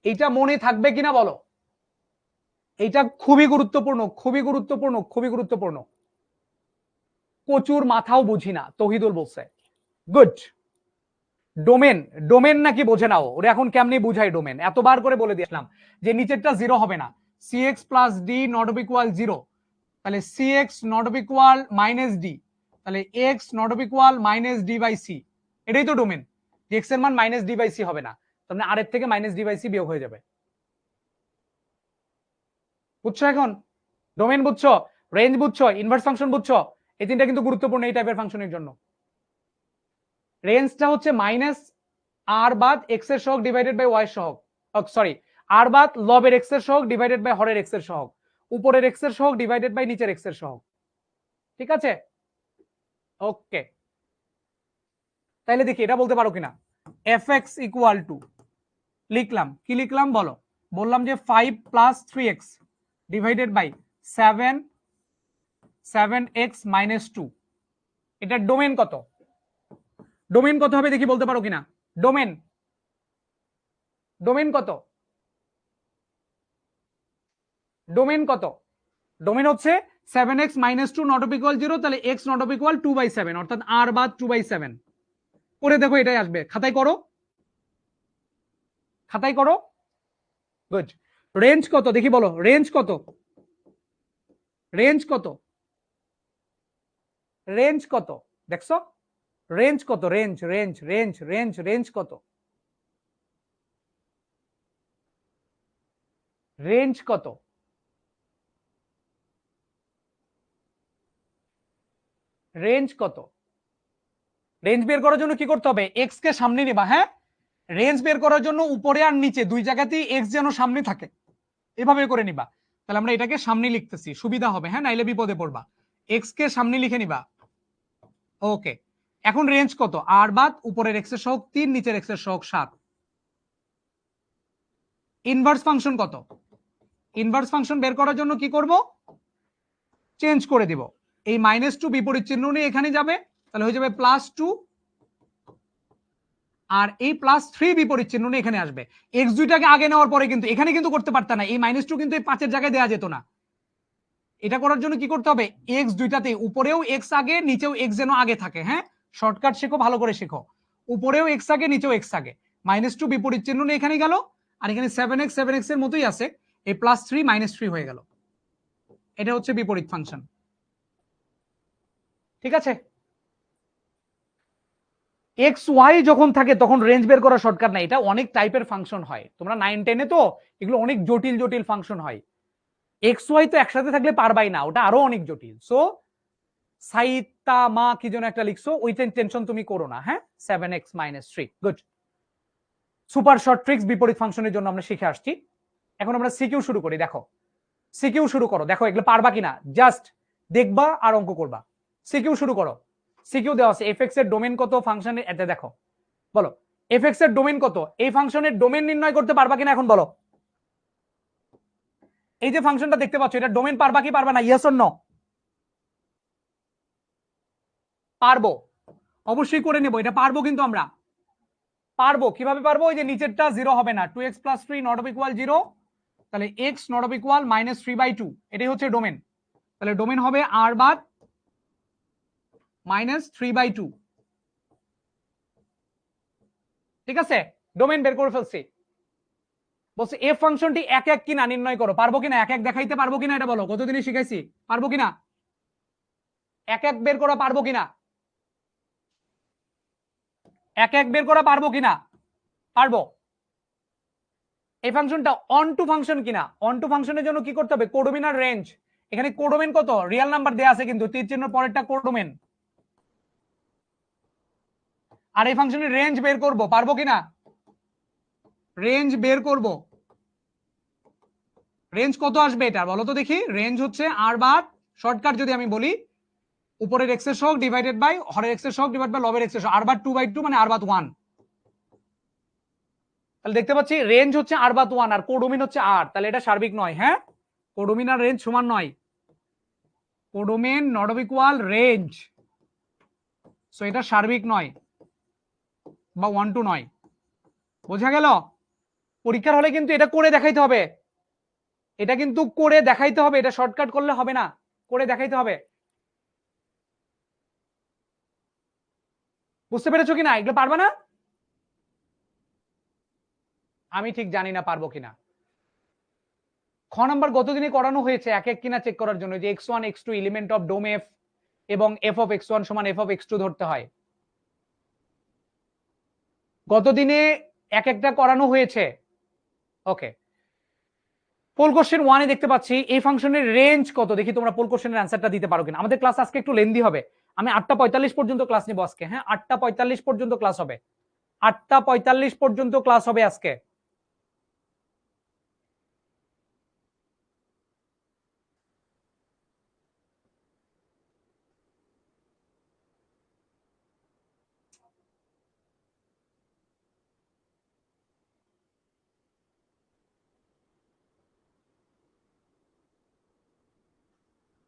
এইটা মনে থাকবে কিনা বলো? এইটা খুবই গুরুত্বপূর্ণ, খুবই গুরুত্বপূর্ণ, খুবই গুরুত্বপূর্ণ। কচুর মাথাও বুঝি না, তহিদুল বলছে। গুড। ডোমেন, ডোমেন নাকি বোঝে নাও, ওরা এখন কেমনি বুঝাই ডোমেন, এতবার করে বলে দিয়েছিলাম যে নিচেরটা 0 হবে না, cx + d not of equal 0, তাহলে cx not of equal -d, তাহলে x not of equal -d/c, এটাই তো ডোমেন, যে x এর মান -d/c হবে না, তাহলে r এর থেকে -d/c বিয়োগ হয়ে যাবে। বুঝছো এখন? ডোমেন বুঝছো, রেঞ্জ বুঝছো, ইনভার্স ফাংশন বুঝছো, এই তিনটা কিন্তু গুরুত্বপূর্ণ এই টাইপের ফাংশনের জন্য। রেঞ্জটা হচ্ছে -r বাদ x এর সহগ ডিভাইডেড বাই y এর সহগ, সরি r বাদ লবের x এর সহগ ডিভাইডেড বাই হরের x এর সহগ, উপরের x এর সহগ ডিভাইডেড বাই নিচের x এর সহগ। ঠিক আছে? ওকে, তাইলে দেখি এটা বলতে পারো কিনা। fx ইকুয়াল টু, লিখলাম কি লিখলাম বলো? বললাম যে 5 + 3x ডিভাইডেড বাই 7x - 2, এটার ডোমেন কত? ডোমেন কত হবে দেখি, বলতে পারো কিনা? ডোমেন, ডোমেন কত? ডোমেন কত? ডোমেন হচ্ছে 7x - 2 নট অফ ইকুয়াল 0, তাহলে x নট অফ ইকুয়াল 2/7, অর্থাৎ r বাদ 2/7। করে দেখো এটাই আসবে, খাতায় করো, খাতায় করো। গুড। রেঞ্জ কত দেখি বলো, রেঞ্জ কত? রেঞ্জ কত? রেঞ্জ কত? দেখছো রেঞ্জ কত? Range range range range range কত? রেঞ্জ কত? রেঞ্জ কত? রেঞ্জ বের করার জন্য কি করতে হবে? এক্স কে সামনে নিবা। হ্যাঁ, রেঞ্জ বের করার জন্য উপরে আর নিচে দুই জায়গাতেই এক্স যেন সামনে থাকে, এভাবে করে নিবা। তাহলে আমরা এটাকে সামনে লিখতেছি, সুবিধা হবে, হ্যাঁ, নাইলে বিপদে পড়বা। এক্স কে সামনে লিখে নিবা। ওকে, এখন রেঞ্জ কত? আর বাদ উপরের এক্স এর সহগ 3, নিচের এক্স এর সহগ 7। ইনভার্স ফাংশন কত? ইনভার্স ফাংশন বের করার জন্য কি করব? চেঞ্জ করে দিব, এই -2 বিপরীত চিহ্ন নিয়ে এখানে যাবে, তাহলে হয়ে যাবে +2, আর এই +3 বিপরীত চিহ্ন নিয়ে এখানে আসবে। x দুইটাকে আগে নেওয়ার পরে কিন্তু এখানে কিন্তু করতে পারতা না, এই -2 কিন্তু এই 5 এর জায়গায় দেওয়া যেত না। এটা করার জন্য কি করতে হবে? x দুইটাতে উপরেও x আগে নিচেও x যেন আগে থাকে। হ্যাঁ, শর্টকাট শেখো, ভালো করে শেখো, উপরেও x আগে নিচেও x আগে। -2 বিপরীত চিহ্ন নিয়ে এখানে গেল, আর এখানে 7x এর মতোই আছে, এই +3 -3 হয়ে গেল। এটা হচ্ছে বিপরীত ফাংশন। ঠিক আছে? এক্স ওয়াই যখন থাকে তখন রেঞ্জ বের করা শর্টকাট নাই, এটা অনেক টাইপের ফাংশন হয়, তোমরা 9-10-এ তো এগুলো অনেক জটিল জটিল ফাংশন হয়। এক্স ওয়াই তো একসাথে থাকলে পারবাই না, ওটা আরো অনেক জটিল। সো সাইতা মা কি যেন একটা লিখছো, ওই টেনশন তুমি করো না। হ্যাঁ, 7x-3। Good. Super short tricks বিপরীত ফাংশনের জন্য আমরা শিখে আসছি। এখন আমরা সিকিউ শুরু করি। দেখো সিকিউ শুরু করো, দেখো এগুলো পারবা কিনা, জাস্ট দেখবা আর অঙ্ক করবা। সিকিউ শুরু করো। সিকিউ দেওয়া আছে এফ এক্স এর ডোমেন কত ফাংশনের, এতে দেখো বলো এফ এক্স এর ডোমেন কত, এই ফাংশনের ডোমেন নির্ণয় করতে পারবা কিনা এখন বলো। এই যে ফাংশনটা দেখতে পাচ্ছ এটা ডোমেন পারবা কি পারবা না, ইয়েস অর নো? পারবো, অবশ্যই করে নেব, এটা পারবো, কিন্তু আমরা পারবো কিভাবে পারবো, ওই যে নিচেরটা 0 হবে না, 2x + 3 নট অফ ইকুয়াল 0, তাহলে x নট অফ ইকুয়াল -3/2, এটাই হচ্ছে ডোমেন। তাহলে ডোমেন হবে r বাদ -3/2। ঠিক আছে, ডোমেন বের করে ফেলছি। বলছে এফ ফাংশনটি এক এক কিনা নির্ণয় করো, পারবো কিনা, এক এক দেখাইতে পারবো কিনা এটা বলো, কতদিনে শিখাইছি, পারবো কিনা, এক এক বের করা পারবো কিনা, এক এক বের করা পারবো কিনা, পারবো। এই ফাংশনটা অন টু ফাংশন কিনা, অন টু ফাংশনের জন্য কি করতে হবে, কোডোমেন আর রেঞ্জ। এখানে কোডোমেন কত, রিয়েল নাম্বার দেয়া আছে কিন্তু তীর চিহ্নের পরেরটা কোডোমেন। আর এই ফাংশনের রেঞ্জ বের করব, পারবো কিনা, রেঞ্জ বের করব। রেঞ্জ কত আসবে এটা বলো তো দেখি, রেঞ্জ হচ্ছে আর বার, শর্টকাট যদি আমি বলি, উপরের এক্স এর সহগ ডিভাইডেড বাই হরের এক্স এর সহগ ডিভাইড বাই লবের এক্স এর সহগ, আর বার 2/2 মানে আর বার 1। তাহলে দেখতে পাচ্ছি রেঞ্জ হচ্ছে আর বার 1 আর কোডোমিন হচ্ছে আর, তাহলে এটা সার্বিক নয়। হ্যাঁ, কোডোমিন আর রেঞ্জ সমান নয়, codomain not of equal range, so এটা সার্বিক নয় বা 1 টু নয়। বোঝা গেল? পরীক্ষার হলে কিন্তু এটা করে দেখাইতে হবে, এটা কিন্তু করে দেখাইতে হবে, এটা শর্টকাট করলে হবে না, করে দেখাইতে হবে। বুঝতে পেরেছো কিনা, এগুলো পারবে না? আমি ঠিক জানি না পারবো কিনা। খ নাম্বার গতদিনে করানো হয়েছে এক এক কিনা চেক করার জন্য, যে x1 x2 element of dom F এবং f অফ x1 সমান f অফ x2 ধরতে হয়। গতদিনে এক একটা করানো হয়েছে। ওকে, পোল কোশ্চেন 1 এ দেখতে পাচ্ছি এই ফাংশনের রেঞ্জ কত, দেখি তোমরা পোল কোশ্চেনের অ্যানসারটা দিতে পারো কিনা। আমাদের ক্লাস আজকে একটু লেন্দি হবে, আমি 8:45 পর্যন্ত ক্লাস নিব আজকে। হ্যাঁ, 8:45 পর্যন্ত ক্লাস হবে, 8:45 পর্যন্ত ক্লাস হবে আজকে।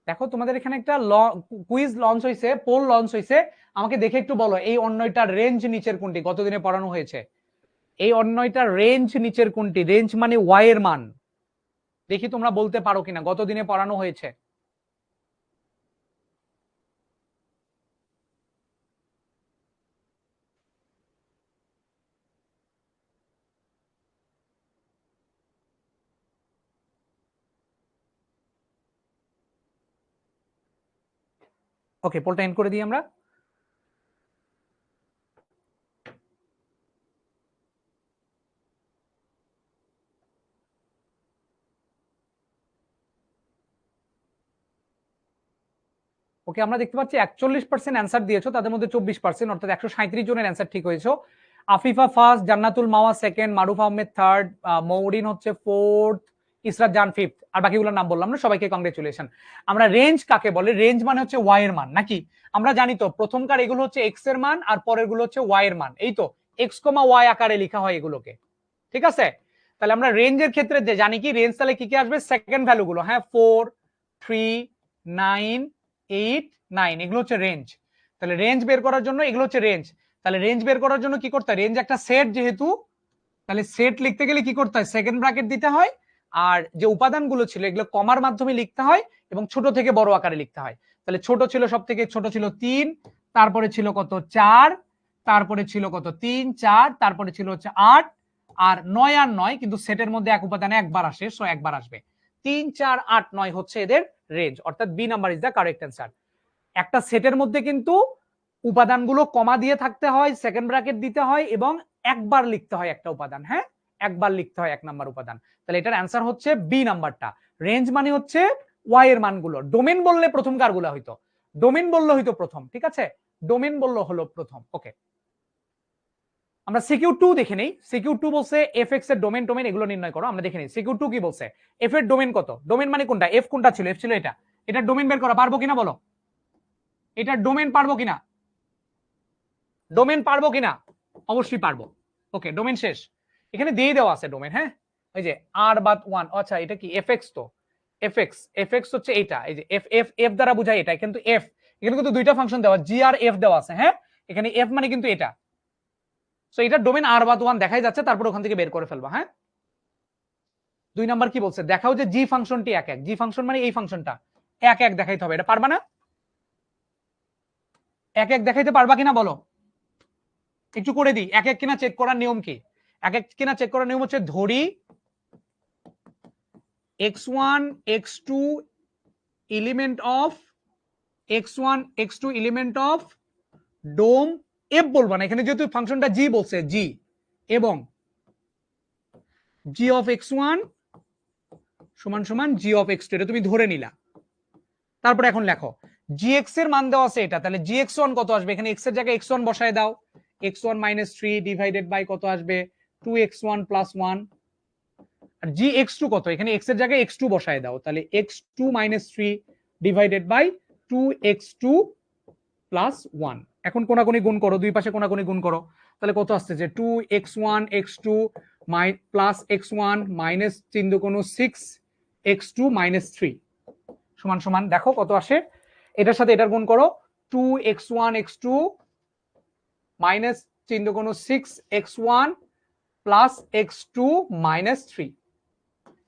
দেখো তোমাদের এখানে একটা কুইজ লঞ্চ হয়েছে, পোল লঞ্চ হয়েছে, আমাকে দেখে একটু বলো এই অন্যটার রেঞ্জ নিচের কোনটি, কতদিনে পড়ানো হয়েছে। এই অন্যটার রেঞ্জ নিচের কোনটি, রেঞ্জ মানে ওয়াই এর মান, দেখি তোমরা বলতে পারো কিনা গতদিনে পড়ানো হয়েছে। ওকে, পোলটা এন্ড করে দিই আমরা। ওকে, আমরা দেখতে পাচ্ছি 41% অ্যান্সার দিয়েছো, তাদের মধ্যে 24% অর্থাৎ 137 জনের অ্যান্সার ঠিক হয়েছে। আফিফা ফার্স্ট, জান্নাতুল মাওয়া সেকেন্ড, মারুফ আহমেদ থার্ড, মৌরিন হচ্ছে ফোর্থ, ইসরাত জান ফিফথ, আর বাকিগুলোর নাম বললাম না, সবাইকে কংগ্রেচুলেশন। আমরা রেঞ্জ কাকে বলে, রেঞ্জ মানে হচ্ছে ওয়াই এর মান, নাকি আমরা জানি তো প্রথমকার এগুলো হচ্ছে এক্স এর মান আর পরের গুলো হচ্ছে ওয়াই এর মান, এই তো এক্স কমা ওয়াই আকারে লেখা হয় এগুলোকে। ঠিক আছে, তাহলে আমরা রেঞ্জের ক্ষেত্রে যে জানি কি রেঞ্জ, তাহলে কি কি আসবে, সেকেন্ড ভ্যালু গুলো। হ্যাঁ, 4, 3, 9, 8, 9, এগুলো হচ্ছে রেঞ্জ। তাহলে রেঞ্জ বের করার জন্য এগুলো হচ্ছে রেঞ্জ। তাহলে রেঞ্জ বের করার জন্য কি করতে হয়, রেঞ্জ একটা সেট যেহেতু, তাহলে সেট লিখতে গেলে কি করতে হয়, সেকেন্ড ব্র্যাকেট দিতে হয়, আর যে উপাদানগুলো ছিল এগুলো কমার মাধ্যমে লিখতে হয় এবং ছোট থেকে বড় আকারে লিখতে হয়। তাহলে ছোট ছিল, সব থেকে ছোট ছিল 3, তারপরে ছিল কত 4, তারপরে ছিল কত 3, 4, তারপরে ছিল হচ্ছে 8, আর 9 আর 9, কিন্তু সেটের মধ্যে এক উপাদানে একবার আসে, সো একবার আসবে। 3, 4, 8, 9 হচ্ছে এদের রেঞ্জ, অর্থাৎ B number is the correct answer. একটা সেটের মধ্যে কিন্তু উপাদানগুলো কমা দিয়ে থাকতে হয়, সেকেন্ড ব্র্যাকেট দিতে হয় এবং একবার লিখতে হয় একটা উপাদান। হ্যাঁ, একবার লিখতে হয় এক নাম্বার উপাদান। তাহলে এটার অ্যান্সার হচ্ছে বি নাম্বারটা। রেঞ্জ মানে হচ্ছে ওয়াই এর মানগুলো। ডোমেন বললে প্রথম কারগুলো হইতো, ডোমেন বললে হইতো প্রথম। ঠিক আছে, ডোমেন বললো হলো প্রথম। ওকে, আমরা সিকিউ 2 দেখে নেই। সিকিউ 2 বলছে এফ এক্স এর ডোমেন এগুলো নির্ণয় করো। আমরা দেখে নেই সিকিউ 2 কি বলছে। এফ এর ডোমেন কত? ডোমেন মানে কোনটা? এফ কোনটা ছিল? এফ ছিল এটা। এটার ডোমেন বের করা পারবো কিনা বলো? এটার ডোমেন পারবো কিনা? ডোমেন পারবো কিনা? অবশ্যই পারবো। ওকে, ডোমেন শেষ। এখানে দিয়ে দেওয়া আছে ডোমেন। হ্যাঁ, এই যে আর বাদ 1। আচ্ছা, এটা কি এফ এক্স? তো এফ এক্স হচ্ছে এটা। এই যে এফ এফ এফ দ্বারা বোঝায় এটা, কিন্তু এফ এখানে কিন্তু দুইটা ফাংশন দেওয়া, জি আর এফ দেওয়া আছে। হ্যাঁ, এখানে এফ মানে কিন্তু এটা। সো এটা ডোমেন আর বাদ 1 দেখাই যাচ্ছে, তারপর ওখান থেকে বের করে ফেলবা। হ্যাঁ, 2 নাম্বার কি বলছে? দেখাও যে জি ফাংশনটি এক এক। জি ফাংশন মানে এই ফাংশনটা এক এক দেখাইতে হবে। এটা পারবা না? এক এক দেখাইতে পারবা কিনা বলো? একটু করে দিই। এক এক কিনা চেক করার নিয়ম কি? এক এক কিনা চেক করার নিয়ম হচ্ছে ধরি x1 x2 element of x1 x2 element of dom F বলবা না, এখানে যেহেতু ফাংশনটা জি বলছে, জি এবং জি অফ x1 সমান সমান জি অফ x2, এটা তুমি ধরে নিলা। তারপরে এখন লেখো gx এর মান দেওয়া আছে এটা, তাহলে gx1 কত আসবে? এখানে x এর জায়গায় x1 বসায় দাও। x1 - 3 ডিভাইডেড বাই কত আসবে? 2x1 + 1। আর gx2 কত? এখানে x এর জায়গায় x2 বসায় দাও, তাহলে x2 - 3 ডিভাইডেড বাই 2x2 + 1। এখন কোনাকুনি গুণ করো, দুই পাশে কোনাকুনি গুণ করো, তাহলে কত আসছে? যে 2x1 x2 + x1 মাইনাস 3 দুগুণ 6 x2 - 3 সমান সমান দেখো কত আসে। এটার সাথে এটার গুণ করো, 2x1 x2 মাইনাস 3 দুগুণ 6 x1 + x2 - 3।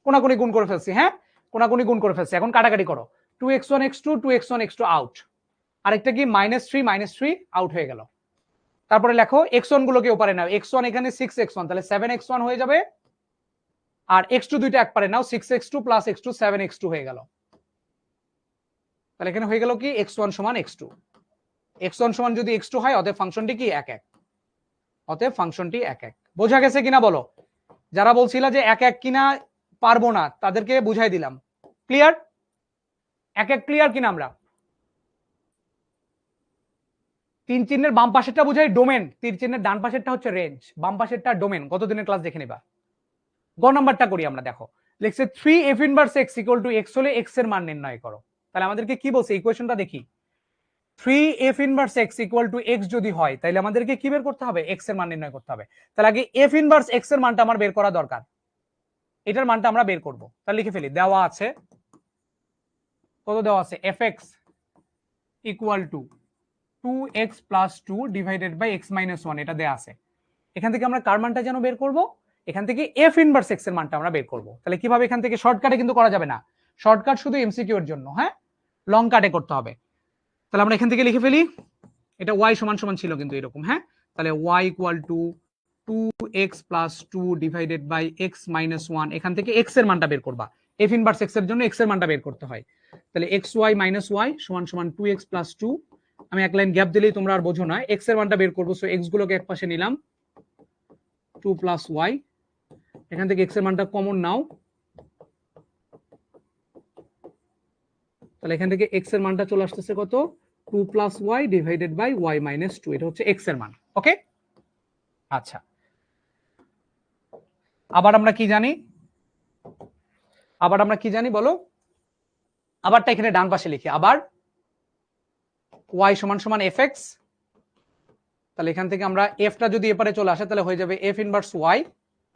কোনাকুনি গুণ করে ফেলছি। হ্যাঁ, কোনাকুনি গুণ করে ফেলছি। এখন কাটাকাটি করো, 2x1 x2 2x1 x2 out, আরেকটা কি -3 -3 আউট হয়ে গেল। তারপরে লেখো x1 গুলোকে ওপারে নাও। x1 এখানে 6x1, তাহলে 7x1 হয়ে যাবে। আর x2 দুইটা এক পারে নাও, 6x2 + x2 7x2 হয়ে গেল। তাহলে এখানে হয়ে গেল কি x1 সমান x2। x1 সমান যদি x2 হয়, অতএব ফাংশনটি কি এক এক। অতএব ফাংশনটি এক এক। বোঝা গেছে কিনা বলো? যারা বলছিল যে এক এক কিনা পারবো না, তাদেরকে বুঝাই দিলাম। ক্লিয়ার? এক এক ক্লিয়ার কিনা? আমরা তিন চিহ্নের বাম পাশেরটা বুঝাই ডোমেন, তীর চিহ্নের ডান পাশেরটা হচ্ছে রেঞ্জ, বাম পাশেরটা ডোমেন। গত দিনের ক্লাস দেখে নিবা। গ নাম্বারটা করি আমরা। দেখো লিখছে 3f ইনভার্স x = x হলে x এর মান নির্ণয় করো। তাহলে আমাদেরকে কি বলছে? ইকুয়েশনটা দেখি। 3f ইনভার্স x = x যদি হয়, তাহলে আমাদেরকে কি বের করতে হবে? x এর মান নির্ণয় করতে হবে। তাহলে আগে f ইনভার্স x এর মানটা আমার বের করা দরকার। এটার মানটা আমরা বের করব। তাহলে লিখে ফেলি। দেওয়া আছে কত? দেওয়া আছে fx = 2x + 2 divided by x - 1, এটা দেয়া আছে। এখান থেকে আমরা কার মানটা যেন বের করব? এখান থেকে f ইনভার্স x এর মানটা আমরা বের করব। তাহলে কিভাবে? এখান থেকে শর্টকাটে কিন্তু করা যাবে না, শর্টকাট শুধু এমসিকিউ এর জন্য। হ্যাঁ, লং কাটে করতে হবে। তাহলে আমরা এখান থেকে লিখে ফেলি, এটা y সমান সমান ছিল কিন্তু এরকম। হ্যাঁ, তাহলে y = 2x + 2 divided by x - 1, এখান থেকে x এর মানটা বের করবা। f ইনভার্স x এর জন্য x এর মানটা বের করতে হয়। তাহলে xy - y সমান সমান 2x + 2। আমি এক লাইন গ্যাপ দিলেই তোমরা আর বোঝো না। x এর মানটা বের করবো, সো x গুলোকে এক পাশে নিলাম, 2 + y। এখান থেকে x এর মানটা কমন নাও, তাহলে এখান থেকে x এর মানটা চলে আসতেছে কত? 2 + y ডিভাইডেড বাই y - 2, এটা হচ্ছে x এর মান। ওকে, আচ্ছা। আবার আমরা কি জানি? বলো? আবারটা এখানে ডান পাশে লিখি। আবার y সমান সমান fx, তাহলে এখান থেকে আমরা fটা যদি এপারে চলে আসে, তাহলে হয়ে যাবে f ইনভার্স y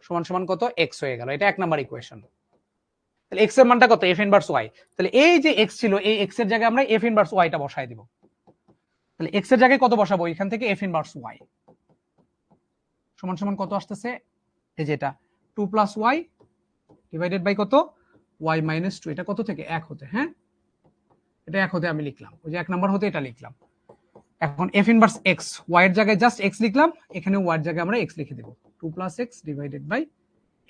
সমান সমান কত? x হয়ে গেল। এটা এক নাম্বার ইকুয়েশন। তাহলে x এর মানটা কত? f inverse y। তাহলে এই যে x ছিল, এই x এর জায়গায় আমরা f ইনভার্স y টা বসায় দিব। তাহলে x এর জায়গায় কত বসাবো? এখান থেকে f ইনভার্স y সমান সমান কত আসতেছে? এই যে এটা 2 + y ডিভাইডেড বাই কত? y - 2, এটা কত থেকে? 1 হতে। হ্যাঁ, এটা 1 হতে আমি লিখলাম, ওই যে 1 নাম্বার হতে এটা লিখলাম। এখন f ইনভার্স x, y এর জায়গায় জাস্ট x লিখলাম, এখানে y এর জায়গায় আমরা x লিখে দেব, 2 + x ডিভাইডেড বাই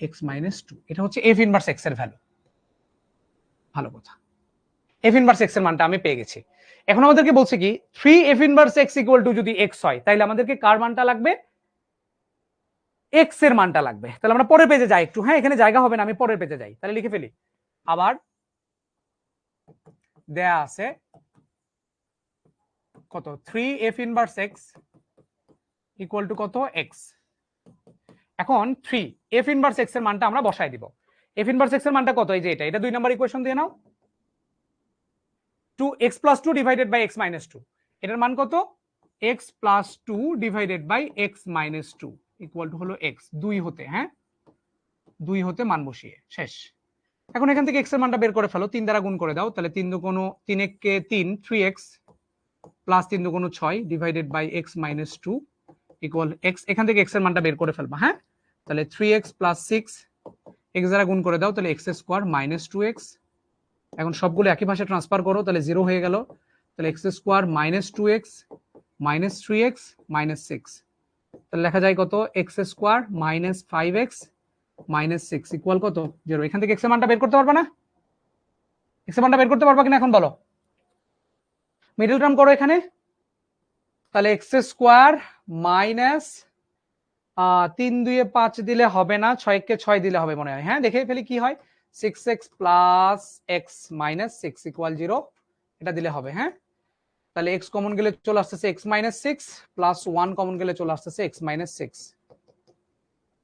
x - 2, এটা হচ্ছে f ইনভার্স x এর ভ্যালু। ভালো কথা, f ইনভার্স x এর মানটা আমি পেয়ে গেছি। এখন আমাদেরকে বলছে কি 3f ইনভার্স x = যদি x হয়, তাহলে আমাদেরকে কার মানটা লাগবে? x এর মানটা লাগবে। তাহলে আমরা পরের পেজে যাই একটু। হ্যাঁ, এখানে জায়গা হবে না, আমি পরের পেজে যাই। তাহলে লিখে ফেলি। আবার দেয়া আছে কত? 3f ইনভার্স x = কত? x। এখন 3 এফ ইনভার্স এক্স এর মানটা আমরা বসাই দিব। এফ ইনভার্স এক্স এর মানটা কত? এই যে এটা 2 নাম্বার ইকুয়েশন দিয়ে নাও। 2x + 2 ডিভাইডেড বাই x - 2, এটার মান কত? x + 2 divided by x - 2 equal to হলো x 2 হতে, হ্যাঁ 2 হতে মান বসিয়ে শেষ। এখন এখান থেকে x এর মানটা বের করে ফেলো, 3 দ্বারা গুণ করে দাও, তাহলে 3 দুগুণ 3 কে 3 3x প্লাস 3 দুগুণ 6 divided by x - 2 equal x। এখান থেকে x এর মানটা বের করে ফেলবা, হ্যাঁ তাহলে 3x + 6 x দ্বারা গুণ করে দাও, তাহলে x² - 2x। এখন সবগুলো একই পাশে ট্রান্সফার করো, তাহলে 0 হয়ে গেল, তাহলে x² - 2x - 3x - 6, তাহলে লেখা যায় কত? x² - 5x - 6 ইকুয়াল কত? 0। এখান থেকে x এর মানটা বের করতে পারবা না? x এর মানটা বের করতে পারবা কিনা এখন বলো। মিডল টার্ম করো এখানে, তাহলে x² মাইনাস 3 2 এ 5 দিলে হবে না, 6 কে 6 দিলে হবে মনে হয়, হ্যাঁ দেখে ফেলি কি হয়। 6x + x - 6 ইকুয়াল 0, এটা দিলে হবে, হ্যাঁ তাহলে x কমন গেলে চলে আসতেছে x - 6 প্লাস 1 কমন গেলে চলে আসতেছে x - 6,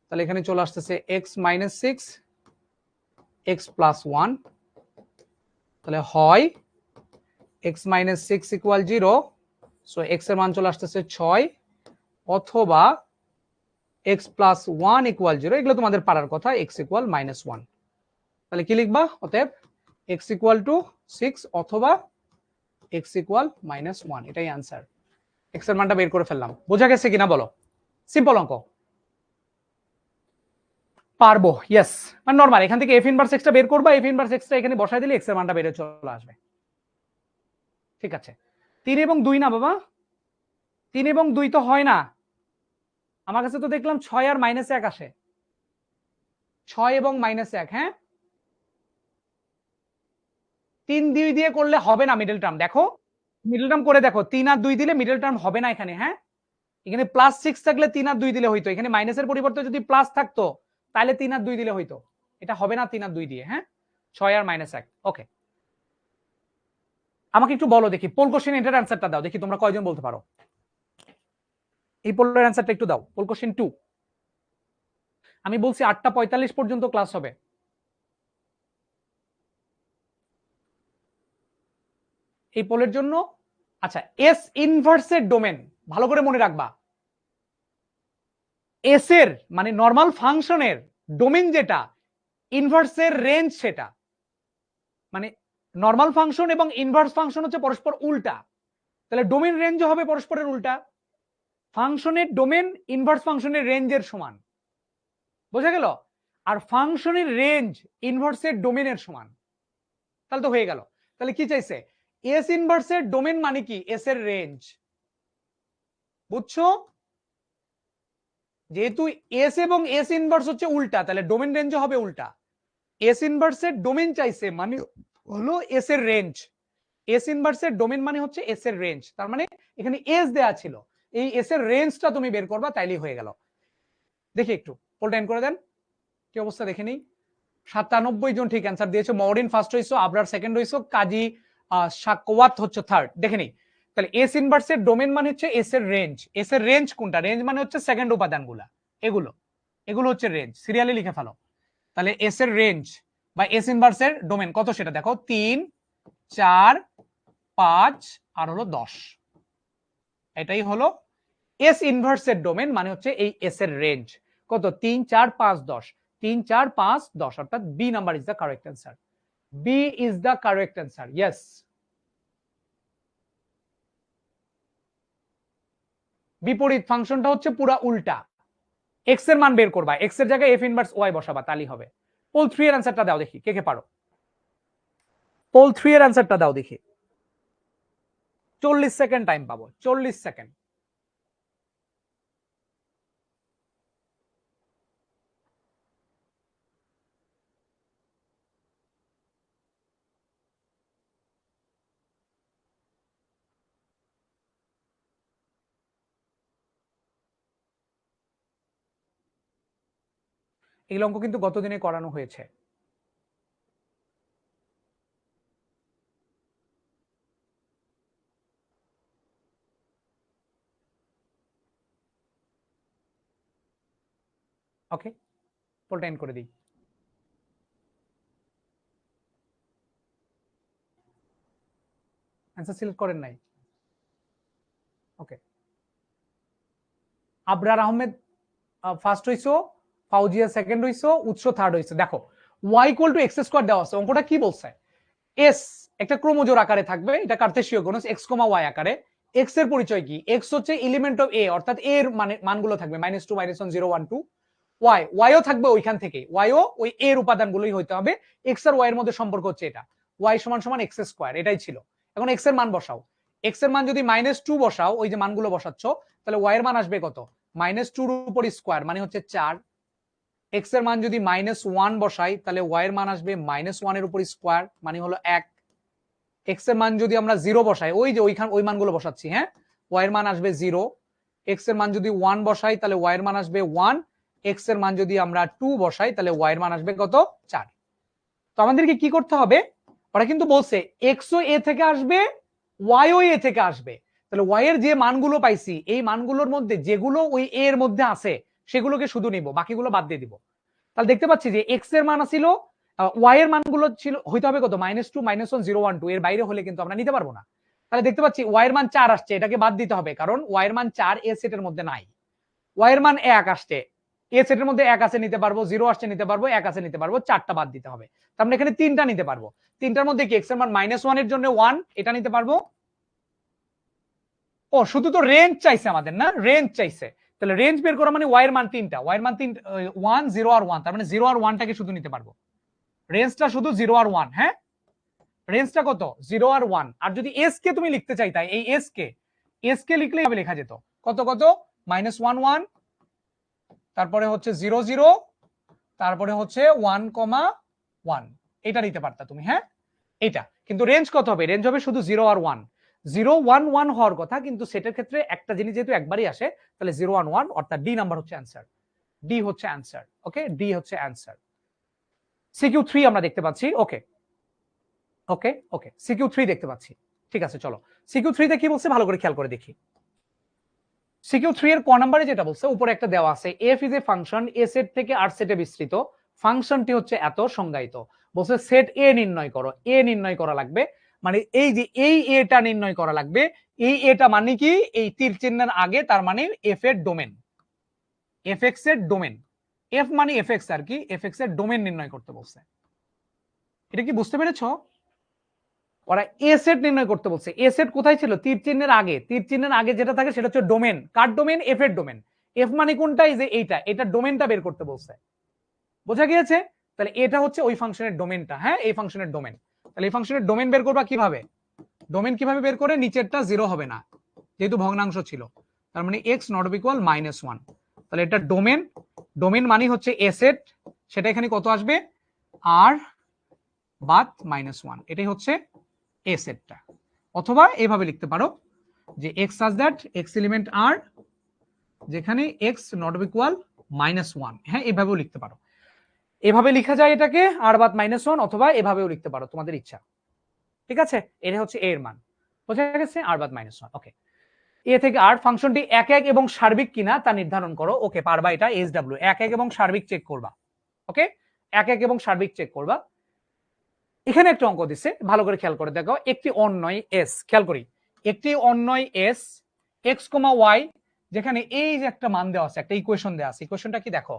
তাহলে এখানে চলে আসতেছে x - 6 x + 1, তাহলে হয় x - 6 ইকুয়াল 0, সো x এর মান চলে আসতেছে 6, অথবা x + 1 ইকুয়াল 0, এগুলো তোমাদের পারার কথা, x ইকুয়াল -1। তাহলে কি লিখবা? অতএব x ইকুয়াল টু 6 অথবা x ইকুয়াল -1, এটাই आंसर। x এর মানটা বের করে ফেললাম, বোঝা গেছে কিনা বলো? সিম্পল অঙ্ক, পারবো, ইয়েস। মানে নরমাল এখান থেকে f ইনভার্স x টা বের করবা, f ইনভার্স x টা এখানে বসাই দিলে x এর মানটা বের চলে আসবে, ঠিক আছে। 3 এবং 2 না বাবা, 3 এবং 2 তো হয় না, আমার কাছে তো দেখলাম 6 আর -1 আসে, 6 এবং -1, হ্যাঁ 3 2 দিয়ে করলে হবে না মিডল টার্ম, দেখো মিডল টার্ম করে দেখো, 3 আর 2 দিলে মিডল টার্ম হবে না এখানে, হ্যাঁ এখানে +6 থাকলে 3 আর 2 দিলে হইতো, এখানে মাইনাসের পরিবর্তে যদি প্লাস থাকতো তাহলে 3 আর 2 দিলে হইতো, এটা হবে না 3 আর 2 দিয়ে, হ্যাঁ 6 আর -1। ওকে, আমাকে একটু বলো দেখি পোল কোশ্চেন এটার অ্যান্সারটা দাও দেখি তোমরা কয়জন বলতে পারো। এই পোলের অ্যান্সারটা একটু দাও, পোল কোশ্চেন 2। আমি বলছি 8:45 পর্যন্ত ক্লাস হবে। এই পোলের জন্য আচ্ছা, এস ইনভার্সের ডোমেন ভালো করে মনে রাখবা, এস এর মানে নরমাল ফাংশনের ডোমেন যেটা, ইনভার্সের রেঞ্জ সেটা, মানে নরমাল ফাংশন এবং ইনভার্স ফাংশন হচ্ছে পরস্পর উল্টা, তাহলে ডোমেন রেঞ্জ হবে পরস্পরের উল্টা, ফাংশনের ডোমেন ইনভার্স ফাংশনের রেঞ্জের সমান, বোঝা গেল? আর ফাংশনের রেঞ্জ ইনভার্সের ডোমেনের সমান, তাহলে তো হয়ে গেল। তাহলে কি চাইছে? এস ইনভার্সের ডোমেন মানে কি? এস এর রেঞ্জ, বুঝছো? যেহেতু এস এবং এস ইনভার্স হচ্ছে উল্টা, তাহলে ডোমেন রেঞ্জ হবে উল্টা। এস ইনভার্সের ডোমেন চাইছে মানে হলো এস এর রেঞ্জ, এস ইনভার্সের ডোমেন মানে হচ্ছে এস এর রেঞ্জ, তার মানে এখানে এস দেয়া ছিল, এই এস এর রেঞ্জটা তুমি বের করবা, তাইলেই হয়ে গেল। দেখি একটু পোলটা এন্ড করে দেন, কি অবস্থা দেখে নিই। 97 জন ঠিক অ্যান্সার দিয়েছো, মওরিন ফার্স্ট হইছো, আবরার সেকেন্ড হইছো, কাজী শাকওয়াত হচ্ছে থার্ড। দেখে নিই, তাহলে এস ইনভার্সের ডোমেন মানে হচ্ছে এস এর রেঞ্জ, এস এর রেঞ্জ কোনটা? রেঞ্জ মানে হচ্ছে সেকেন্ড উপাদানগুলা, এগুলো এগুলো হচ্ছে রেঞ্জ, সিরিয়ালি লিখে ফেলো। তাহলে এস এর রেঞ্জ বা এস ইনভার্সের ডোমেন কত সেটা দেখো, 3 4 5 আর হলো 10, এটাই হলো এস ইনভার্সের ডোমেন, মানে হচ্ছে এই এস এর রেঞ্জ কত, 3 4 5 10, 3 4 5 10, অর্থাৎ B number is the correct answer, B is the correct answer, yes. বিপরীত ফাংশনটা হচ্ছে পুরা উল্টা, এক্স এর মান বের করবা, এক্স এর জায়গায় এফ ইনভার্স ওয়াই বসাবা, তালি হবে। পোল 3 এর অ্যান্সারটা দাও দেখি, কে কে পারো। পোল 3 এর অ্যান্সারটা দাও দেখি, 40 সেকেন্ড টাইম পাবো, 40 সেকেন্ড। এই অঙ্ক কিন্তু গতদিনে করানো হয়েছে। ওকে, পোলটা এন্ড করে দিই। অ্যান্সার সিলেক্ট করেন নাই? ওকে, আবরার আহমেদ ফার্স্ট হইছো, ফাউজিয়া সেকেন্ড হইছো, উৎস থার্ড হইছো। দেখো y equal to x square দেওয়া আছে, অঙ্কটা কি বলছে? এস একটা ক্রোমোজোর আকারে থাকবে, এটা কার্তেশীয় গণজ এক্স কমা ওয়াই আকারে। এক্স এর পরিচয় কি? এক্স হচ্ছে এলিমেন্ট অফ এ, অর্থাৎ এ এর মানগুলো থাকবে -2 -1 0 1 2। ওয়াই ওয়াইও থাকবে ওইখান থেকে, ওয়াইও ওই এর উপাদানগুলোই হইতে হবে। এক্স আর ওয়াই এর মধ্যে সম্পর্ক হচ্ছে এটা, ওয়াই সমান সমান এক্স স্কোয়ার, এটাই ছিল। এখন এক্স এর মান বসাও, এক্স এর মান যদি -2 বসাও, ওই যে মানগুলো বসাচ্ছ, তাহলে ওয়াই এর মান আসবে কত? -2 এর উপর স্কোয়ার মানে হচ্ছে 4। এক্স এর মান যদি -1 বসাই, তাহলে ওয়াই এর মান আসবে -1 এর উপর স্কোয়ার মানে হলো 1। এক্স এর মান যদি আমরা 0 বসাই, ওই যে ওই মানগুলো বসাচ্ছি, হ্যাঁ, ওয়াই এর মান আসবে 0। এক্স এর মান যদি 1 বসাই, তাহলে ওয়াই এর মান আসবে 1। এক্স এর মান যদি আমরা 2 বসাই, তাহলে ওয়াই এর মান আসবে কত? 4। তো আমাদেরকে কি করতে হবে? ওরা কিন্তু বলছে এক্স ও এ থেকে আসবে, ওয়াই ও এ থেকে আসবে। তাহলে ওয়াই এর যে মানগুলো পাইছি, এই মানগুলোর মধ্যে যেগুলো ওই এ এর মধ্যে আছে সেগুলোকে শুধু নিব, বাকিগুলো বাদ দিয়ে দিব। তাহলে দেখতে পাচ্ছি যে এক্স এর মান ছিল, ওয়াই এর মানগুলো ছিল হইতে হবে কত? -2 -1 0 1 2, এর বাইরে হলে কিন্তু আমরা নিতে পারবো না। তাহলে দেখতে পাচ্ছি ওয়াই এর মান 4 আসছে, এটাকে বাদ দিতে হবে, কারণ ওয়াই এর মান 4 এ সেটের মধ্যে নাই। ওয়াই এর মান 1 আসছে, এ সেটের মধ্যে 1 আছে নিতে পারবো, 0 আসছে নিতে পারবো, 1 আছে নিতে পারবো, 4টা বাদ দিতে হবে। তার মানে এখানে 3টা নিতে পারবো। 3টার মধ্যে কি? এক্স এর মান -1 এর জন্য 1, এটা নিতে পারবো। ও শুধু তো রেঞ্জ চাইছে আমাদের, না রেঞ্জ চাইছে, তাহলে রেঞ্জ বের করা মানে ওয়াই এর মান 3টা, ওয়াই এর মান 3 1 0 আর 1, তার মানে 0 আর 1টাকে শুধু নিতে পারবো। রেঞ্জটা শুধু 0 আর 1, হ্যাঁ, রেঞ্জটা কত? 0 আর 1। আর যদি এস কে তুমি লিখতে চাই, তাই এই এস কে লিখলেই হবে, লেখা যেত কত কত? -1 1, তারপরে হচ্ছে 0 0, তারপরে হচ্ছে 1 1, এটা নিতে পারতা তুমি, হ্যাঁ এটা। কিন্তু রেঞ্জ কত হবে? রেঞ্জ হবে শুধু 0 আর 1। 0 1 1 হওয়ার কথা, কিন্তু সেটার ক্ষেত্রে একটা জিনিস যেহেতু একবারই আসে, তাহলে 0 1 1, অর্থাৎ ডি নাম্বার হচ্ছে অ্যান্সার। ডি হচ্ছে অ্যান্সার। ওকে, ডি হচ্ছে অ্যান্সার। সিকিউ 3 আমরা দেখতে পাচ্ছি। ওকে ওকে ওকে, সিকিউ 3 দেখতে পাচ্ছি। ঠিক আছে, চলো সিকিউ 3 তে কি বলছে ভালো করে খেয়াল করে দেখি। সিকিউ 3 এর ক নাম্বারে যেটা বলছে, উপরে একটা দেওয়া আছে, F is a function A set থেকে আর সেটে বিস্তৃত, ফাংশনটি হচ্ছে এত সংজ্ঞায়িত। বলছে সেট এ নির্ণয় করো, এ নির্ণয় করা লাগবে, মানে এই যে এই এটা নির্ণয় করা লাগবে। এই এটা মানে কি? এই তীর চিহ্নের আগে, তার মানে এফ এর ডোমেন, এফ এক্স এর ডোমেন। এফ মানে এফ এক্স আর কি, এফ এক্স এর ডোমেন নির্ণয় করতে বলছে। এটা কি বুঝতে পেরেছো? ওরা এ সেট নির্ণয় করতে বলছে। এ সেট কোথায় ছিল? তীর চিহ্নের আগে, তীর চিহ্নের আগে যেটা থাকে সেটা হচ্ছে ডোমেন। কার ডোমেন? এফ এর ডোমেন। এফ মানে কোনটা? এই যে এইটা, এটা ডোমেনটা বের করতে বলছে। বোঝা গিয়েছে? তাহলে এটা হচ্ছে ওই ফাংশনের ডোমেনটা, হ্যাঁ, এই ফাংশনের ডোমেন। তাহলে এই ফাংশনের ডোমেন বের করবা কিভাবে? ডোমেন কিভাবে বের করে? নিচেরটা 0 হবে না, যেহেতু ভগ্নাংশ ছিল, তার মানে x নট ইকুয়াল -1। তাহলে এটা ডোমেন, ডোমেন মানে হচ্ছে এ সেট, সেটা এখানে কত আসবে? আর বাদ -1, এটাই হচ্ছে এ সেটটা। অথবা এইভাবে লিখতে পারো যে x such that x element r, যেখানে x নট ইকুয়াল -1, হ্যাঁ, এভাবেও লিখতে পারো। এভাবে লেখা যায় এটাকে আর বাদ -1, অথবা এভাবেও লিখতে পারো, তোমাদের ইচ্ছা। ঠিক আছে, এটা হচ্ছে এ এর মান, বোঝা গেছে? আর বাদ -1। ওকে, এ থেকে আর ফাংশনটি এক এক এবং সার্বিক কিনা তা নির্ধারণ করো। ওকে, পারবা এটা। SW এক এক এবং সার্বিক চেক করবা। ওকে, এক এক এবং সার্বিক চেক করবা। এখানে একটা অঙ্ক দিছে, ভালো করে খেয়াল করে দেখো। একটি অন্যয় এস, খেয়াল করি, একটি অন্যয় এস এক্স কমা ওয়াই, যেখানে এই যে একটা মান দেওয়া আছে, একটা ইকুয়েশন দেওয়া আছে। ইকুয়েশনটা কি দেখো?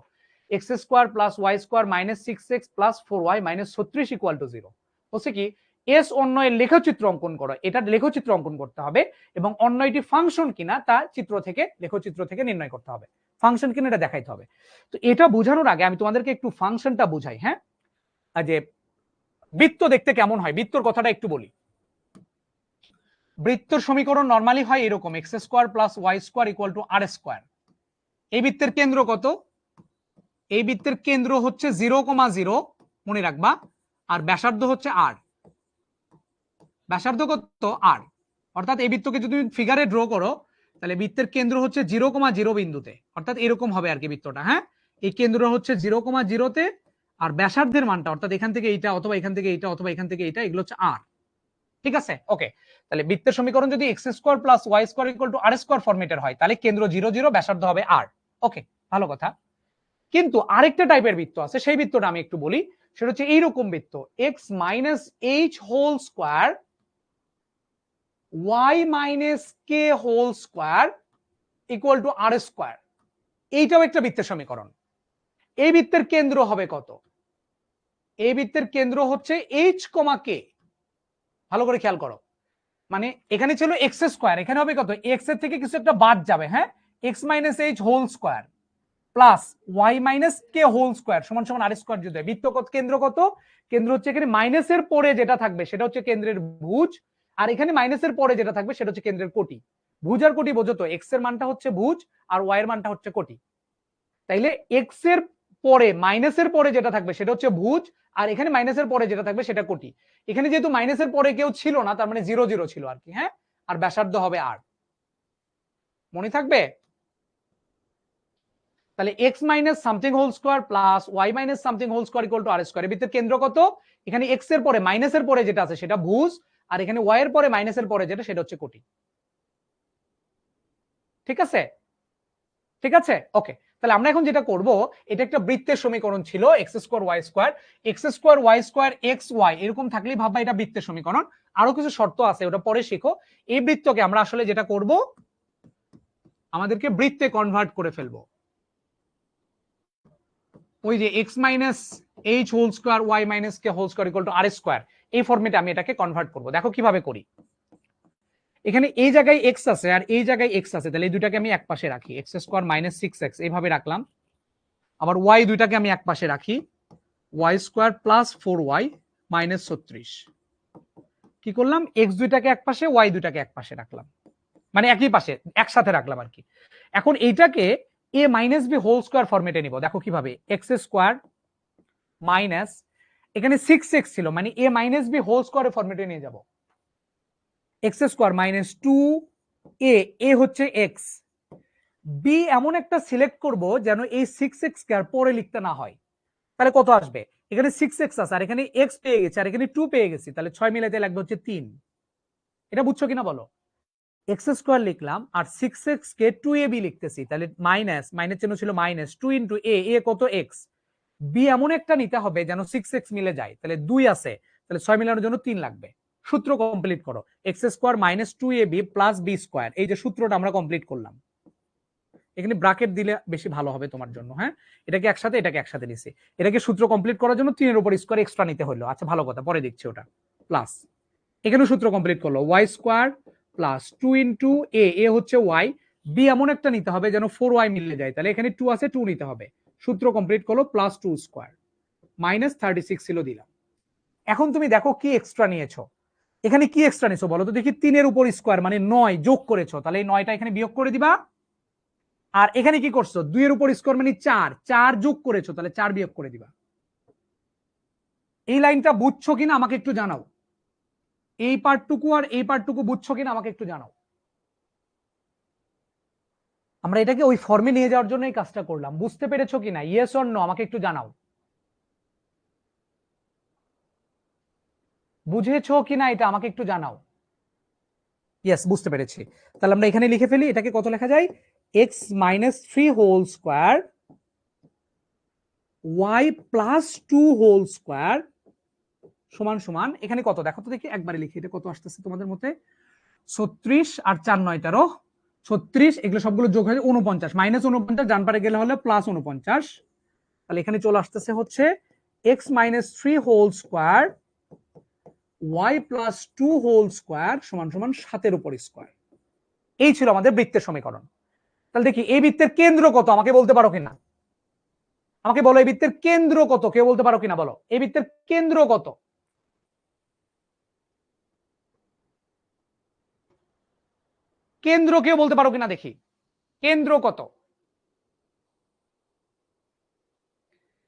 X square plus Y square -6x plus 4y -36 equal to 0। বলছে কি এস অন্যয়ের লেখচিত্র অঙ্কন করো। এটা লেখচিত্র অঙ্কন করতে হবে, এবং অন্যয়টি ফাংশন কিনা তা চিত্র থেকে, লেখচিত্র থেকে নির্ণয় করতে হবে। ফাংশন কিনা এটা দেখাইতে হবে। তো এটা বোঝানোর আগে আমি তোমাদেরকে একটু ফাংশনটা বুঝাই, হ্যাঁ, যে বৃত্ত দেখতে কেমন হয়, বৃত্তর কথাটা একটু বলি। বৃত্তর সমীকরণ নরমালি হয় এরকম, X square plus Y square equal to R square. এই বৃত্তের কেন্দ্র কত? এই বৃত্তের কেন্দ্র হচ্ছে 0,0, মনে রাখবা, আর ব্যাসার্ধ হচ্ছে আর। ব্যাসার্ধ কত? আর। অর্থাৎ এই বৃত্তকে যদি তুমি ফিগারে ড্র করো, তাহলে বৃত্তের কেন্দ্র হচ্ছে 0,0 বিন্দুতে, অর্থাৎ এরকম হবে আর কি বৃত্তটা, হ্যাঁ। এই কেন্দ্র হচ্ছে 0,0-তে, আর ব্যাসার্ধের মানটা, অর্থাৎ এখান থেকে এইটা, অথবা এখান থেকে এইটা, অথবা এখান থেকে এইটা, এগুলো হচ্ছে আর। ঠিক আছে, ওকে। তাহলে বৃত্তের সমীকরণ যদি x square plus Y square equal to R square ফরম্যাটের হয়, তাহলে কেন্দ্র 0 0, ব্যাসার্ধ হবে আর। ওকে, ভালো কথা। কিন্তু আরেকটা টাইপের বৃত্ত আছে, সেই বৃত্তটা আমি একটু বলি। সেটা হচ্ছে এইরকম বৃত্ত, X minus H whole square Y minus K whole square equal to R square. এইটাও একটা বৃত্তের সমীকরণ। এই বৃত্তের কেন্দ্র হবে কত? এই বৃত্তের কেন্দ্র হচ্ছে এইচ কমা কে। ভালো করে খেয়াল করো, মানে এখানে ছিল এক্স স্কোয়ার, এখানে হবে কত? এক্স এর থেকে কিছু একটা বাদ যাবে, হ্যাঁ, x minus H whole square plus y minus কে হোল স্কোয়ার সমান সমান আর স্কোয়ার। যদি বৃত্ত কেন্দ্র কত? কেন্দ্র হচ্ছে এখানে মাইনাসের পরে যেটা থাকবে সেটা হচ্ছে কেন্দ্রের ভুজ, আর এখানে মাইনাসের পরে যেটা থাকবে সেটা হচ্ছে কেন্দ্রের কোটি। ভুজ আর কোটি বোঝো তো, এক্স এর মানটা হচ্ছে ভুজ আর ওয়াই এর মানটা হচ্ছে কোটি। তাইলে এক্স এর পরে মাইনাসের পরে যেটা থাকবে সেটা হচ্ছে ভুজ, আর এখানে মাইনাসের পরে যেটা থাকবে সেটা কোটি। এখানে যেহেতু মাইনাসের পরে কেউ ছিল না, তার মানে 0 0 ছিল আর কি, হ্যাঁ, আর ব্যাসার্ধ হবে আর। মনে থাকবে? তাহলে x minus something whole square plus y minus something whole square equal to R square. বৃত্তের কেন্দ্র কত? এখানে x এর পরে মাইনাসের পরে যেটা আছে সেটা ভুজ, আর এখানে y এর পরে মাইনাসের পরে যেটা সেটা হচ্ছে কোটি। ঠিক আছে? ঠিক আছে, ওকে। তাহলে আমরা এখন যেটা করব, এটা একটা বৃত্তের সমীকরণ ছিল, X square Y square, X square Y square X Y এরকম থাকলেই ভাববা এটা বৃত্তের সমীকরণ। আরো কিছু শর্ত আছে, ওটা পরে শিখো। এই বৃত্তকে আমরা আসলে যেটা করব, আমাদেরকে বৃত্তে কনভার্ট করে ফেলবো। ওই যে X minus H whole square Y minus K whole square equal to R square, এই ফর্মেটে আমি এটাকে কনভার্ট করব। দেখো কিভাবে করি। এখানে এই জায়গায় এক্স আছে আর এই জায়গায় এক্স আছে, তাহলে এই দুটাকে আমি এক পাশে রাখি, এক্স স্কোয়ার মাইনাস 6x এইভাবে রাখলাম। আবার ওয়াই দুইটাকে আমি এক পাশে রাখি, Y square plus 4y minus 36। কি করলাম? এক্স দুইটাকে এক পাশে, ওয়াই দুইটাকে এক পাশে রাখলাম, মানে একই পাশে একসাথে রাখলাম আর কি। এখন এইটাকে এ মাইনাস বি হোল স্কোয়ার ফরম্যাটে নিব। দেখো কিভাবে, এক্স স্কোয়ার মাইনাস, এখানে 6x ছিল, মানে এ মাইনাস বি হোল স্কোয়ারের ফরম্যাটে নিয়ে যাব। এক্স স্কোয়ার মাইনাস 2a, এ হচ্ছে এক্স, বি এমন একটা সিলেক্ট করব যেন এই 6x কে আর পরে লিখতে না হয়। তাহলে কত আসবে? এখানে 6x আছে আর এখানে x পেয়ে গেছে আর এখানে 2 পেয়ে গেছি, তাহলে 6 মিলাইতে লাগবে হচ্ছে 3। এটা বুঝছো কিনা বলো? এক্স স্কোয়ার লিখলাম আর 6x কে 2ab লিখতেছি, তাহলে মাইনাস, মাইনাস চিহ্ন ছিল মাইনাস 2 ইন্টু এ, এ কত? x। বি এমন একটা নিতে হবে যেন 6x মিলে যায়, তাহলে 2 আছে, তাহলে 6 মিলানোর জন্য 3 লাগবে। সূত্র কমপ্লিট করো, X square minus 2ab plus B square, এই যে সূত্রটা আমরা কমপ্লিট করলাম। এখানে ব্র্যাকেট দিলে বেশি ভালো হবে তোমার জন্য, হ্যাঁ, এটাকে একসাথে নিছি। এটাকে সূত্র কমপ্লিট করার জন্য 3 এর উপর স্কোয়ার এক্সট্রা নিতে হলো, আচ্ছা ভালো কথা, পরে দেখছি ওটা। প্লাস এখানে সূত্র কমপ্লিট করলো, ওয়াই স্কোয়ার প্লাস 2 ইন্টু এ, এ হচ্ছে ওয়াই, বি এমন একটা নিতে হবে যেন 4y মিলে যায়, তাহলে এখানে 2 আছে, 2 নিতে হবে। সূত্র কমপ্লিট করলো, প্লাস 2 স্কোয়ার মাইনাস 36 ছিল, দিলাম। এখন তুমি দেখো কি এক্সট্রা নিয়েছো, এখানে কি এক্সট্রা নিয়েছো বলো তো দেখি? 3 এর উপর স্কোয়ার মানে 9 যোগ করেছো, তাহলে এই 9টা এখানে বিয়োগ করে দিবা। আর এখানে কি করছো? 2 এর উপর স্কোয়ার মানে 4, 4 যোগ করেছো, তাহলে 4 বিয়োগ করে দিবা। এই লাইনটা বুঝছো কিনা আমাকে একটু জানাও। এই পার্টটুকু আর এই পার্টটুকু বুঝছো কিনা আমাকে একটু জানাও। আমরা এটাকে ওই ফর্মে নিয়ে যাওয়ার জন্য এই কাজটা করলাম, বুঝতে পেরেছো কিনা? ইয়েস অর নো আমাকে একটু জানাও। বুঝেছো কিনা এটা আমাকে একটু জানাও। ইয়েস, বুঝতে পেরেছি। তাহলে আমরা এখানে লিখে ফেলি, এটাকে কত লেখা যায়? X minus 3 whole square Y plus 2 whole square সমান সমান, এখানে কত দেখো তো দেখি, একবারে লিখি, এটা কত আসতেছে তোমাদের মতে? 36 আর 4 9 13, 36, এগুলো সবগুলো যোগ হয়ে 49, মাইনাস 49 ডান পারে গেলে হলে প্লাস 49। তাহলে এখানে চলে আসতেছে হচ্ছে x minus 3 whole square Y plus 2 whole square সমান সমান 7 উপর স্কোয়ার। এই ছিল আমাদের বৃত্তের সমীকরণ। তাহলে দেখি এই বৃত্তের কেন্দ্র কত আমাকে বলতে পারো কিনা? আমাকে বলো এই বৃত্তের কেন্দ্র কত, কেউ বলতে পারো কিনা বলো, এই বৃত্তের কেন্দ্র কত? কেন্দ্র কেউ বলতে পারো কিনা দেখি, কেন্দ্র কত?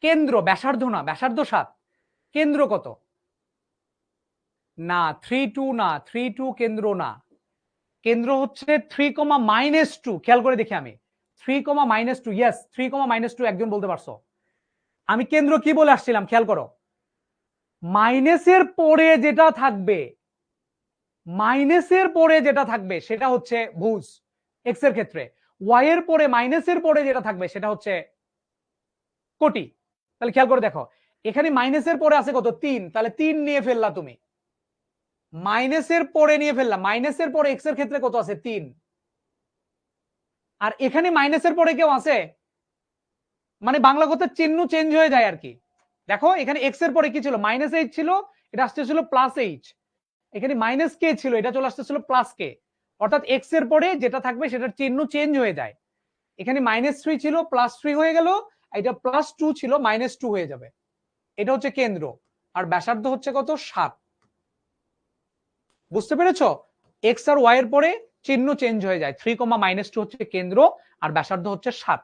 কেন্দ্র, ব্যাসার্ধ না, ব্যাসার্ধ 7, কেন্দ্র কত? না 3 2, না 3 2 কেন্দ্র না, কেন্দ্র হচ্ছে 3, -2। খেয়াল করে দেখি আমি, 3, -2, ইয়েস 3, -2 একজন বলতে পারছো। আমি কেন্দ্র কি বলে আসছিলাম খেয়াল করো, মাইনাসের পরে যেটা থাকবে, মাইনাসের পরে যেটা থাকবে সেটা হচ্ছে ভুজ এক্স এর ক্ষেত্রে, ওয়াই এর পরে মাইনাসের পরে যেটা থাকবে সেটা হচ্ছে কোটি। তাহলে খেয়াল করে দেখো, এখানে মাইনাসের পরে আছে কত 3, তাহলে 3 নিয়ে ফেললা তুমি, মাইনাসের পরে নিয়ে ফেললা, মাইনাসের পরে এক্স এর ক্ষেত্রে কত আছে 3, আর এখানে মাইনাসের পরে কেউ আছে, মানে বাংলা কথার চিহ্ন চেঞ্জ হয়ে যায় আর কি। দেখো এখানে এক্স এর পরে কি ছিল, -8 ছিল, এটা আসতেছিল +8, এখানে -k ছিল, এটা চলে আসতেছিল +k, অর্থাৎ এক্স এর পরে যেটা থাকবে সেটার চিহ্ন চেঞ্জ হয়ে যায়। এখানে -3 ছিল +3 হয়ে গেল, এটা +2 ছিল -2 হয়ে যাবে। এটা হচ্ছে কেন্দ্র, আর ব্যাসার্ধ হচ্ছে কত 7। বুঝতে পেরেছো? এক্স আর ওয়াই এর পরে চিহ্ন চেঞ্জ হয়ে যায়, 3, -2 হচ্ছে কেন্দ্র, আর ব্যাসার্ধ হচ্ছে 7।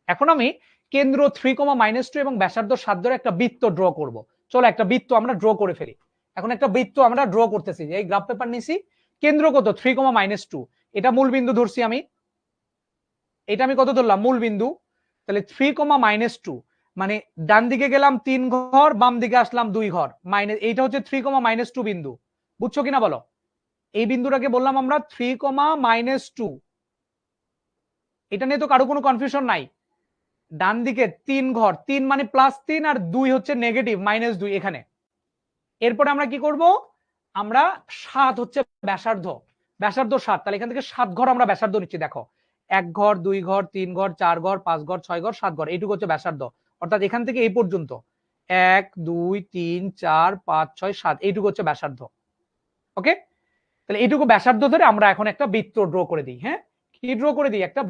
এখন আমি কেন্দ্র 3, -2 এবং ব্যাসার্ধ 7 ধরে একটা বৃত্ত ড্র করব। চলো একটা বৃত্ত আমরা ড্র করে ফেলি। এখন একটা বৃত্ত আমরা ড্র করতেছি, এই গ্রাফ পেপার নিছি, কেন্দ্র কত 3, -2, এটা মূল বিন্দু ধরছি আমি, এটা আমি কত ধরলাম মূল বিন্দু। তাহলে 3, -2 মানে ডান দিকে গেলাম 3 ঘর, বাম দিকে আসলাম 2 ঘর, মাইনাস, এইটা হচ্ছে 3, -2 বিন্দু। বুঝছো কিনা বলো? এই বিন্দুটাকে বললাম আমরা 3, -2। এটা নিয়ে তো কারো কোনো কনফিউশন নাই। ডান দিকে 3 ঘর, 3 মানে +3 আর 2 হচ্ছে নেগেটিভ -2 এখানে। এরপরে আমরা কি করব, আমরা 7 হচ্ছে ব্যাসার্ধ, ব্যাসার্ধ 7, তাহলে এখান থেকে 7 ঘর আমরা ব্যাসার্ধ নিচ্ছি। দেখো 1 ঘর, 2 ঘর, 3 ঘর, 4 ঘর, 5 ঘর, 6 ঘর, 7 ঘর, এইটুকু হচ্ছে ব্যাসার্ধ। অর্থাৎ এখান থেকে এই পর্যন্ত 1 2 3 4 5 6 7 এইটুকু হচ্ছে ব্যাসার্ধ। ওকে, তাহলে এইটুকু ব্যাসার্ধ ধরে আমরা এখন একটা বৃত্ত ড্র করে দিই। হ্যাঁ, কি ড্র করে দিই, একটা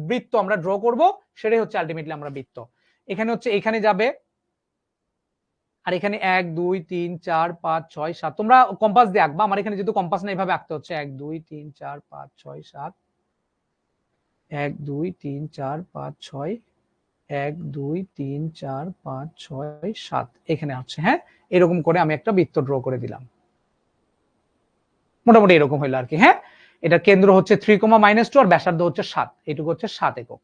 বৃত্ত আমরা ড্র করব, সেটাই হচ্ছে আলটিমেটলি আমরা বৃত্ত। এখানে হচ্ছে এখানে যাবে, আর এখানে 1 2 3 4 5 6 7, তোমরা কম্পাস দিয়ে আঁকবা, আমার এখানে যেহেতু কম্পাস না এইভাবে আঁকতে হচ্ছে। 1 2 3 4 5 6 7, 1 2 3 4 5 6, 1 2 3 4 5 6 7 এখানে আছে। হ্যাঁ, এরকম করে আমি একটা বৃত্ত ড্র করে দিলাম, মোটামুটি এরকম হইলো আর কি। হ্যাঁ, এটা কেন্দ্র হচ্ছে 3, -2 আর ব্যাসার্ধ হচ্ছে 7, এইটুকু হচ্ছে 7 একক।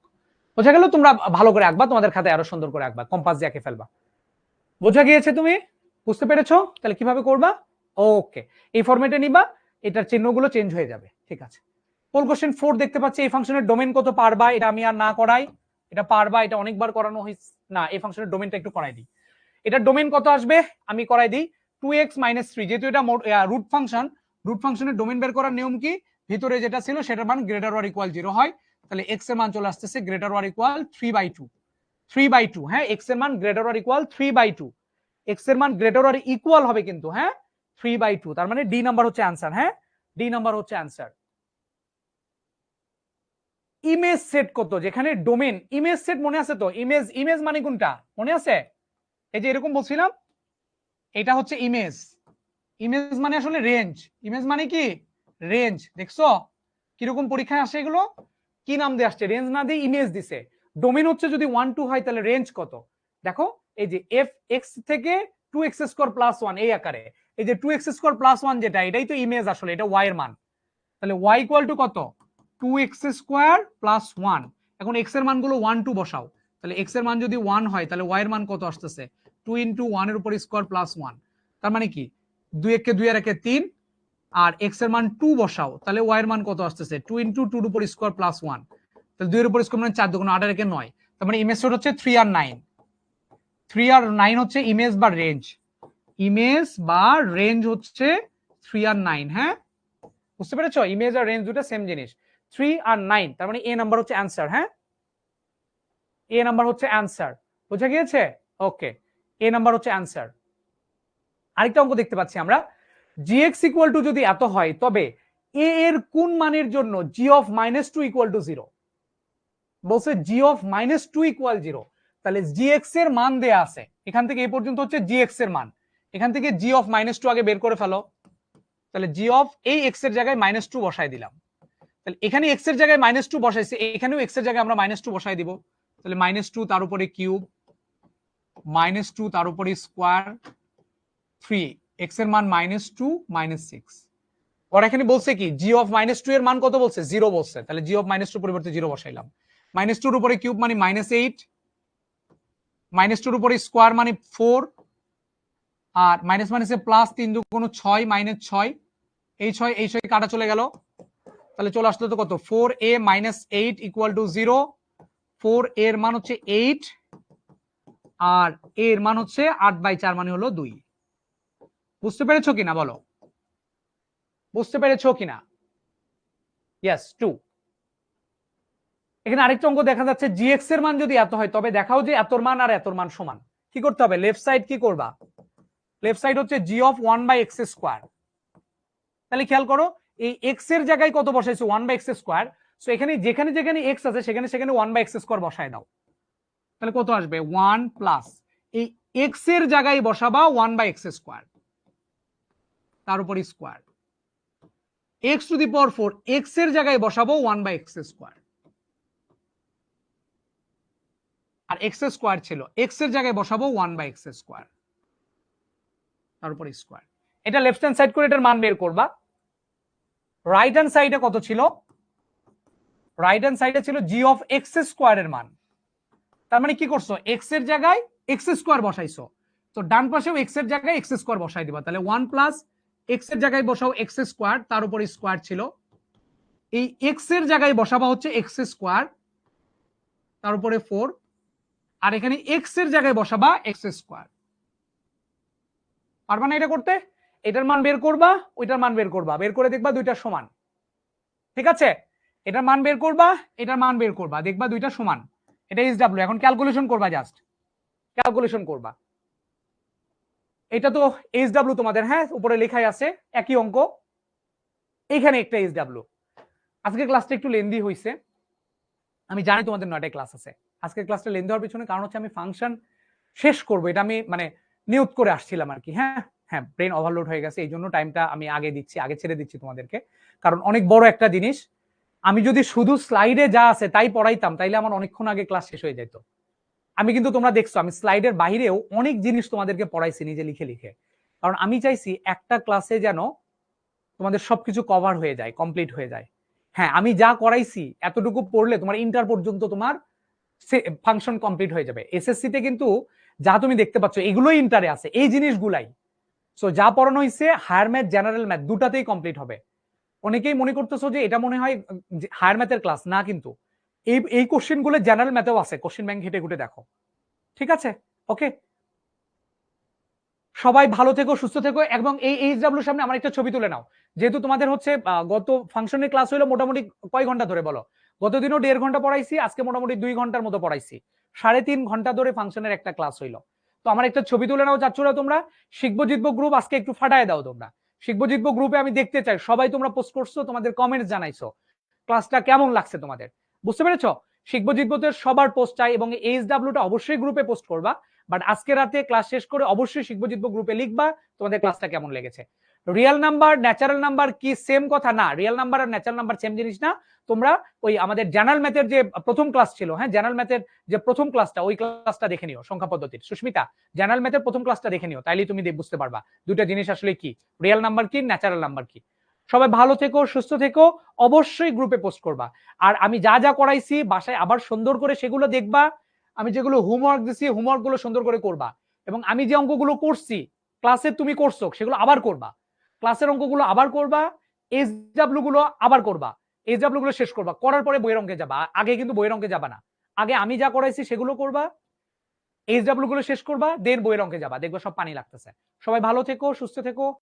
বোঝা গেল? তোমরা ভালো করে আঁকবা, তোমাদের খাতায় আরো সুন্দর করে আঁকবা, কম্পাস দিয়ে এঁকে ফেলবা। বোঝা গিয়েছে? তুমি বুঝতে পেরেছো তাহলে কিভাবে করবা? ওকে, এই ফরম্যাটে নিবা, এটার চিহ্নগুলো চেঞ্জ হয়ে যাবে। ঠিক আছে, পোল কোশ্চেন 4 দেখতে পাচ্ছি, এই ফাংশনের ডোমেন কত পারবা, এটা আমি আর না করাই, এটা পারবা, এটা অনেকবার করানো হয়েছে না, এই ফাংশনের ডোমেনটা একটু করাই দিই। এটার ডোমেন কত আসবে আমি করাই দিই, 2x - 3, যেহেতু এটা রুট ফাংশন, রুট ফাংশনের ডোমেন বের করার নিয়ম কি, ভিতরে যেটা ছিল সেটার মান গ্রেটার অর ইকুয়াল 0 হয়, তাহলে x এর মান চলে আসতেছে গ্রেটার অর ইকুয়াল 3/2, 3/2। হ্যাঁ, x এর মান গ্রেটার অর ইকুয়াল 3/2, x এর মান গ্রেটার অর ইকুয়াল হবে কিন্তু, হ্যাঁ 3/2, তার মানে ডি নাম্বার হচ্ছে आंसर। হ্যাঁ, ডি নাম্বার হচ্ছে आंसर। ইমেজ সেট কত, যেখানে ডোমেন ইমেজ সেট, মনে আছে তো? ইমেজ, ইমেজ মানে কোনটা মনে আছে? এই যে এরকম বলছিলাম, এটা হচ্ছে ইমেজ, ইমেজ মানে আসলে রেঞ্জ, ইমেজ মানে কি রেঞ্জ। দেখছো কিরকম পরীক্ষায় আসে এগুলো, কি নাম দিয়ে আসছে, রেঞ্জ না দিয়ে ইমেজ দিছে। ডোমেন হচ্ছে যদি 1 2 হয় তাহলে রেঞ্জ কত, দেখো এই যে এফ এক্স থেকে 2x² + 1 এই আকারে, এই যে 2x² + 1 যেটা, এটাই তো ইমেজ আসলে, এটা ওয়াই এর মান। তাহলে ওয়াই ইকুয়াল টু কত, 2x² + 1। এখন এক্স এর মানগুলো 1 2 বসাও, তাহলে এক্স এর মান যদি 1 হয় তাহলে ওয়াই এর মান কত আসতেছে, 2 × 1 এর উপর স্কয়ার +1, তার মানে কি 2 কে 2 এর একে 3, আর এক্স এর মান 2 বসাও, তাহলে ওয়াই এর মান কত আসতেছে, 2 × 2 এর উপর স্কয়ার +1, তাহলে 2 এর উপর স্কয়ার মানে 4 2 8 এর একে 9, তার মানে ইমেজ সেট হচ্ছে 3 আর 9, 3 আর 9 হচ্ছে ইমেজ বা রেঞ্জ, ইমেজ বা রেঞ্জ হচ্ছে 3 আর 9। হ্যাঁ, বুঝতে পেরেছো? ইমেজ আর রেঞ্জ দুটো সেম জিনিস, 3 আর 9, তার মানে এ নাম্বার হচ্ছে आंसर। হ্যাঁ, এ নাম্বার হচ্ছে आंसर, বুঝা গিয়েছে? ওকে, এ নাম্বার হচ্ছে आंसर। আরেকটা অঙ্ক দেখতে পাচ্ছি আমরা, gx = যদি এত হয় তবে a এর কোন মানের জন্য g of -2 = 0, বলছে g of -2 = 0, তাহলে gx এর মান দেয়া আছে, এখান থেকে এই পর্যন্ত হচ্ছে gx এর মান, এখান থেকে g of -2 আগে বের করে ফেলো, তাহলে g of এই x এর জায়গায় -2 বসাই দিলাম, তাহলে এখানে x এর জায়গায় -2 বসাইছে, এখানেও x এর জায়গায় আমরা -2 বসাই দিব, তাহলে -2 তার উপরে কিউব, -2 তার উপরে স্কয়ার, 3 x এর মান -2 -6। ওরা এখানে বলছে কি g of -2 এর মান কত বলছে, 0 বলছে, তাহলে g of -2 পরিবর্তে 0 বসাইলাম, -2 এর উপরে কিউব মানে -8, -2 এর উপরে স্কয়ার মানে 4, আর মাইনাস মাইনাসে প্লাস, 3 × 2 = 6, -6, এই 6 কাটা চলে গেল, তাহলে চলে আসলো তো কত, 4a - 8 = 0, 4 এর মান হচ্ছে 8, আর এর মান হচ্ছে 8/4 মানে হলো 2। বুঝতে পেরেছো কিনা বলো, বুঝতে পেরেছো কিনা? ইয়েস 2। এখানে আরেকটা অঙ্ক দেখা যাচ্ছে জিএক্স এর মান যদি এত হয় তবে দেখাও যে এতর মান আর এতর মান সমান। কি করতে হবে? লেফট সাইড কি করবা? লেফট সাইড হচ্ছে জি অফ 1/x²। তাহলে খেয়াল করো এই এক্স এর জায়গায় কত বসাইছো? 1/x²। সো এখানে যেখানে যেখানে এক্স আছে সেখানে সেখানে 1/x² বসায় দাও। তাহলে কত আসবে? 1 প্লাস এই এক্স এর জায়গায় বসাবা 1/x², তার উপর স্কোয়ার, x⁴ এক্স এর জায়গায় বসাবো 1/x²। আর x² ছিল, এক্স এর জায়গায় বসাবো 1/x², তার উপর স্কোয়ার। এটা লেফট হ্যান্ড সাইড করে এটার মান বের করবা। রাইট হ্যান্ড সাইডে কত ছিল? রাইট হ্যান্ড সাইডে ছিল জি অফ x² এর মান। তার মানে কি করছো? এক্স এর জায়গায় x² বসাইছো, তো ডান পাশেও এক্স এর জায়গায় x² বসাই দিবা। তাহলে 1 প্লাস এক্স এর জায়গায় বসাও x², তার উপর স্কোয়ার ছিল। এই এক্স এর জায়গায় বসাবা হচ্ছে x², তার উপরে 4, আর এখানে এক্স এর জায়গায় বসাবা x²। পারবা না এটা করতে? এটার মান বের করবা, ওইটার মান বের করবা, বের করে দেখবা দুইটা সমান। ঠিক আছে, এটার মান বের করবা, এটার মান বের করবা, দেখবা দুইটা সমান। এটা SW। এখন ক্যালকুলেশন করবা, জাস্ট ক্যালকুলেশন করবা। এটা তো SW তোমাদের, হ্যাঁ উপরে লেখাই আছে একই অঙ্ক। এখানে একটা SW। আজকের ক্লাসটা একটু লেন্দি হয়েছে, আমি জানি তোমাদের 9টায় ক্লাস আছে। আজকের ক্লাসটা লেন্দি হওয়ার পিছনে কারণ হচ্ছে আমি ফাংশন শেষ করবো, এটা আমি মানে নিয়ত করে আসছিলাম আর কি। হ্যাঁ হ্যাঁ, ব্রেন ওভারলোড হয়ে গেছে, এই জন্য টাইমটা আমি আগে দিচ্ছি, আগে ছেড়ে দিচ্ছি তোমাদেরকে। কারণ অনেক বড় একটা জিনিস, আমি যদি শুধু স্লাইডে যা আছে তাই পড়াইতাম তাইলে আমার অনেকক্ষণ আগে ক্লাস শেষ হয়ে যেত। আমি কিন্তু তোমরা দেখছো আমি স্লাইডের বাইরেও অনেক জিনিস তোমাদেরকে পড়াইছি নিজে লিখে লিখে, কারণ আমি চাইছি একটা ক্লাসে যেন তোমাদের সবকিছু কভার হয়ে যায়, কমপ্লিট হয়ে যায়। হ্যাঁ, আমি যা করাইছি এতটুকু পড়লে তোমার ইন্টার পর্যন্ত তোমার ফাংশন কমপ্লিট হয়ে যাবে। এসএসসি তে কিন্তু যা তুমি দেখতে পাচ্ছ এগুলোই ইন্টারে আছে, এই জিনিসগুলাই। সো যা পড়ানো হয়েছে হায়ার ম্যাথ, জেনারেল ম্যাথ দুটাতেই কমপ্লিট হবে। অনেকেই মনে করতেছো যে এটা মনে হয় হায়ার ম্যাথের ক্লাস, না কিন্তু এই কোশ্চেন গুলো জেনারেল ম্যাথেও আছে, কোশ্চেন ব্যাংক ঘেটে ঘুটে দেখো। ঠিক আছে, ওকে, সবাই ভালো থেকো, সুস্থ থেকো। এবং এই HW সামনে আমার একটা ছবি তুলে নাও, যেহেতু তোমাদের হচ্ছে গত ফাংশনের ক্লাস হলো মোটামুটি কয় ঘন্টা ধরে বলো? গত দিনও 1.5 ঘন্টা পড়াইছি, আজকে মোটামুটি 2 ঘন্টার মতো পড়াইছি, 3.5 ঘন্টা ধরে ফাংশনের একটা ক্লাস হইলো। তো আমার একটা ছবি তুলে নাও চাচ্ছুরা তোমরা। শিখবো জিতবো গ্রুপ আজকে একটু ফাটায় দাও তোমরা। শিখবো জিতবো গ্রুপে আমি দেখতে চাই সবাই তোমরা পোস্ট করছো, তোমাদের কমেন্টস জানাইছো ক্লাসটা কেমন লাগছে তোমাদের। বুঝতে পেরেছো? শিখবো জিতবোতে সবার পোস্ট চাই, এবং HWটা অবশ্যই গ্রুপে পোস্ট করবা। বাট আজকে রাতে ক্লাস শেষ করে অবশ্যই শিখবো জিতবো গ্রুপে লিখবা তোমাদের ক্লাসটা কেমন লেগেছে। রিয়েল নাম্বার ন্যাচারাল নাম্বার কি সেম কথা? না, রিয়েল নাম্বার আর ন্যাচারাল নাম্বার সেম জিনিস না। তোমরা ওই আমাদের জেনারেল ম্যাথের যে প্রথম ক্লাস ছিল, হ্যাঁ জেনারেল ম্যাথের যে প্রথম ক্লাসটা, ওই ক্লাসটা দেখে নিও সংখ্যা পদ্ধতির। সুস্মিতা, জেনারেল ম্যাথের প্রথম ক্লাসটা দেখে নিও, তাইলেই তুমি বুঝতে পারবা দুইটা জিনিস আসলে কি, রিয়েল নাম্বার কি, ন্যাচারাল নাম্বার কি। সবাই ভালো থেকো, সুস্থ থেকো, অবশ্যই গ্রুপে পোস্ট করবা। আর আমি যা যা করাইছি বাসায় আবার সুন্দর করে সেগুলো দেখবা। আমি যেগুলো হোমওয়ার্ক দিছি হোমওয়ার্ক গুলো সুন্দর করে করবা, এবং আমি যে অঙ্কগুলো করছি ক্লাসে তুমি করছো সেগুলো আবার করবা, ক্লাসের অঙ্কগুলো আবার করবা, SW গুলো আবার করবা, SW গুলো শেষ করবা, করার পরে বইয়ের অঙ্কে যাবা। আগে কিন্তু বইয়ের অঙ্কে যাবা না, আগে আমি যা করাইছি সেগুলো করবা, SW গুলো শেষ করবা, দেন বইয়ের অঙ্কে যাবা, দেখবা সব পানি লাগতেছে। সবাই ভালো থেকো, সুস্থ থেকো।